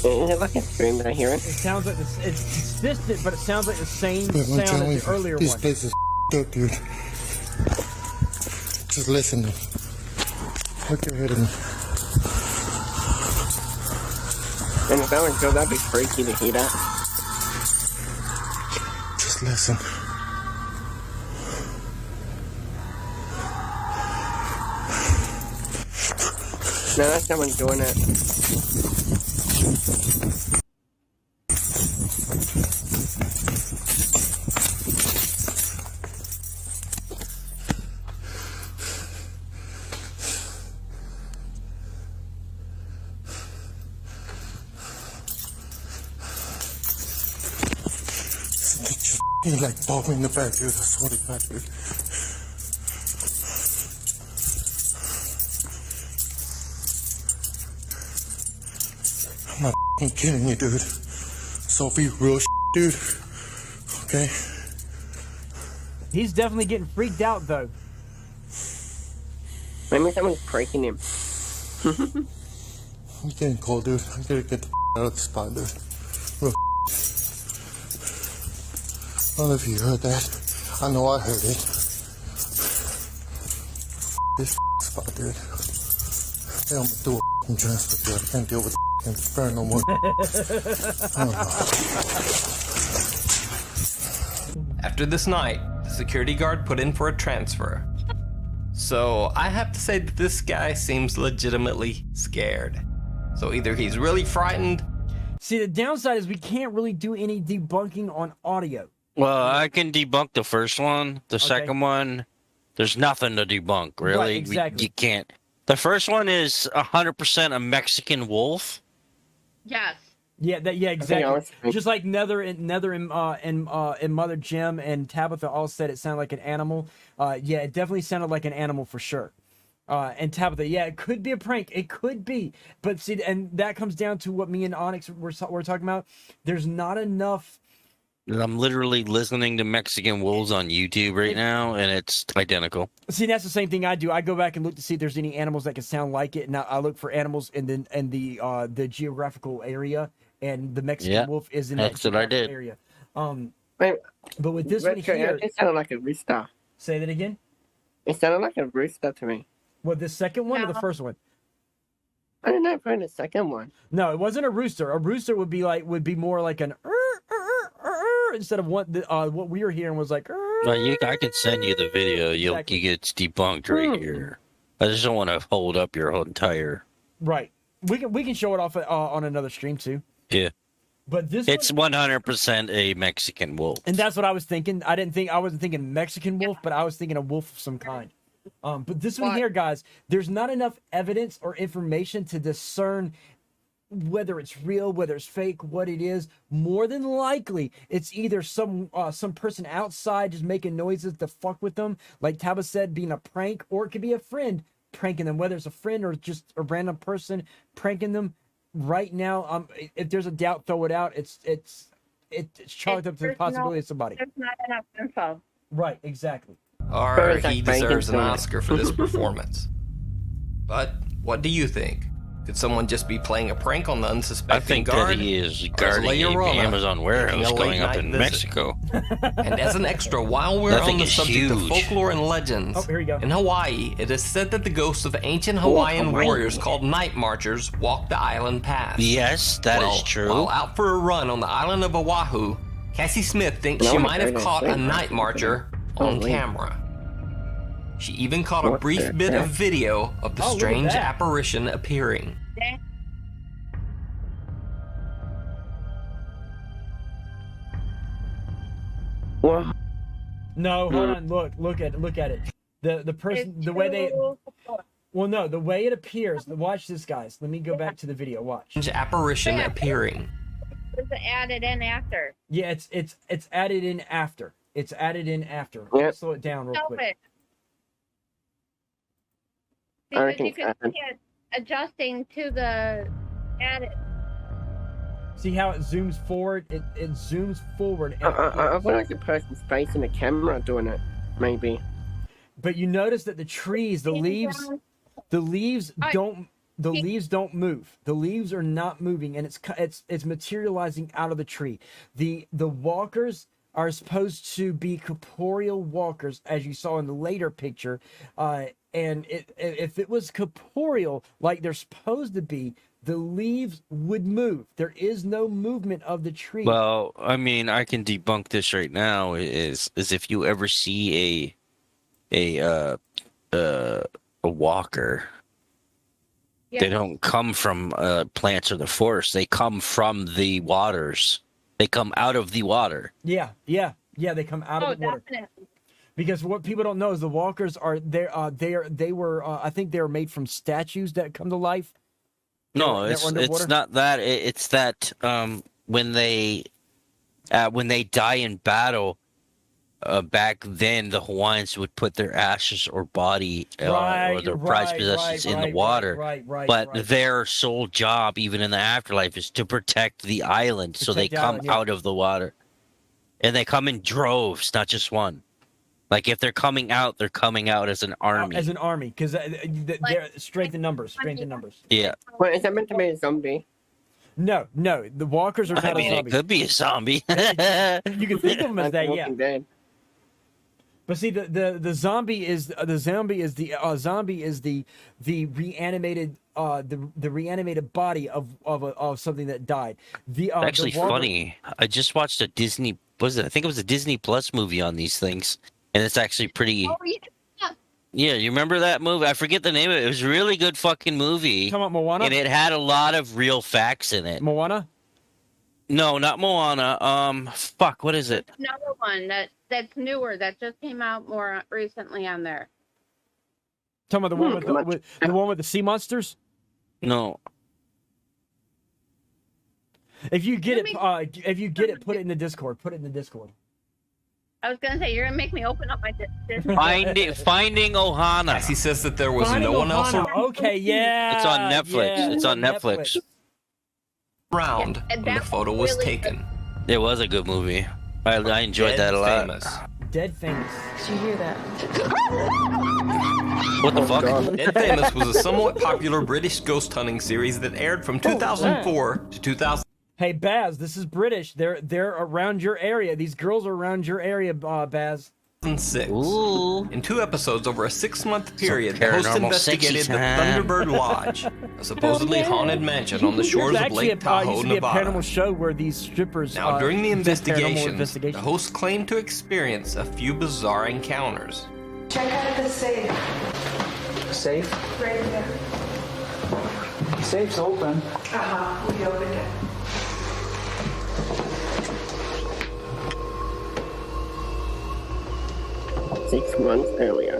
Is it like a scream that I hear it?
It sounds like it's distant, but it sounds like the same sound as the earlier
This
one.
place is up, dude. Just listen. Look your head in.
And if that would go, that'd be freaky to hear that.
Just listen.
No, that's someone doing it.
He like bobbed me in the back, dude. I swear to God, dude. I'm not kidding you, dude. So be real, dude. Okay.
He's definitely getting freaked out, though.
Maybe someone's pranking him.
I'm getting cold, dude. I gotta get the out of the spot, dude. Real. I don't know if you heard that. I know I heard it. This spot, dude. Hey, I'm gonna do a transfer, dude. I can't deal with burn no more.
After this night, the security guard put in for a transfer. So I have to say that this guy seems legitimately scared. So either he's really frightened.
See, the downside is we can't really do any debunking on audio.
Well, I can debunk the first one. The second one, there's nothing to debunk, really.
Right, exactly.
You can't. The first one is 100% a Mexican wolf.
Yes.
Yeah, exactly. Just like Nether and Mother Jim and Tabitha all said it sounded like an animal. Yeah, it definitely sounded like an animal for sure. And Tabitha, yeah, it could be a prank. It could be. But see, and that comes down to what me and Onyx were talking about. There's not enough.
I'm literally listening to Mexican wolves on YouTube right now, and it's identical.
See, that's the same thing I do. I go back and look to see if there's any animals that can sound like it, and I look for animals in the geographical area, and the Mexican wolf is in that geographical area.
Wait,
but with this one here,
it sounded like a rooster.
Say that again.
It sounded like a rooster to me.
What, the second one or the first one?
I don't know, probably the second one.
No, it wasn't a rooster. A rooster would be more like an instead of what we were hearing was like.
Well, I can send you the video. You get debunked right here. I just don't want to hold up your whole entire.
Right. We can show it off on another stream too.
Yeah.
But it's
100% a Mexican wolf.
And that's what I was thinking. I wasn't thinking Mexican wolf, but I was thinking a wolf of some kind. But this one here, guys, there's not enough evidence or information to discern whether it's real, whether it's fake, what it is. More than likely, it's either some person outside just making noises to fuck with them, like Taba said, being a prank, or it could be a friend pranking them, whether it's a friend or just a random person pranking them. Right now, if there's a doubt, throw it out. It's chalked up to the possibility of somebody.
There's not enough info.
Right, exactly.
Or he deserves an Oscar for this performance. But what do you think? Could someone just be playing a prank on the unsuspecting guard?
I think that he is guarding an Amazon warehouse going up in Mexico.
And as an extra, while we're on the subject of folklore and legends, in Hawaii, it is said that the ghosts of ancient Hawaiian warriors called night marchers walk the island path.
Yes, that is true.
While out for a run on the island of Oahu, Cassie Smith thinks she might have caught a night marcher on camera. She even caught a brief bit of video of the strange apparition appearing.
Whoa.
No, hold on. Look at it. The person, the way they. Well, no, the way it appears. Watch this, guys. Let me go back to the video. Watch.
Strange apparition appearing.
Was it added in after?
Yeah, it's added in after. It's added in after.
Yep.
Slow it down real quick.
Because you can see it adjusting to the added.
See how it zooms forward? It zooms forward.
I feel like the person's facing the camera doing it, maybe.
But you notice that the trees, the leaves don't move. The leaves are not moving, and it's materializing out of the tree. The walkers are supposed to be corporeal walkers, as you saw in the later picture. And if it was corporeal, like they're supposed to be, the leaves would move. There is no movement of the tree.
Well, I mean, I can debunk this right now. Is if you ever see a walker, They don't come from plants or the forest. They come from the waters. They come out of the water.
Yeah. They come out of the water.
Definitely.
Because what people don't know is the walkers are there. They were. I think they were made from statues that come to life.
No, it's not that. It's that when they die in battle, back then the Hawaiians would put their ashes or body or their prized possessions in the water. But their sole job, even in the afterlife, is to protect the island. So they come out of the water, and they come in droves, not just one. Like if they're coming out as an army.
As an army, because they're strength in numbers.
Yeah.
Well, is that meant to be a zombie?
No. The walkers are not a zombie.
It could be a zombie.
You can think of them as that, yeah.
Dead.
But see, the zombie is the reanimated the reanimated body of something that died.
Actually, funny. I just watched a Disney. Was it? I think it was a Disney Plus movie on these things, and it's actually pretty.
Oh, yeah.
Yeah, you remember that movie? I forget the name of it. It was a really good fucking movie.
Come on, Moana.
And it had a lot of real facts in it.
Moana?
No, not Moana. Fuck, what is it?
Another one that's newer that just came out more recently on there.
Talking about the one with the sea monsters?
No.
If you get it, put it in the Discord. Put it in the Discord.
I was gonna say you're gonna make me open up my
Finding Ohana.
He says that there was no one else around.
Okay, yeah.
It's on Netflix.
Yeah,
it's on Netflix.
Around when the photo was taken.
It was a good movie. I enjoyed that a lot.
Dead Famous.
Did you hear that?
What the fuck?
Dead Famous was a somewhat popular British ghost hunting series that aired from 2004 to 2000.
Hey Baz, this is British. They're around your area. These girls are around your area, Baz.
2006.
Ooh.
In 2 episodes over a 6-month period, the host
paranormal
investigated the Thunderbird Lodge, a supposedly haunted mansion on the shores of Lake Tahoe,
used to be a
Nevada.
paranormal show where these strippers.
Now, during the
investigation,
investigation, the host claimed to experience a few bizarre encounters.
Check out the safe.
Safe?
Right there.
Safe's open.
We opened it.
Six months earlier.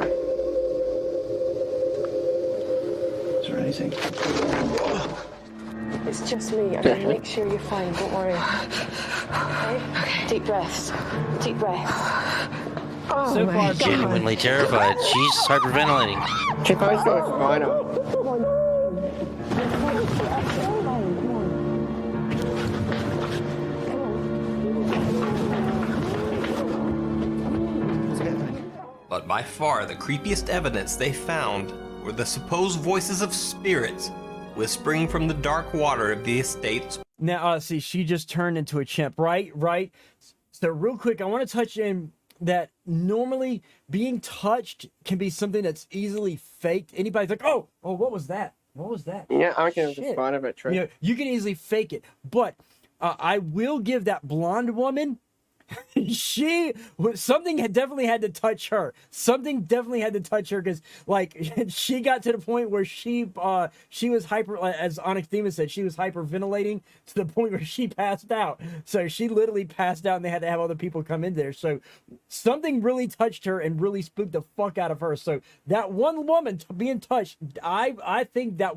Is there anything?
It's just me. I'm gonna make sure you're fine. Don't worry. Okay? Deep breaths. Deep breaths. Oh
So
my
far,
God.
Genuinely terrified. She's hyperventilating.
She probably saw a spider.
But by far the creepiest evidence they found were the supposed voices of spirits whispering from the dark water of the estates.
Now, see, she just turned into a chimp, right? So, real quick, I want to touch in that normally being touched can be something that's easily faked. Anybody's like, oh, what was that? What was that?
Yeah, I reckon it was a
Shit.
spider, but true.
You know, you can easily fake it, but I will give that blonde woman. Something definitely had to touch her. Something definitely had to touch her because, like, she got to the point where she was hyper, as Onyx Demon said, she was hyperventilating to the point where she passed out. So she literally passed out, and they had to have other people come in there. So something really touched her and really spooked the fuck out of her. So that one woman being touched, I think that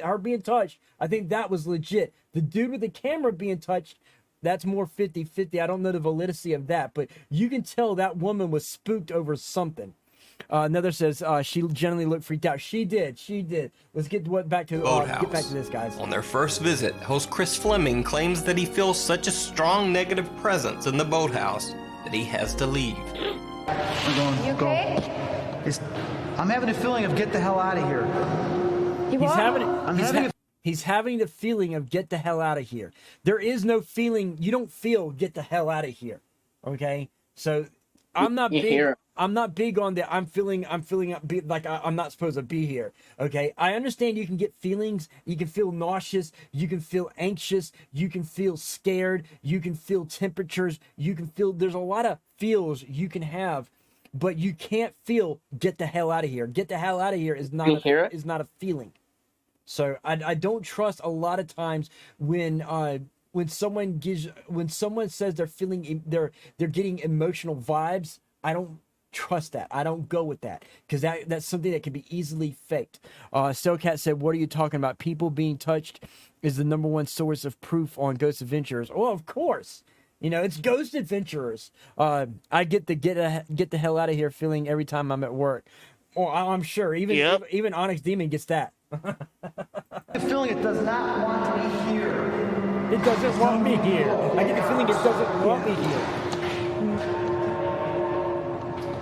her being touched, I think that was legit. The dude with the camera being touched, that's more 50-50. I don't know the validity of that, but you can tell that woman was spooked over something. Another says she generally looked freaked out. She did. Let's get back to this, guys.
On their first visit, host Chris Fleming claims that he feels such a strong negative presence in the boathouse that he has to leave.
You okay?
I'm having a feeling of get the hell out of here.
He's having the feeling of get the hell out of here. There is no feeling. You don't feel get the hell out of here. Okay, so I'm not big. I'm not big on that. I'm feeling like I'm not supposed to be here. Okay, I understand you can get feelings. You can feel nauseous. You can feel anxious. You can feel scared. You can feel temperatures. You can feel. There's a lot of feels you can have, but you can't feel get the hell out of here. Get the hell out of here is not a feeling. So I don't trust a lot of times when someone says they're feeling they're getting emotional vibes. I don't trust that. I don't go with that because that's something that can be easily faked. Stillcat said, "What are you talking about? People being touched is the #1 source of proof on Ghost Adventurers." Well, of course, you know it's Ghost Adventurers. I get the hell out of here feeling every time I'm at work. Well, I'm sure even Onyx Demon gets that.
The feeling it does not want to be here.
It doesn't want me here. I get the feeling it doesn't want me here.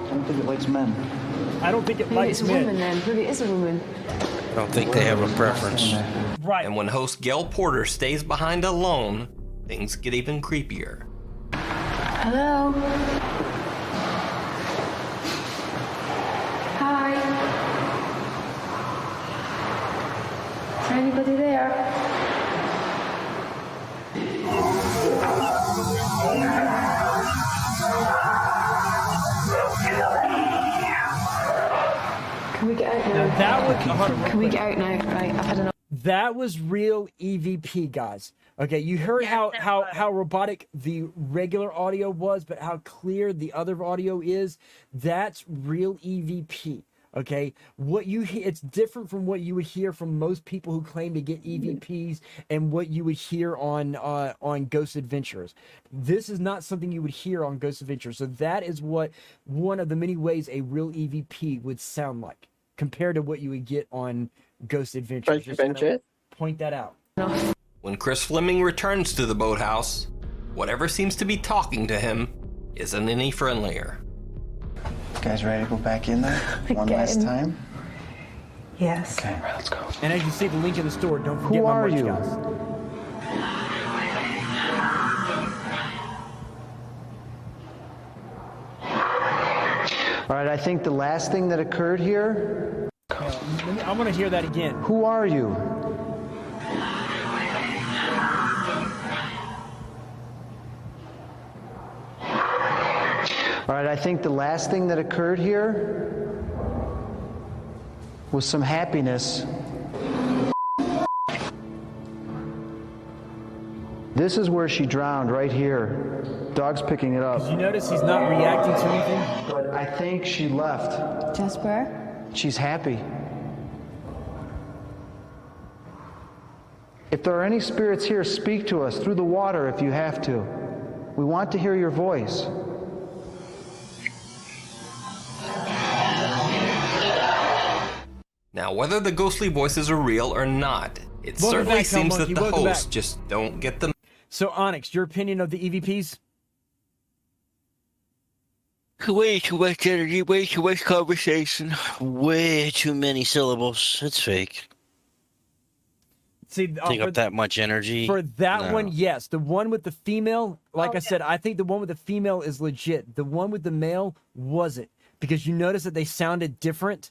I don't think it likes men.
I don't think it
Maybe
likes
it's a
men.
woman then. Maybe it is a woman.
I don't think they have a preference.
Right.
And when host Gail Porter stays behind alone, things get even creepier.
Hello? Hi? Is there anybody there? Can we get out now?
Now that was
Can we get out now? Right, I've had enough.
That was real EVP, guys. Okay, you heard how robotic the regular audio was, but how clear the other audio is. That's real EVP. Okay, what you hear, it's different from what you would hear from most people who claim to get EVPs and what you would hear on Ghost Adventurers. This is not something you would hear on Ghost Adventurers. So that is what one of the many ways a real EVP would sound like compared to what you would get on Ghost Adventurers. Just gonna point that out.
When Chris Fleming returns to the boathouse, whatever seems to be talking to him isn't any friendlier.
You guys ready to go back in there one last time?
Yes.
Okay, let's go.
And as you see the link in the store, don't forget my merch, guys.
All right, I think the last thing that occurred here.
I want to hear that again.
Who are you? All right, I think the last thing that occurred here was some happiness. This is where she drowned, right here. Dog's picking it up.
Did you notice he's not reacting to anything?
I think she left.
Jasper?
She's happy. If there are any spirits here, speak to us through the water if you have to. We want to hear your voice.
Now, whether the ghostly voices are real or not, it certainly seems that the hosts just don't get them.
So, Onyx, your opinion of the EVPs?
Way too much energy, way too much conversation, way too many syllables. It's fake.
See,
take up that much energy.
For that one, yes. The one with the female, like I said, I think the one with the female is legit. The one with the male wasn't. Because you notice that they sounded different.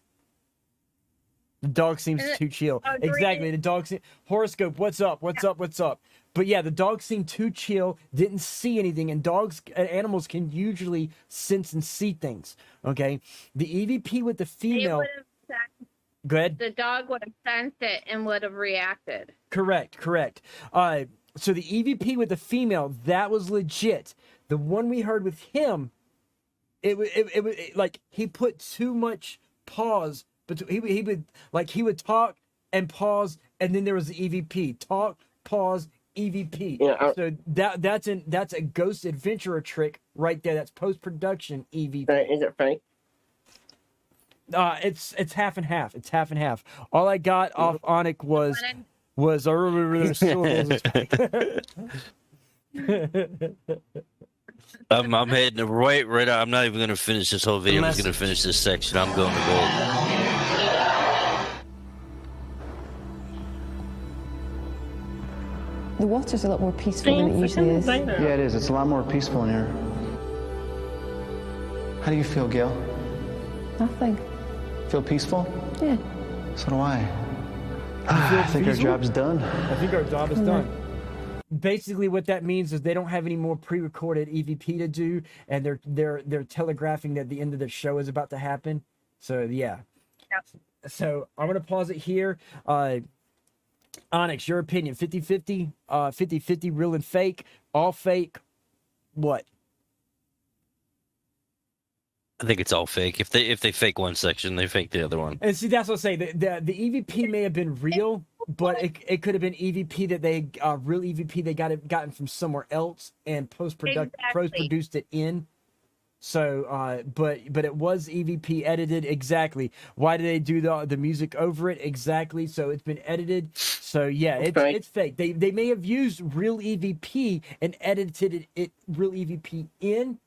The dog seems too chill. Exactly. The dog seems... Horoscope, what's up? What's up? What's up? But yeah, the dog seemed too chill, didn't see anything, and animals can usually sense and see things. Okay? The EVP with the female... Go ahead.
The dog would have sensed it and would have reacted.
Correct. So the EVP with the female, that was legit. The one we heard with him, it was like he put too much pause. But he would talk and pause, and then there was the EVP. Talk, pause, EVP.
Yeah,
so that's a Ghost Adventurer trick right there. That's post-production EVP.
Is it fake?
It's half and half. It's half and half. All I got off Onyx was
I'm heading right out. I'm not even going to finish this whole video. I'm just going to finish this section. I'm going to bed.
The water's a lot more peaceful than it usually is.
Yeah, it is. It's a lot more peaceful in here. How do you feel, Gail?
Nothing.
Feel peaceful?
Yeah.
So do I. I think our job's done.
I think our job is done. Basically, what that means is they don't have any more pre-recorded EVP to do, and they're telegraphing that the end of the show is about to happen. So yeah. Yep. So I'm gonna pause it here. Onyx, your opinion, 50-50, 50-50 real and fake, all fake, what?
I think it's all fake. If they fake one section, they fake the other one.
And see, that's what I say. The EVP may have been real, but it could have been EVP that they real EVP they gotten from somewhere else and post produced it in. So, but it was EVP edited exactly. Why did they do the music over it exactly? So it's been edited. So yeah, it's fake. They may have used real EVP and edited it real EVP in.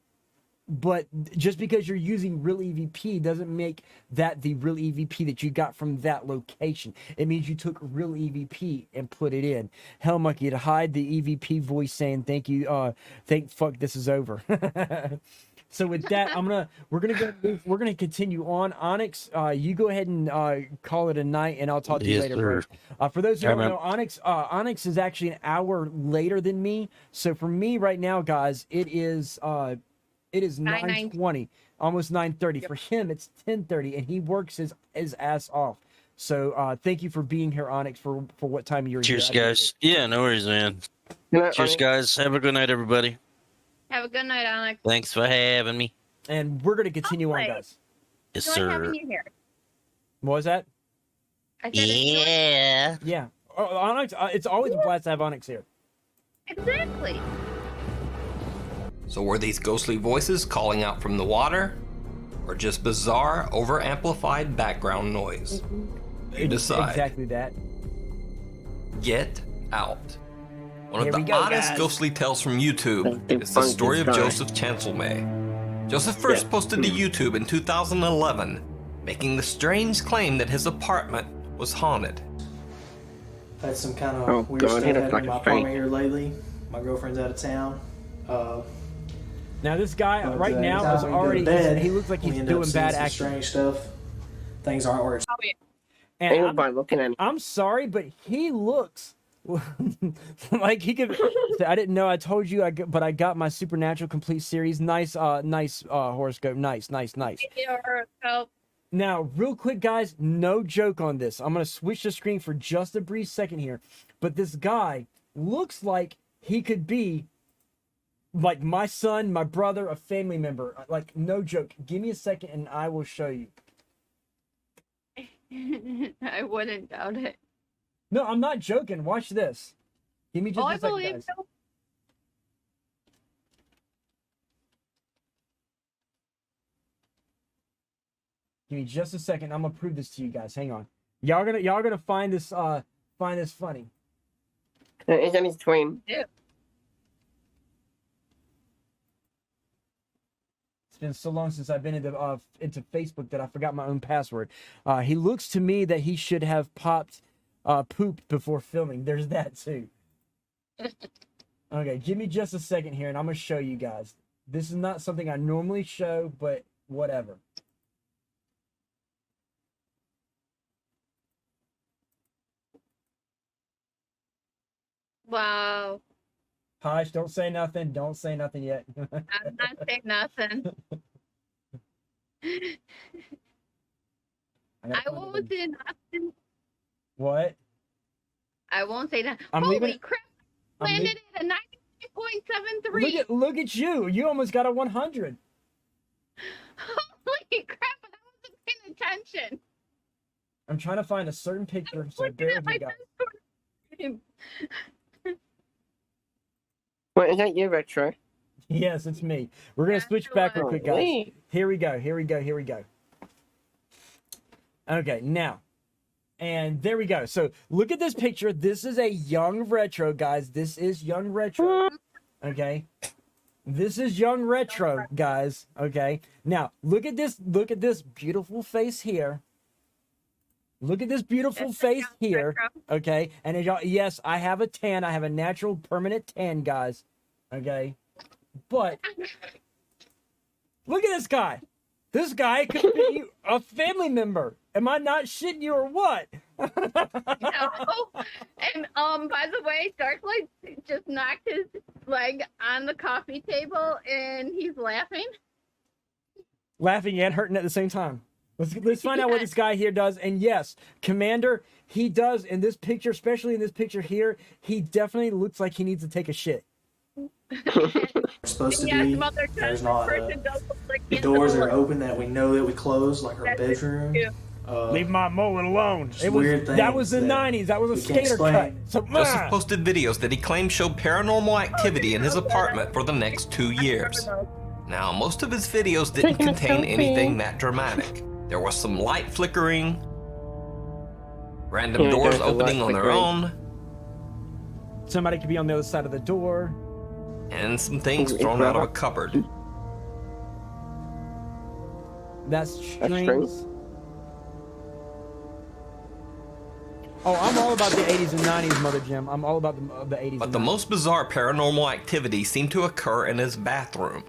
But just because you're using real EVP doesn't make that the real EVP that you got from that location. It means you took real EVP and put it in. Hell Monkey to hide the EVP voice saying thank you. Fuck, this is over. So with that, we're gonna continue on. Onyx, you go ahead and call it a night, and I'll talk to you later. For those who don't know, Onyx is actually an hour later than me. So for me right now, guys, it is 9:20, almost 9:30. For him, it's 10:30, and he works his ass off. So thank you for being here, Onyx, for what time you're here.
Cheers, guys. Yeah, no worries, man. Cheers, guys. Have a good night, everybody.
Have a good night, Onyx.
Thanks for having me.
And we're going to continue on, guys.
Yes, sir.
Having you here.
What was that?
Yeah.
Yeah. Onyx, it's always a blast to have Onyx here.
Exactly.
So were these ghostly voices calling out from the water, or just bizarre, over-amplified background noise? You decide.
Exactly that.
Get Out. One of the oddest ghostly tales from YouTube is the story of Joseph Chancelmay. Joseph first posted to YouTube in 2011, making the strange claim that his apartment was haunted.
I've had some kind of weird stuff happen in my apartment here lately. My girlfriend's out of town.
Now this guy right now is already, he looks like he's doing bad acting.
Strange stuff. Things aren't where it's...
And I'm sorry, but he looks like he could. I didn't know. I told you, but I got my Supernatural Complete series. Nice horoscope. Nice. Now, real quick, guys, no joke on this. I'm gonna switch the screen for just a brief second here, but this guy looks like he could be like my son, my brother, a family member. Like, no joke. Give me a second, and I will show you.
I wouldn't doubt it.
No, I'm not joking. Watch this. Give me just a second, guys.
So.
Give me just a second. I'm gonna prove this to you guys. Hang on. Y'all gonna find this funny.
It's on his twin.
Yeah.
It's been so long since I've been into Facebook that I forgot my own password. He looks to me that he should have popped pooped before filming. There's that too. Okay, give me just a second here, and I'm gonna show you guys. This is not something I normally show, but whatever.
Wow.
Hush, don't say nothing. Don't say nothing yet.
I'm not saying nothing. I won't say nothing.
What?
I won't say that.
I'm
Holy
leaving,
crap! Landed at a 93.73.
Look at you! You almost got a 100.
Holy crap! I wasn't paying attention.
I'm trying to find a certain picture, so bear with me, guys.
Wait, is that you, Retro?
Yes, it's me. We're gonna switch back real quick, guys. Here we go. Okay, now. And there we go. So look at this picture. This is a young Retro, guys. This is young Retro. Okay. This is young Retro, guys. Okay. Now look at this. Look at this beautiful face here. Look at this beautiful face here. Okay. And as y'all, yes, I have a tan. I have a natural permanent tan, guys. Okay. But look at this guy. This guy could be a family member. Am I not shitting you or what?
No. And by the way, Darklight just knocked his leg on the coffee table and he's laughing.
Laughing and hurting at the same time. Let's find out what this guy here does. And yes, Commander, he does in this picture, especially in this picture here, he definitely looks like he needs to take a shit.
Supposed to be. There's not. The doors are open that we know that we closed, like her bedroom.
Leave my mullet alone. It was
weird
that was the '90s. That was a skater cut. So,
Joseph posted videos that he claimed showed paranormal activity in his apartment for the next 2 years. Now, most of his videos didn't contain anything that dramatic. There was some light flickering, random doors opening on their own.
Somebody could be on the other side of the door.
And some things thrown out of a cupboard.
That's strings. Oh, I'm all about the 80s and 90s, Mother Jim. I'm all about the 80s.
But the most bizarre paranormal activity seemed to occur in his bathroom.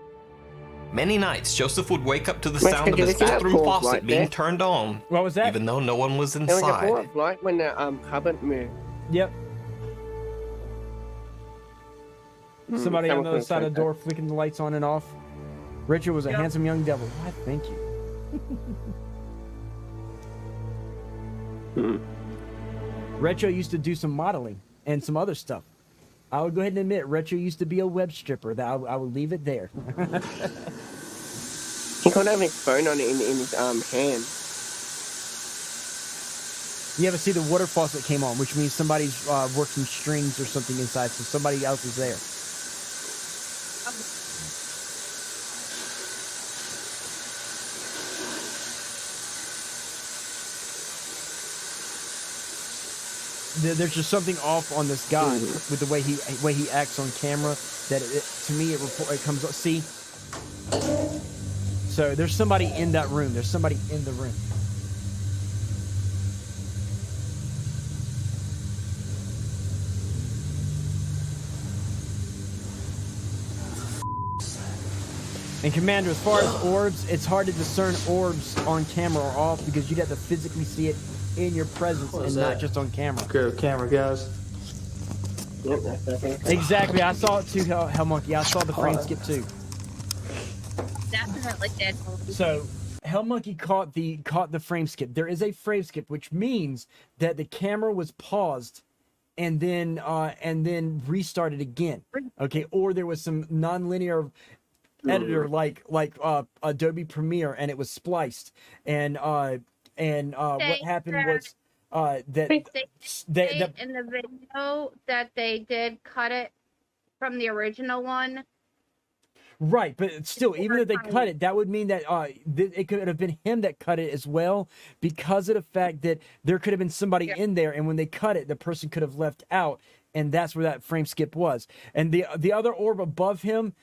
Many nights, Joseph would wake up to the sound of his bathroom faucet being turned on.
What was that?
Even though no one was
There was a
inside.
ball of light when the cupboard moved.
Yep. Somebody on the other
someone
side of the
said
door flicking the lights on and off. Richard was a handsome young devil. Why, thank you. Retro used to do some modeling and some other stuff. I would go ahead and admit, Retro used to be a web stripper. That I would leave it there.
He couldn't have his phone on it in his hand.
You ever see the water faucet came on, which means somebody's working strings or something inside, so somebody else is there. There's just something off on this guy with the way he acts on camera. That to me it comes up. See, so there's somebody in that room. There's somebody in the room. And Commander, as far as orbs, it's hard to discern orbs on camera or off because you'd have to physically see it in your presence and not just on camera.
Go camera, guys.
Exactly, I saw it too, Hell Monkey. I saw the frame skip too.
Definitely did.
So, Hell Monkey caught the frame skip. There is a frame skip, which means that the camera was paused and then restarted again. Okay, or there was some non-linear editor like Adobe Premiere, and it was spliced. And what happened was that
in the video that they did cut it from the original one.
Right, but still, even if they cut it, that would mean that it could have been him that cut it as well, because of the fact that there could have been somebody in there, and when they cut it, the person could have left out, and that's where that frame skip was. And the other orb above him,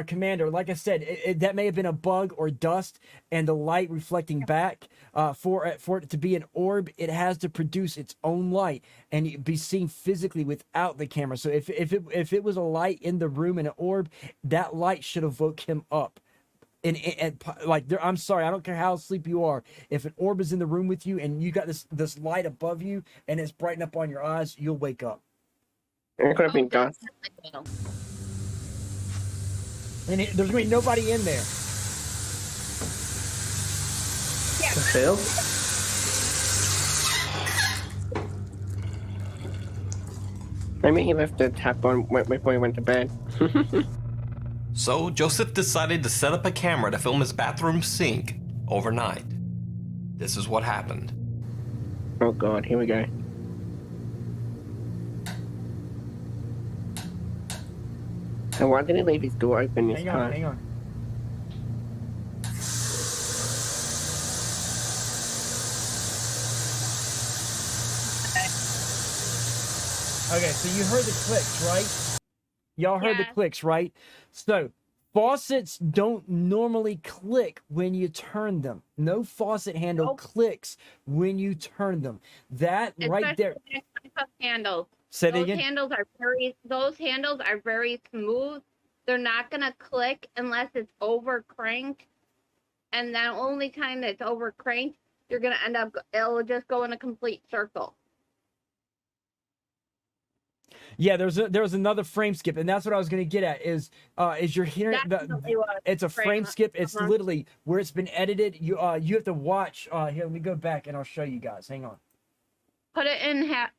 Commander, like I said, that may have been a bug or dust, and the light reflecting back. For it to be an orb, it has to produce its own light and be seen physically without the camera. So if it was a light in the room and an orb, that light should evoke him up. And like, I'm sorry, I don't care how asleep you are. If an orb is in the room with you and you got this light above you and it's brightened up on your eyes, you'll wake up.
It could have been dust.
And there's gonna be nobody in there.
Failed?
Maybe he left the tap on before he went to bed.
So Joseph decided to set up a camera to film his bathroom sink overnight. This is what happened.
Oh god, here we go. And why did he leave his door open this time?
Hang on. Okay, so you heard the clicks, right? Y'all heard the clicks, right? So, faucets don't normally click when you turn them. No faucet handle clicks when you turn them. That right there.
Handles.
Say that again?
Those handles are very smooth. They're not gonna click unless it's over cranked. And the only time that's over cranked, you're gonna it'll just go in a complete circle.
Yeah, there's another frame skip, and that's what I was gonna get at. Is you're hearing it's a frame skip. It's literally where it's been edited. You have to watch. Here, let me go back and I'll show you guys. Hang on.
Put it in half,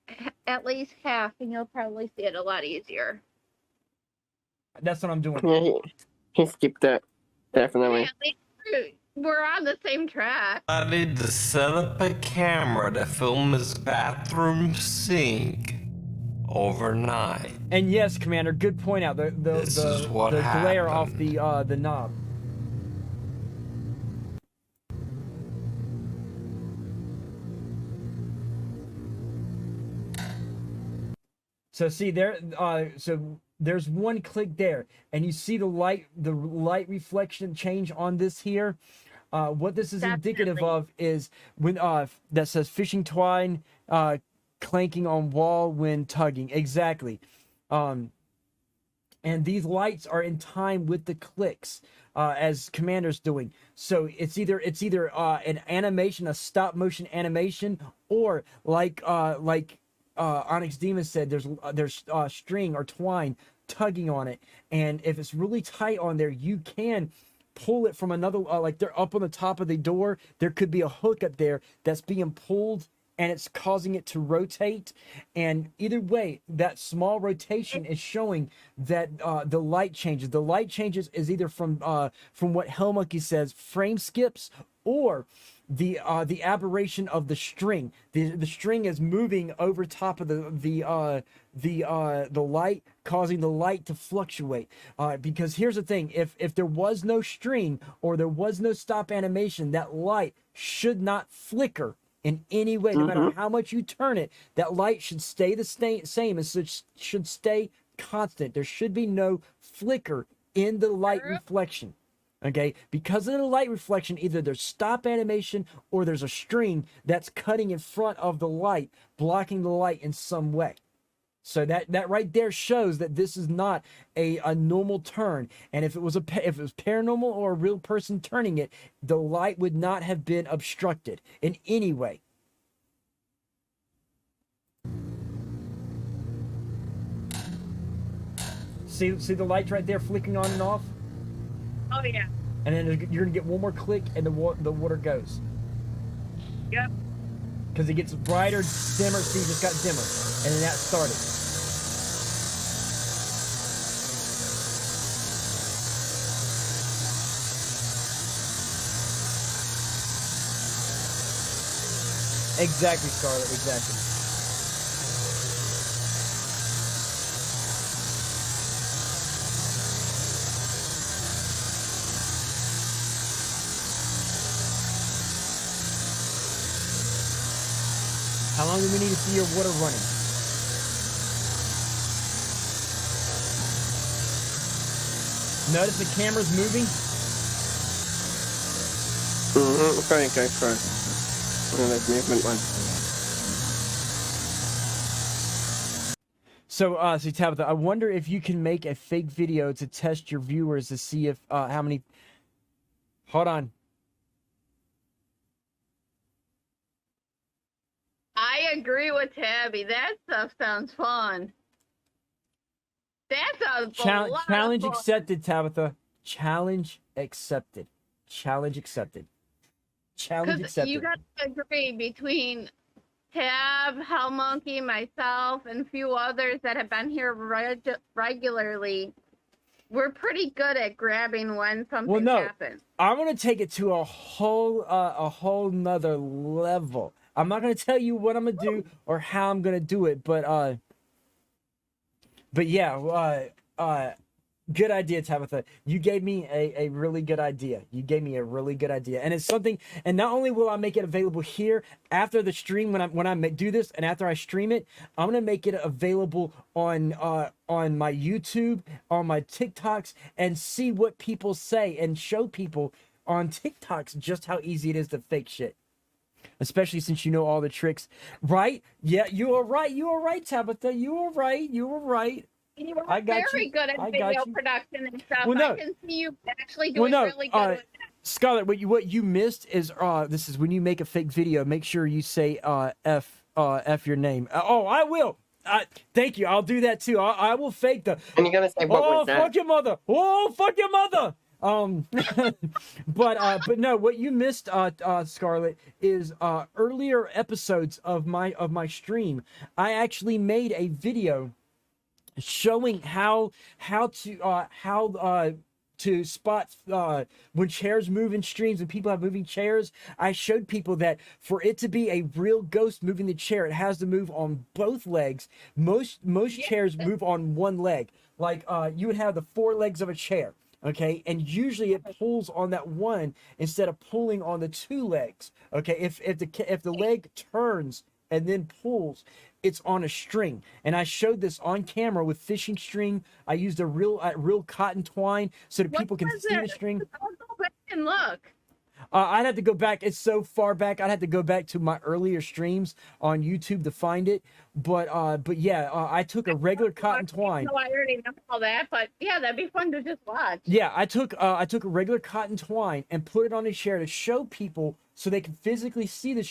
at least half, and you'll probably see it a lot easier.
That's what I'm doing.
Yeah, he skipped that. Definitely.
We're on the same track.
I need to set up a camera to film his bathroom sink overnight.
And yes, Commander, good point out. The glare off the knob. So see there, so there's one click there, and you see the light reflection change on this here. What this is indicative of is when that says fishing twine clanking on wall when tugging. Exactly. And these lights are in time with the clicks as Commander's doing. So it's either an animation, a stop motion animation, or like Onyx Demon said, there's string or twine tugging on it, and if it's really tight on there, you can pull it from another like they're up on the top of the door. There could be a hook up there that's being pulled, and it's causing it to rotate. And either way, that small rotation is showing that the light changes. The light changes is either from what Hellmonkey says, frame skips, or the aberration of the string. The string is moving over top of the light, causing the light to fluctuate. Because here's the thing: if there was no string or there was no stop animation, that light should not flicker in any way. No matter how much you turn it, that light should stay the same. It should stay constant. There should be no flicker in the light reflection. Okay, because of the light reflection, either there's stop animation or there's a string that's cutting in front of the light, blocking the light in some way. So that right there shows that this is not a normal turn. And if it was paranormal or a real person turning it, the light would not have been obstructed in any way. See the lights right there flicking on and off?
Oh yeah.
And then you're gonna get one more click, and the water goes.
Yep.
Because it gets brighter, dimmer. See, it just got dimmer, and then that started. Exactly, Scarlett. Exactly. How long do we need to see your water running? Notice the camera's moving?
Okay. There's movement one.
So, see, Tabitha, I wonder if you can make a fake video to test your viewers to see if, how many... Hold on.
I agree with Tabby. That stuff sounds fun. That sounds fun.
Challenge accepted, Tabitha. Challenge accepted. Challenge accepted. Challenge accepted.
You got to agree between Tab, Hellmonkey, myself, and a few others that have been here regularly. We're pretty good at grabbing when something happens.
I'm gonna take it to a whole nother level. I'm not gonna tell you what I'm gonna do or how I'm gonna do it, but yeah, good idea, Tabitha. You gave me a really good idea. You gave me a really good idea, and it's something. And not only will I make it available here after the stream when I do this, and after I stream it, I'm gonna make it available on my YouTube, on my TikToks, and see what people say, and show people on TikToks just how easy it is to fake shit. Especially since you know all the tricks, right? Yeah, you are right. You are right, Tabitha. You are right. You are right.
You are very good at video production and stuff. I can see you actually doing really good with that.
Scarlett, what you missed is this is when you make a fake video, make sure you say F your name. Oh, I will. Thank you. I'll do that too. I will fake the.
And you're gonna say, what was that?
Fuck your mother! Oh, fuck your mother! But no, what you missed, Scarlett, is earlier episodes of my stream. I actually made a video showing how to spot when chairs move in streams and people have moving chairs. I showed people that for it to be a real ghost moving the chair, it has to move on both legs. Most chairs move on one leg. Like you would have the four legs of a chair. Okay, and usually it pulls on that one instead of pulling on the two legs. Okay, if the leg turns and then pulls, it's on a string. And I showed this on camera with fishing string. I used a real cotton twine so that people can see the string.
I'll go back and look.
I'd have to go back. It's so far back. I'd have to go back to my earlier streams on YouTube to find it. But yeah, I took a regular cotton twine.
No, I already know all that, but yeah, that'd be fun to just watch.
Yeah, I took a regular cotton twine and put it on a chair to show people so they can physically see the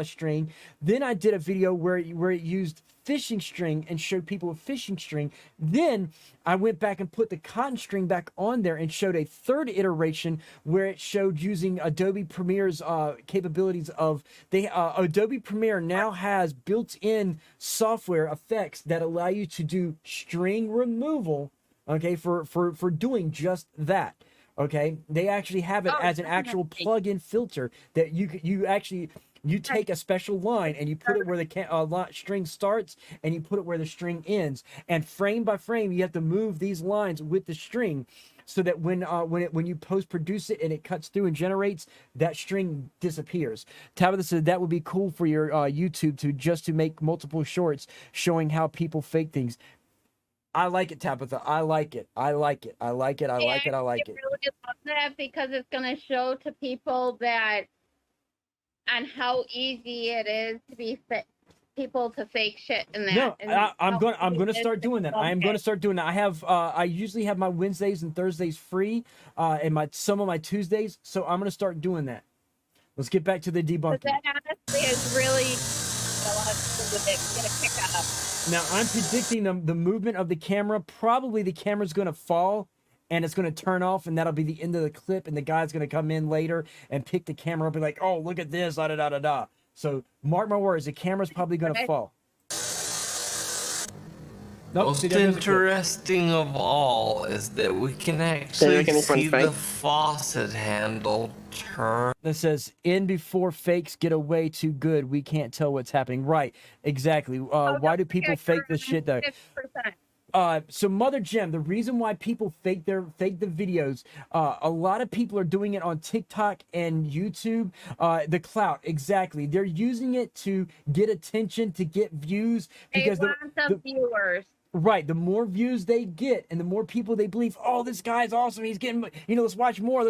string. Then I did a video where it used fishing string and showed people with fishing string. Then I went back and put the cotton string back on there and showed a third iteration where it showed using Adobe Premiere's capabilities of Adobe Premiere now has built-in software effects that allow you to do string removal, okay, for doing just that. Okay, they actually have it as an actual plug-in filter that you take a special line and you put it where the string starts and you put it where the string ends, and frame by frame you have to move these lines with the string so that when you post produce it and it cuts through and generates, that string disappears. Tabitha said that would be cool for your YouTube to make multiple shorts showing how people fake things. I like it, Tabitha. I like it. I like it. I like it. I like it. I like it.
I really love that because it's going to show to people that on how easy it is to be people to fake shit in that.
No,
and
I'm going to start doing that. I am going to start doing that. I usually have my Wednesdays and Thursdays free, and some of my Tuesdays. So I'm going to start doing that. Let's get back to the debunking.
That honestly is really a lot of people with it get a kick out of.
Now I'm predicting the movement of the camera. Probably the camera's going to fall and it's going to turn off, and that'll be the end of the clip. And the guy's going to come in later and pick the camera up and be like, "Oh, look at this!" Da da da da da. So mark my words, the camera's probably going to fall. Nope,
Most interesting of all is that we can actually see the faucet handle turn.
That says, "In before fakes get away too good. We can't tell what's happening." Right, exactly. Why do people fake this shit though? 50%. So Mother Gem, the reason why people fake the videos, a lot of people are doing it on TikTok and YouTube. The clout, exactly. They're using it to get attention, to get views, because
they want some viewers.
Right, the more views they get and the more people they believe, "Oh, this guy's awesome, he's getting, let's watch more,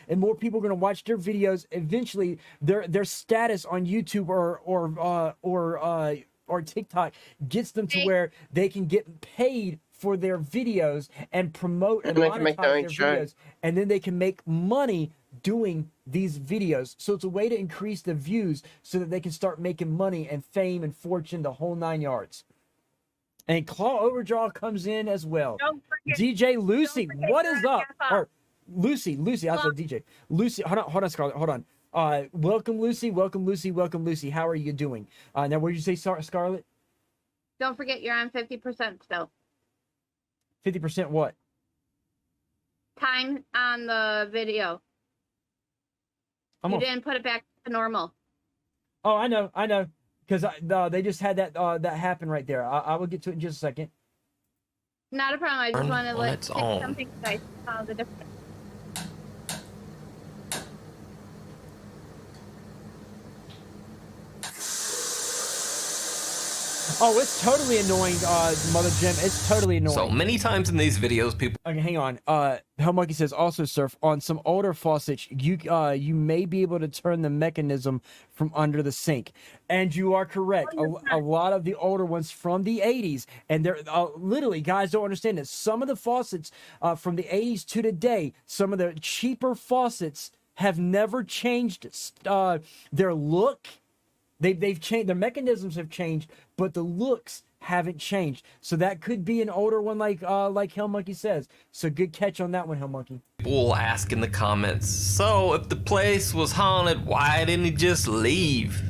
and more people are going to watch their videos. Eventually their status on YouTube or TikTok gets them to where they can get paid for their videos and promote and monetize their videos, and then they can make money doing these videos. So it's a way to increase the views so that they can start making money and fame and fortune, the whole 9 yards. And Claw Overdraw comes in as well. DJ Lucy, what is up? Or Lucy, I said DJ. Lucy, hold on, Scarlett, hold on. Welcome, Lucy. How are you doing? Now, what did you say, Scarlett?
Don't forget you're on 50% still.
50% what?
Time on the video. You didn't put it back to normal.
Oh, I know. Because they just had that happen right there. I will get to it in just a second.
Not a problem. I just want to let something I saw the difference.
Oh, it's totally annoying, Mother Gem. It's totally annoying.
So many times in these videos, people.
Okay, hang on. Hell Monkey says also, Surf, on some older faucets, you may be able to turn the mechanism from under the sink, and you are correct. A lot of the older ones from the 80s, and they're literally, guys don't understand this. Some of the faucets from the 80s to today, some of the cheaper faucets have never changed their look. They've changed, their mechanisms have changed, but the looks haven't changed. So that could be an older one, like Hell Monkey says. So good catch on that one, Hell Monkey.
People will ask in the comments, so if the place was haunted, why didn't he just leave?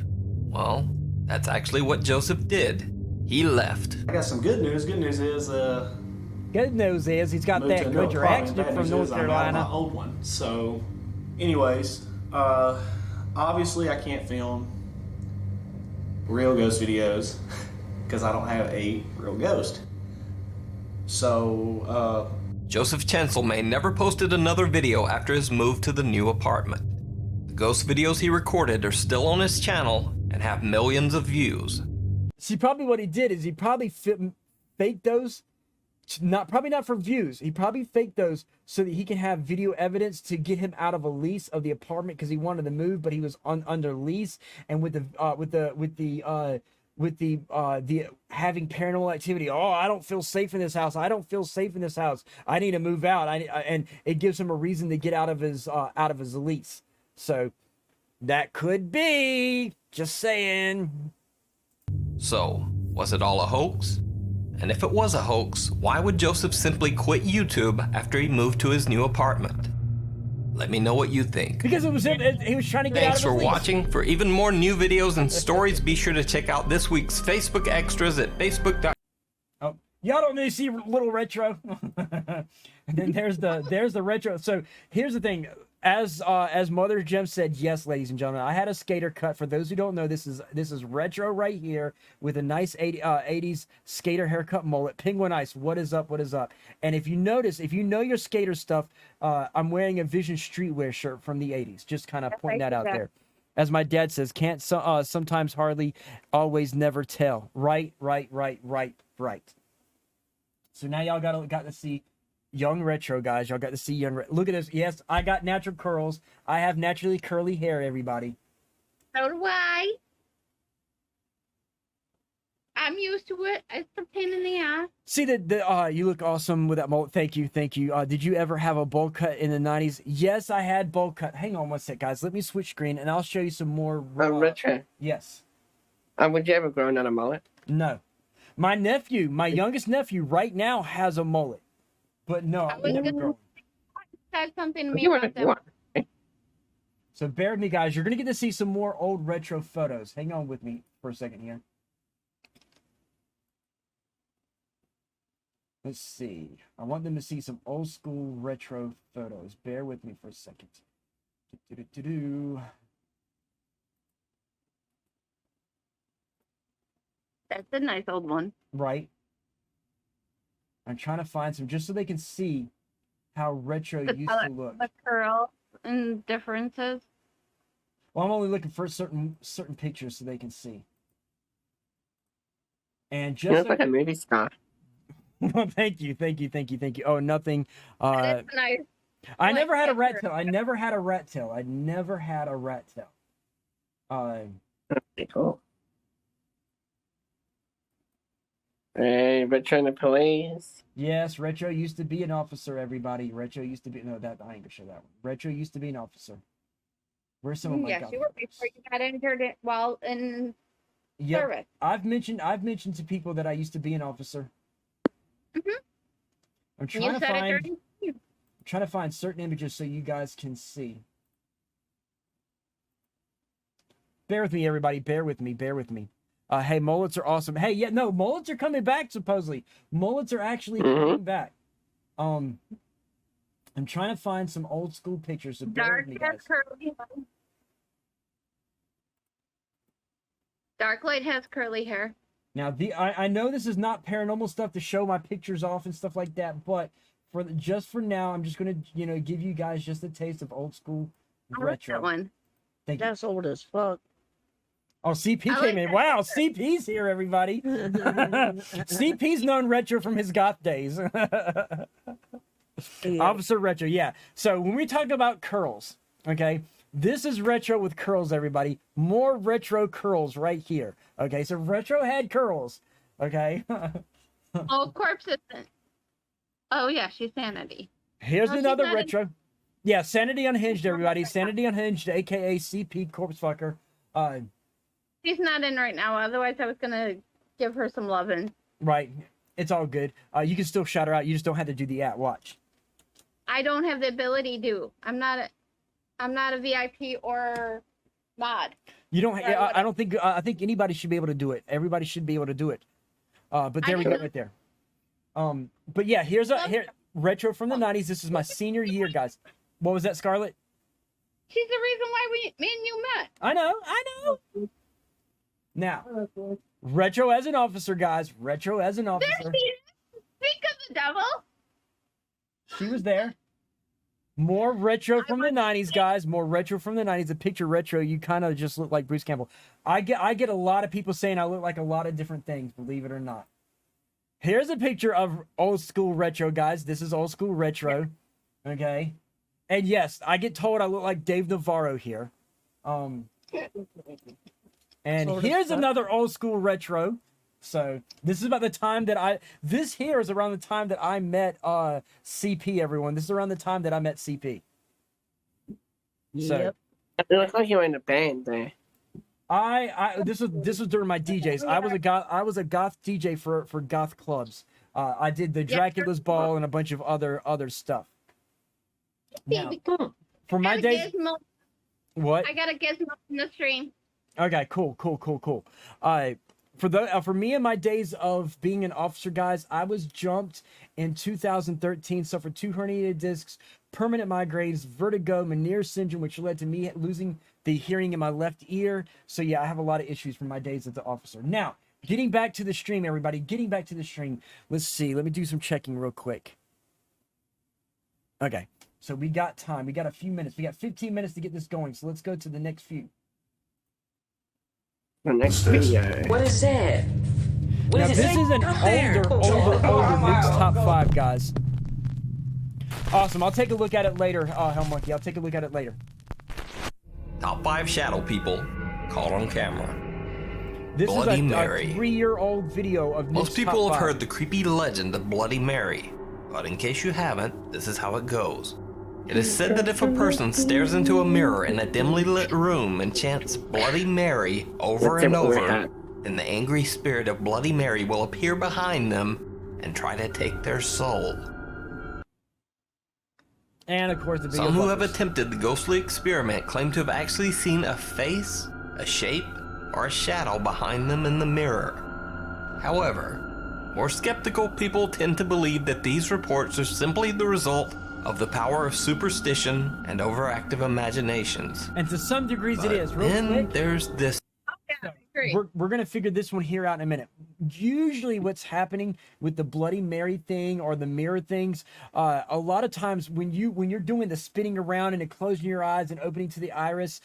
Well, that's actually what Joseph did. He left.
I got some good news. Good news is
he's got that good reaction from North Carolina.
My old one. So, anyways, obviously I can't film real ghost videos because I don't have a real ghost. So,
Joseph Chancelmain never posted another video after his move to the new apartment. The ghost videos he recorded are still on his channel and have millions of views.
See, probably what he did is he probably faked those. Probably not for views. He probably faked those so that he can have video evidence to get him out of a lease of the apartment because he wanted to move, but he was under lease. And with the having paranormal activity, oh, I don't feel safe in this house. I don't feel safe in this house. I need to move out. And it gives him a reason to get out of his lease. So that could be. Just saying.
So, was it all a hoax? And if it was a hoax, why would Joseph simply quit YouTube after he moved to his new apartment? Let me know what you think.
Because he was trying to get
Thanks
out of the
for
lease.
watching. For even more new videos and stories, be sure to check out this week's Facebook extras at facebook.com.
Oh, y'all don't need to see little retro. And then there's the retro. So here's the thing. As Mother Gem said, yes, ladies and gentlemen, I had a skater cut. For those who don't know, this is retro right here with a nice 80s skater haircut mullet. Penguin Ice, what is up? What is up? And if you notice, if you know your skater stuff, I'm wearing a Vision Streetwear shirt from the 80s. Just kind of pointing that out there. As my dad says, can't sometimes hardly always never tell. Right. So now y'all got to see young retro, guys. Y'all got to see young. Look at this. Yes, I got natural curls. I have naturally curly hair, everybody.
So do I. I'm used to it. It's a pain in the ass.
See you look awesome with that mullet. Thank you. Did you ever have a bowl cut in the 90s? Yes, I had bowl cut. Hang on one sec, guys. Let me switch screen and I'll show you some more.
Richard.
Yes.
Would you ever grow out a mullet?
No. My nephew, my youngest nephew, right now has a mullet. But no, I never grown.
Said something to me about that.
So bear with me, guys. You're gonna get to see some more old retro photos. Hang on with me for a second here. Let's see. I want them to see some old school retro photos. Bear with me for a second.
That's a nice old one.
Right. I'm trying to find some just so they can see how retro used to look.
The curls and differences.
Well, I'm only looking for certain pictures so they can see. And just
you look like a movie star.
Well, thank you. Oh, nothing.
That is nice.
I never had a rat tail. I never had a rat tail.
Pretty cool. Hey, Retro in the police.
Yes, Retro used to be an officer, everybody. Retro used to be... No, that I ain't gonna show that one. Retro used to be an officer. Where's some of my...
Yes, you were before you got injured while in service.
I've mentioned to people that I used to be an officer.
Mm-hmm.
I'm trying to find certain images so you guys can see. Bear with me, everybody. Bear with me. Hey, mullets are awesome. Hey, yeah, no, mullets are coming back, supposedly. Mullets are actually coming back. I'm trying to find some old school pictures. So bear with me, guys.
Darklight has curly hair.
Now, I know this is not paranormal stuff to show my pictures off and stuff like that, but for now, I'm just gonna give you guys just a taste of old school retro.
That one.
Thank you.
That's old as fuck.
Oh, CP came in. Wow, CP's here, everybody. CP's known retro from his goth days. Yeah. Officer Retro, yeah. So when we talk about curls, okay, this is retro with curls, everybody. More retro curls right here. Okay, so Retro had curls. Okay.
Oh, Corpse isn't. Oh, yeah, she's Sanity.
Here's another retro. Yeah, Sanity Unhinged, everybody. Sanity Unhinged, a.k.a. CP Corpse Fucker.
She's not in right now. Otherwise, I was going to give her some loving.
Right. It's all good. You can still shout her out. You just don't have to do the at. Watch.
I don't have the ability to. I'm not a VIP or mod.
You don't. I don't think. I think anybody should be able to do it. Everybody should be able to do it. But there we go, right there. But yeah, here's retro from the 90s. This is my senior year, guys. What was that, Scarlett?
She's the reason why me and you met.
I know. Now, retro as an officer, guys. Retro as an officer.
There she is. Speak of the devil.
She was there. More retro from the 90s, guys. More retro from the 90s. The picture retro, you kind of just look like Bruce Campbell. I get a lot of people saying I look like a lot of different things, believe it or not. Here's a picture of old school retro, guys. This is old school retro. Okay. And yes, I get told I look like Dave Navarro here. And here's another old school retro. So this is about the time that this here is around the time that I met CP, everyone. This is around the time that I met CP.
So it looks like you were in a band there.
This was during my DJs. I was a goth DJ for goth clubs. I did the Dracula's Ball and a bunch of other stuff. Now, for my days, what?
I got a gizmo in the stream.
Okay, cool. For me and my days of being an officer, guys, I was jumped in 2013, suffered 2 herniated discs, permanent migraines, vertigo, Meniere's syndrome, which led to me losing the hearing in my left ear. So yeah, I have a lot of issues from my days as the officer. Now, getting back to the stream, everybody, getting back to the stream. Let's see. Let me do some checking real quick. Okay, so we got time. We got a few minutes. We got 15 minutes to get this going. So let's go to the next few.
The next video.
What is that?
Now, this is an older Nukes top 5, guys. Awesome. I'll take a look at it later, Hellmonkey. I'll take a look at it later.
Top 5 shadow people caught on camera.
This
Bloody
is a
Mary.
3-year-old video of Nukes
Most people
top
have
5.
heard the creepy legend of Bloody Mary, but in case you haven't, this is how it goes. It is said that if a person stares into a mirror in a dimly lit room and chants Bloody Mary over and over, then the angry spirit of Bloody Mary will appear behind them and try to take their soul.
And of course, the video
some who have attempted the ghostly experiment claim to have actually seen a face, a shape, or a shadow behind them in the mirror. However, more skeptical people tend to believe that these reports are simply the result of the power of superstition and overactive imaginations.
And to some degrees it is. Real
then
quick,
there's this.
we're going to figure this one here out in a minute. Usually what's happening with the Bloody Mary thing or the mirror things, a lot of times when you're doing the spinning around and closing your eyes and opening to the iris,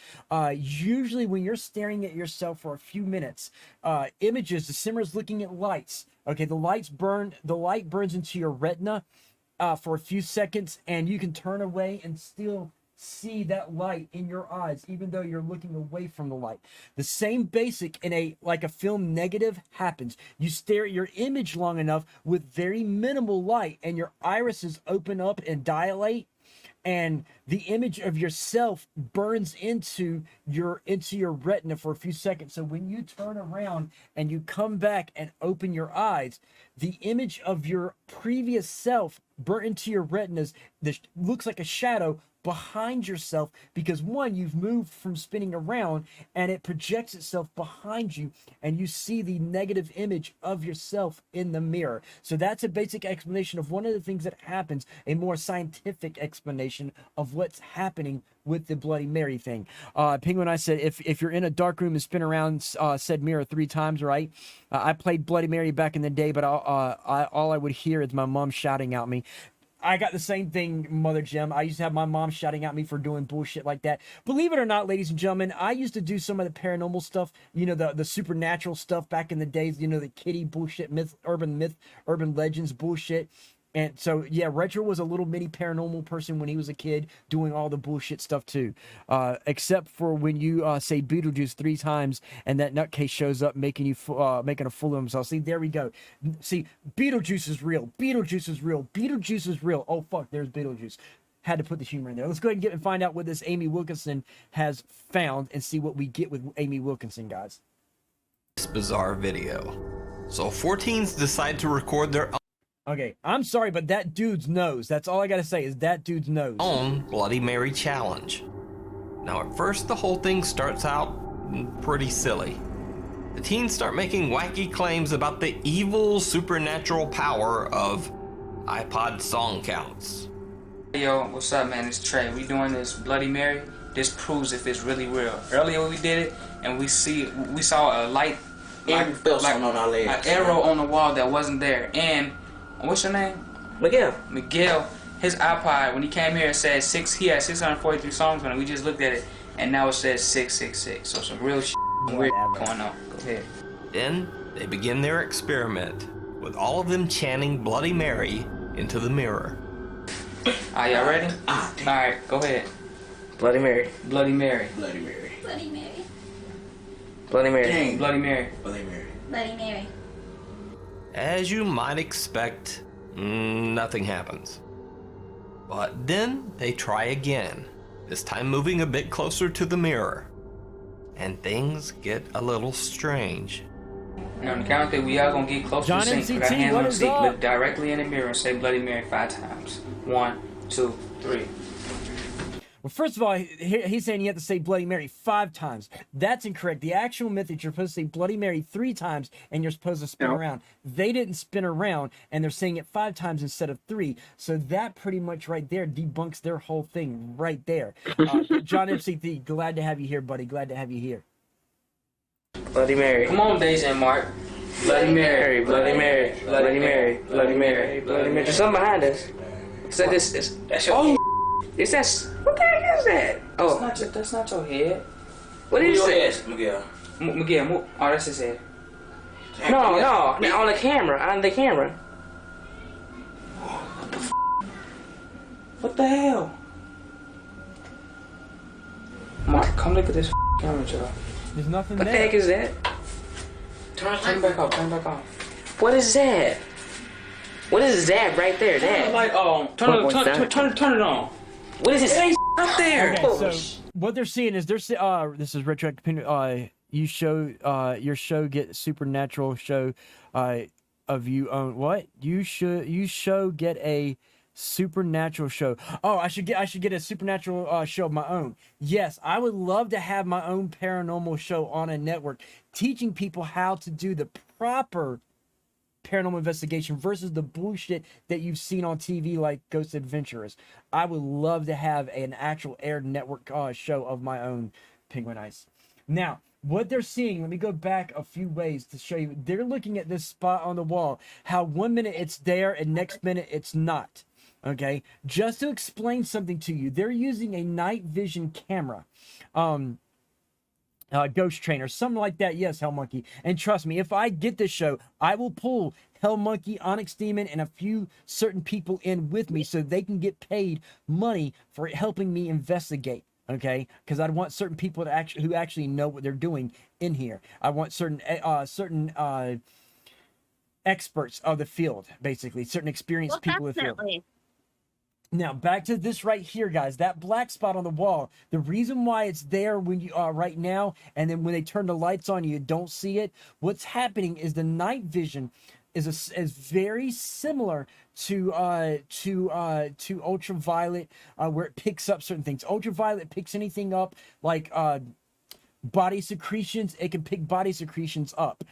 usually when you're staring at yourself for a few minutes, images, the simmer's looking at lights. Okay, the light burns into your retina for a few seconds, and you can turn away and still see that light in your eyes, even though you're looking away from the light. The same basic in a film negative happens. You stare at your image long enough with very minimal light, and your irises open up and dilate, and the image of yourself burns into your retina for a few seconds. So when you turn around and you come back and open your eyes, the image of your previous self burnt into your retinas that looks like a shadow behind yourself, because one, you've moved from spinning around and it projects itself behind you and you see the negative image of yourself in the mirror. So that's a basic explanation of one of the things that happens, a more scientific explanation of what's happening with the Bloody Mary thing. Penguin, I said, if you're in a dark room and spin around said mirror 3 times, right? I played Bloody Mary back in the day, but all I would hear is my mom shouting at me. I got the same thing, Mother Gem. I used to have my mom shouting at me for doing bullshit like that. Believe it or not, ladies and gentlemen, I used to do some of the paranormal stuff, the supernatural stuff back in the days, the kitty bullshit, urban legends bullshit. And so, yeah, Retro was a little mini paranormal person when he was a kid, doing all the bullshit stuff too. Except for when you say Beetlejuice 3 times and that nutcase shows up making a fool of himself. See, there we go. See, Beetlejuice is real. Beetlejuice is real. Beetlejuice is real. Oh, fuck, there's Beetlejuice. Had to put the humor in there. Let's go ahead and find out what this Amy Wilkinson has found and see what we get with Amy Wilkinson, guys.
This bizarre video. So 4 teens decide to record their
Okay, I'm sorry, but that dude's nose. That's all I gotta say is that dude's nose.
own Bloody Mary challenge. Now at first the whole thing starts out pretty silly. The teens start making wacky claims about the evil supernatural power of iPod song counts.
Hey, yo, what's up, man? It's Trey. We doing this Bloody Mary. This proves if it's really real. Earlier we did it, and we saw a light, an arrow on the wall that wasn't there. And what's your name?
Miguel.
Miguel. His iPod, when he came here, it said he had 643 songs on it. We just looked at it, and now it says 666. So some real shit weird going on. Go ahead.
Then they begin their experiment, with all of them chanting Bloody Mary into the mirror.
Are y'all ready? Alright, go ahead.
Bloody Mary.
Bloody Mary.
Bloody Mary.
Bloody Mary.
Bloody Mary.
Dang. Bloody Mary.
Bloody Mary.
Bloody Mary.
As you might expect, nothing happens. But then they try again, this time moving a bit closer to the mirror. And things get a little strange.
Now, on the count that we are going to get close
John
to the sink.
MCT,
Put our hands
what
on the
is
seat,
up?
look directly in the mirror and say Bloody Mary 5 times. 1, 2, 3.
Well, first of all, he's saying you have to say Bloody Mary 5 times. That's incorrect. The actual myth is you're supposed to say Bloody Mary 3 times and you're supposed to spin around. They didn't spin around and they're saying it 5 times instead of 3. So that pretty much right there debunks their whole thing right there. John MCT, glad to have you here, buddy. Glad to have you here.
Bloody Mary.
Come on, Daisy and Mark. Bloody Mary.
Bloody Mary. Bloody Mary. Bloody Mary. Bloody Mary. There's something behind us. So that's your is that what the heck is that? Oh,
that's not your head.
What is
it?
Miguel.
Miguel. Oh, that's his head.
No, on the camera. On the camera.
What the f? What the hell? Mark, come look at this camera, Joe.
There's nothing
there. What the heck is that?
Turn back off. Turn back off.
What is that? What is that right there? That
light on. Turn it on.
What is it? Up there.
Okay, so what they're seeing is this is retroactive. You show your show get supernatural show of you own what you show get a supernatural show. Oh, I should get a supernatural show of my own. Yes, I would love to have my own paranormal show on a network, teaching people how to do the proper paranormal investigation versus the bullshit that you've seen on TV like Ghost Adventurers. I would love to have an actual aired network show of my own, Penguin Ice. Now, what they're seeing, let me go back a few ways to show you. They're looking at this spot on the wall, how 1 minute it's there and next minute it's not. Okay, just to explain something to you, they're using a night vision camera. Ghost Trainer, something like that. Yes, Hell Monkey. And trust me, if I get this show, I will pull Hell Monkey, Onyx Demon, and a few certain people in with me so they can get paid money for helping me investigate. Okay, because I'd want certain people to who actually know what they're doing in here. I want certain experts of the field, basically, certain experienced people in the field. Now, back to this right here, guys. That black spot on the wall, the reason why it's there when you are right now, and then when they turn the lights on, you don't see it. What's happening is the night vision is very similar to ultraviolet, where it picks up certain things. Ultraviolet picks anything up like body secretions. It can pick body secretions up.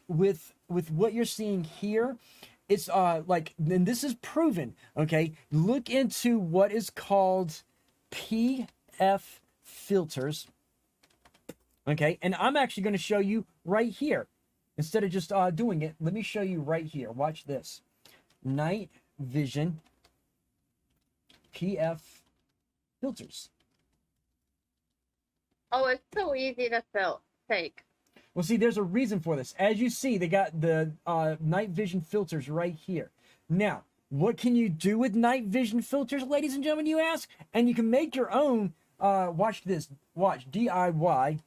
With what you're seeing here, it's like, and this is proven, okay? Look into what is called PF filters, okay? And I'm actually going to show you right here. Instead of just doing it, let me show you right here. Watch this. Night vision PF filters.
Oh, it's so easy to take.
Well, see, there's a reason for this. As you see, they got the night vision filters right here. Now, what can you do with night vision filters, ladies and gentlemen, you ask? And you can make your own. Watch this. Watch. DIY.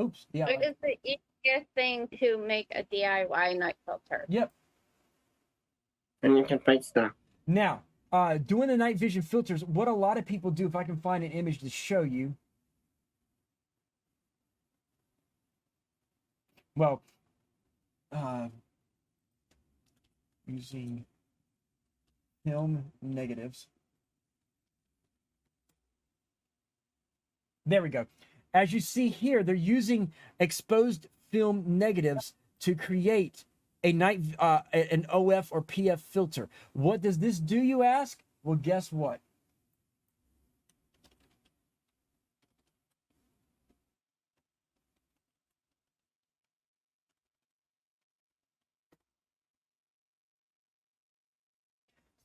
Oops. DIY.
It is the easiest thing to make a DIY night filter.
Yep.
And you can find stuff.
Now, doing the night vision filters, what a lot of people do, if I can find an image to show you. well, using film negatives. There we go. As you see here, they're using exposed film negatives to create a an OF or PF filter. What does this do, you ask? Well, guess what?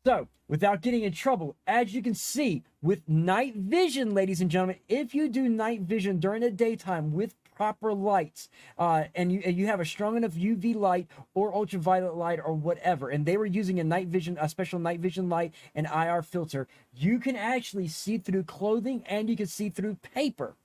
So, without getting in trouble, as you can see, with night vision, ladies and gentlemen, if you do night vision during the daytime with proper lights, and you have a strong enough UV light or ultraviolet light or whatever, and they were using a special night vision light and IR filter, you can actually see through clothing and you can see through paper.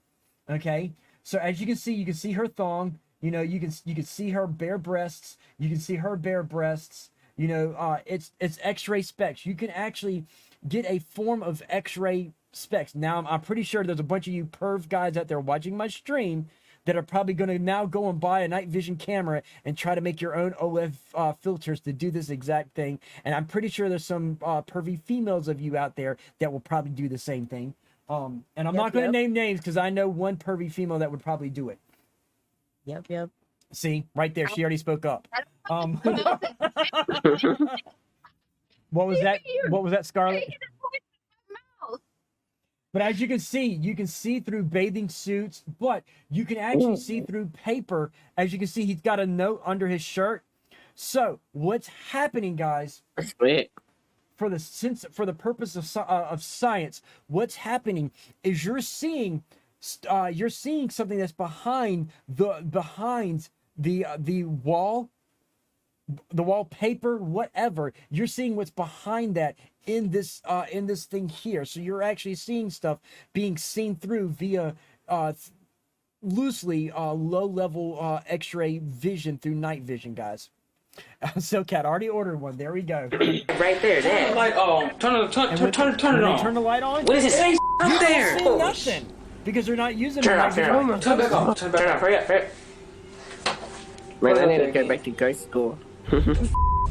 Okay, so as you can see her thong. You know, you can see her bare breasts. You can see her bare breasts. You know, it's X-ray specs. You can actually get a form of X-ray specs. Now, I'm pretty sure there's a bunch of you perv guys out there watching my stream that are probably going to now go and buy a night vision camera and try to make your own OF filters to do this exact thing. And I'm pretty sure there's some pervy females of you out there that will probably do the same thing. And I'm not going to name names because I know one pervy female that would probably do it.
Yep.
See, right there, she already spoke up. What was that? What was that, Scarlett? But as you can see through bathing suits, but you can actually see through paper. As you can see, he's got a note under his shirt. So what's happening, guys? For the purpose of science, what's happening is you're seeing something that's behind the wallpaper, whatever. You're seeing what's behind that in this thing here. So you're actually seeing stuff being seen through via loosely low-level X-ray vision through night vision, guys. So Cat already ordered one. There we go.
Right there. Turn the light on. Turn it on.
Turn the light on.
What does it say?
You
there.
don't see nothing because they're not using
Turn
night vision.
Turn back on. Turn back on. Hurry up.
Man, I need to go back to grade school.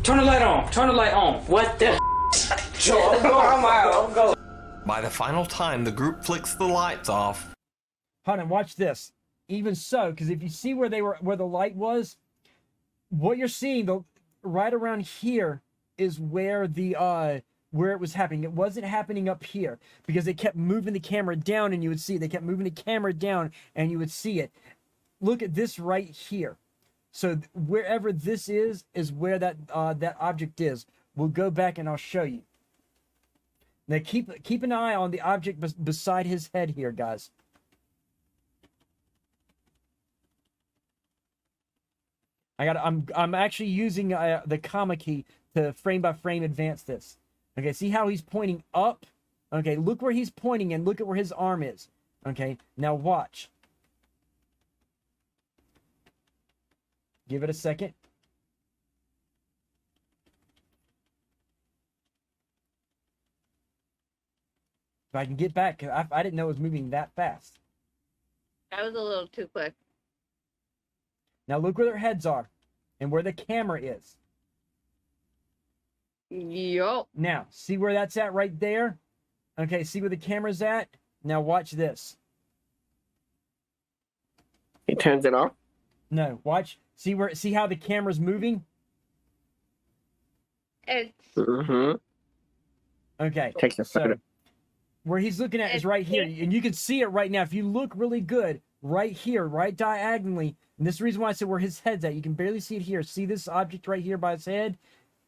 Turn the light on. Turn the light on. What the?
By the final time the group flicks the lights off.
Hold on, watch this. Even so, because if you see where the light was, what you're seeing right around here is where where it was happening. It wasn't happening up here because they kept moving the camera down and you would see it. They kept moving the camera down and you would see it. Look at this right here. So wherever this is where that object is. We'll go back and I'll show you. Now keep an eye on the object beside his head here, guys. I'm actually using the comma key to frame by frame advance this. Okay, see how he's pointing up? Okay, look where he's pointing and look at where his arm is. Okay, now watch. Give it a second. If I can get back, I didn't know it was moving that fast.
That was a little too quick.
Now look where their heads are and where the camera is.
Yup.
Now, see where that's at right there? Okay, see where the camera's at? Now watch this.
He turns it off?
No, watch. See how the camera's moving?
It's
okay.
Takes a photo.
So where he's looking at is right here, and you can see it right now. If you look really good, right here, right diagonally, and this is the reason why I said where his head's at. You can barely see it here. See this object right here by his head?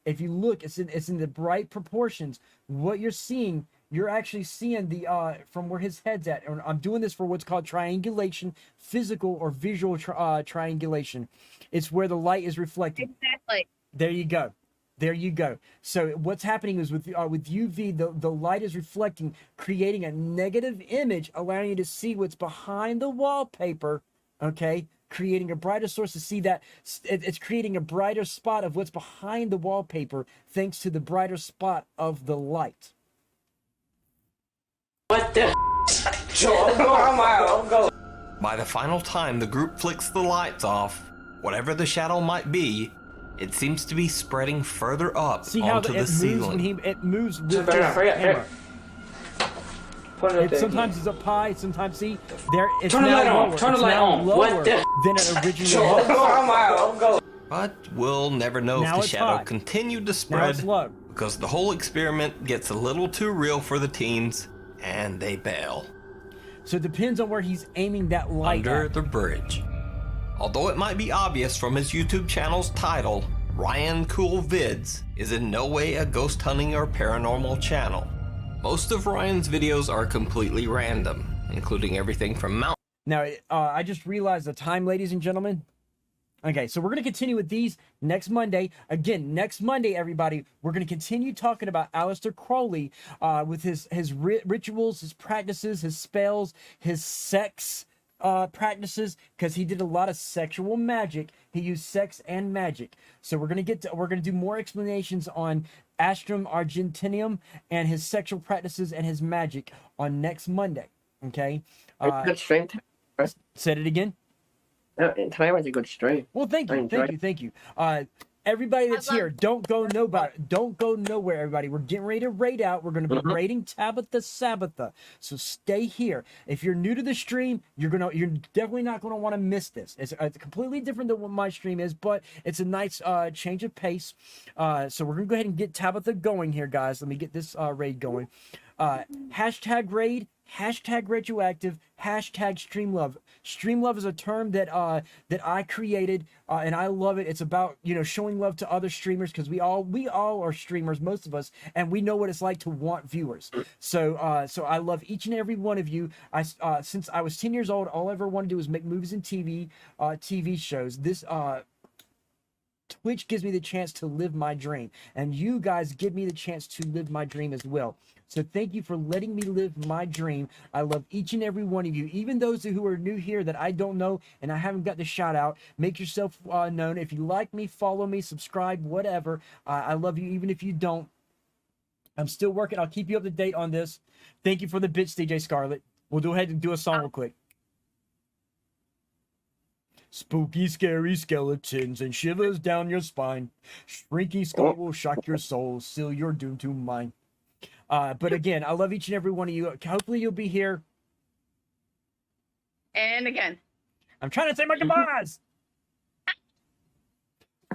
If you look, it's in the bright proportions. What you're seeing, you're actually seeing the from where his head's at. And I'm doing this for what's called triangulation, physical or visual triangulation. It's where the light is reflected.
Exactly.
There you go. There you go. So what's happening is with UV, the light is reflecting, creating a negative image, allowing you to see what's behind the wallpaper, okay? Creating a brighter source to see that. It's creating a brighter spot of what's behind the wallpaper thanks to the brighter spot of the light.
What the?
By the final time the group flicks the lights off, Whatever the shadow might be, it seems to be spreading further up
See how
onto
it
the
moves
ceiling.
when it moves with
Hurry up, hurry up, hurry
camera.
up. Put it up there.
Sometimes it's up high, sometimes see there it's
Turn the
now
light on,
lower.
turn the
It's
light
now
on.
lower
What the-
than it originally was.
I'm going.
But we'll never know
Now
if the
it's
shadow
high.
continued to
Now
spread
it's low.
because the whole experiment gets a little too real for the teens and they bail.
So it depends on where he's aiming that light
Under
at.
the bridge. Although it might be obvious from his YouTube channel's title, Ryan Cool Vids is in no way a ghost hunting or paranormal channel. Most of Ryan's videos are completely random, including everything from mountain.
Now, I just realized the time, ladies and gentlemen. Okay, so we're going to continue with these next Monday. Again, next Monday, everybody, we're going to continue talking about Aleister Crowley with his rituals, his practices, his spells, his sex practices, because he did a lot of sexual magic. He used sex and magic. So we're going to do more explanations on Astrum Argentinium and his sexual practices and his magic on next Monday. Okay?
Good stream.
Said it again.
Today was a good stream.
Well, thank you. Everybody that's here, don't go nowhere, everybody. We're getting ready to raid out. We're going to be raiding Sabbatha. So stay here. If you're new to the stream, you're definitely not going to want to miss this. It's completely different than what my stream is, but it's a nice change of pace. So we're going to go ahead and get Tabitha going here, guys. Let me get this raid going. Hashtag raid, hashtag retroactive, hashtag streamlove. Streamlove is a term that I created, and I love it. It's about, showing love to other streamers, because we all are streamers, most of us, and we know what it's like to want viewers. So I love each and every one of you. Since I was 10 years old, all I ever wanted to do was make movies and TV shows. This Twitch gives me the chance to live my dream, and you guys give me the chance to live my dream as well. So thank you for letting me live my dream. I love each and every one of you, even those who are new here that I don't know and I haven't got the shout out. Make yourself known. If you like me, follow me, subscribe, whatever. I love you even if you don't. I'm still working. I'll keep you up to date on this. Thank you for the bits, DJ Scarlett. We'll go ahead and do a song real quick. Spooky, scary skeletons and shivers down your spine. Shrinking skull will shock your soul, seal your doom to mine. But again, I love each and every one of you. Hopefully you'll be here.
And again.
I'm trying to say my goodbyes.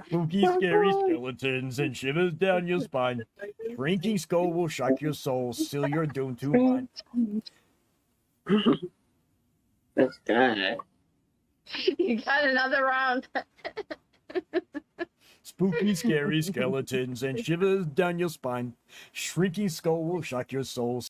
Spooky, scary skeletons and shivers down your spine. Shrinking skull will shock your soul, seal your doom to mine.
That's good.
You got another round.
Spooky, scary skeletons and shivers down your spine. Shrinking skull will shock your soul.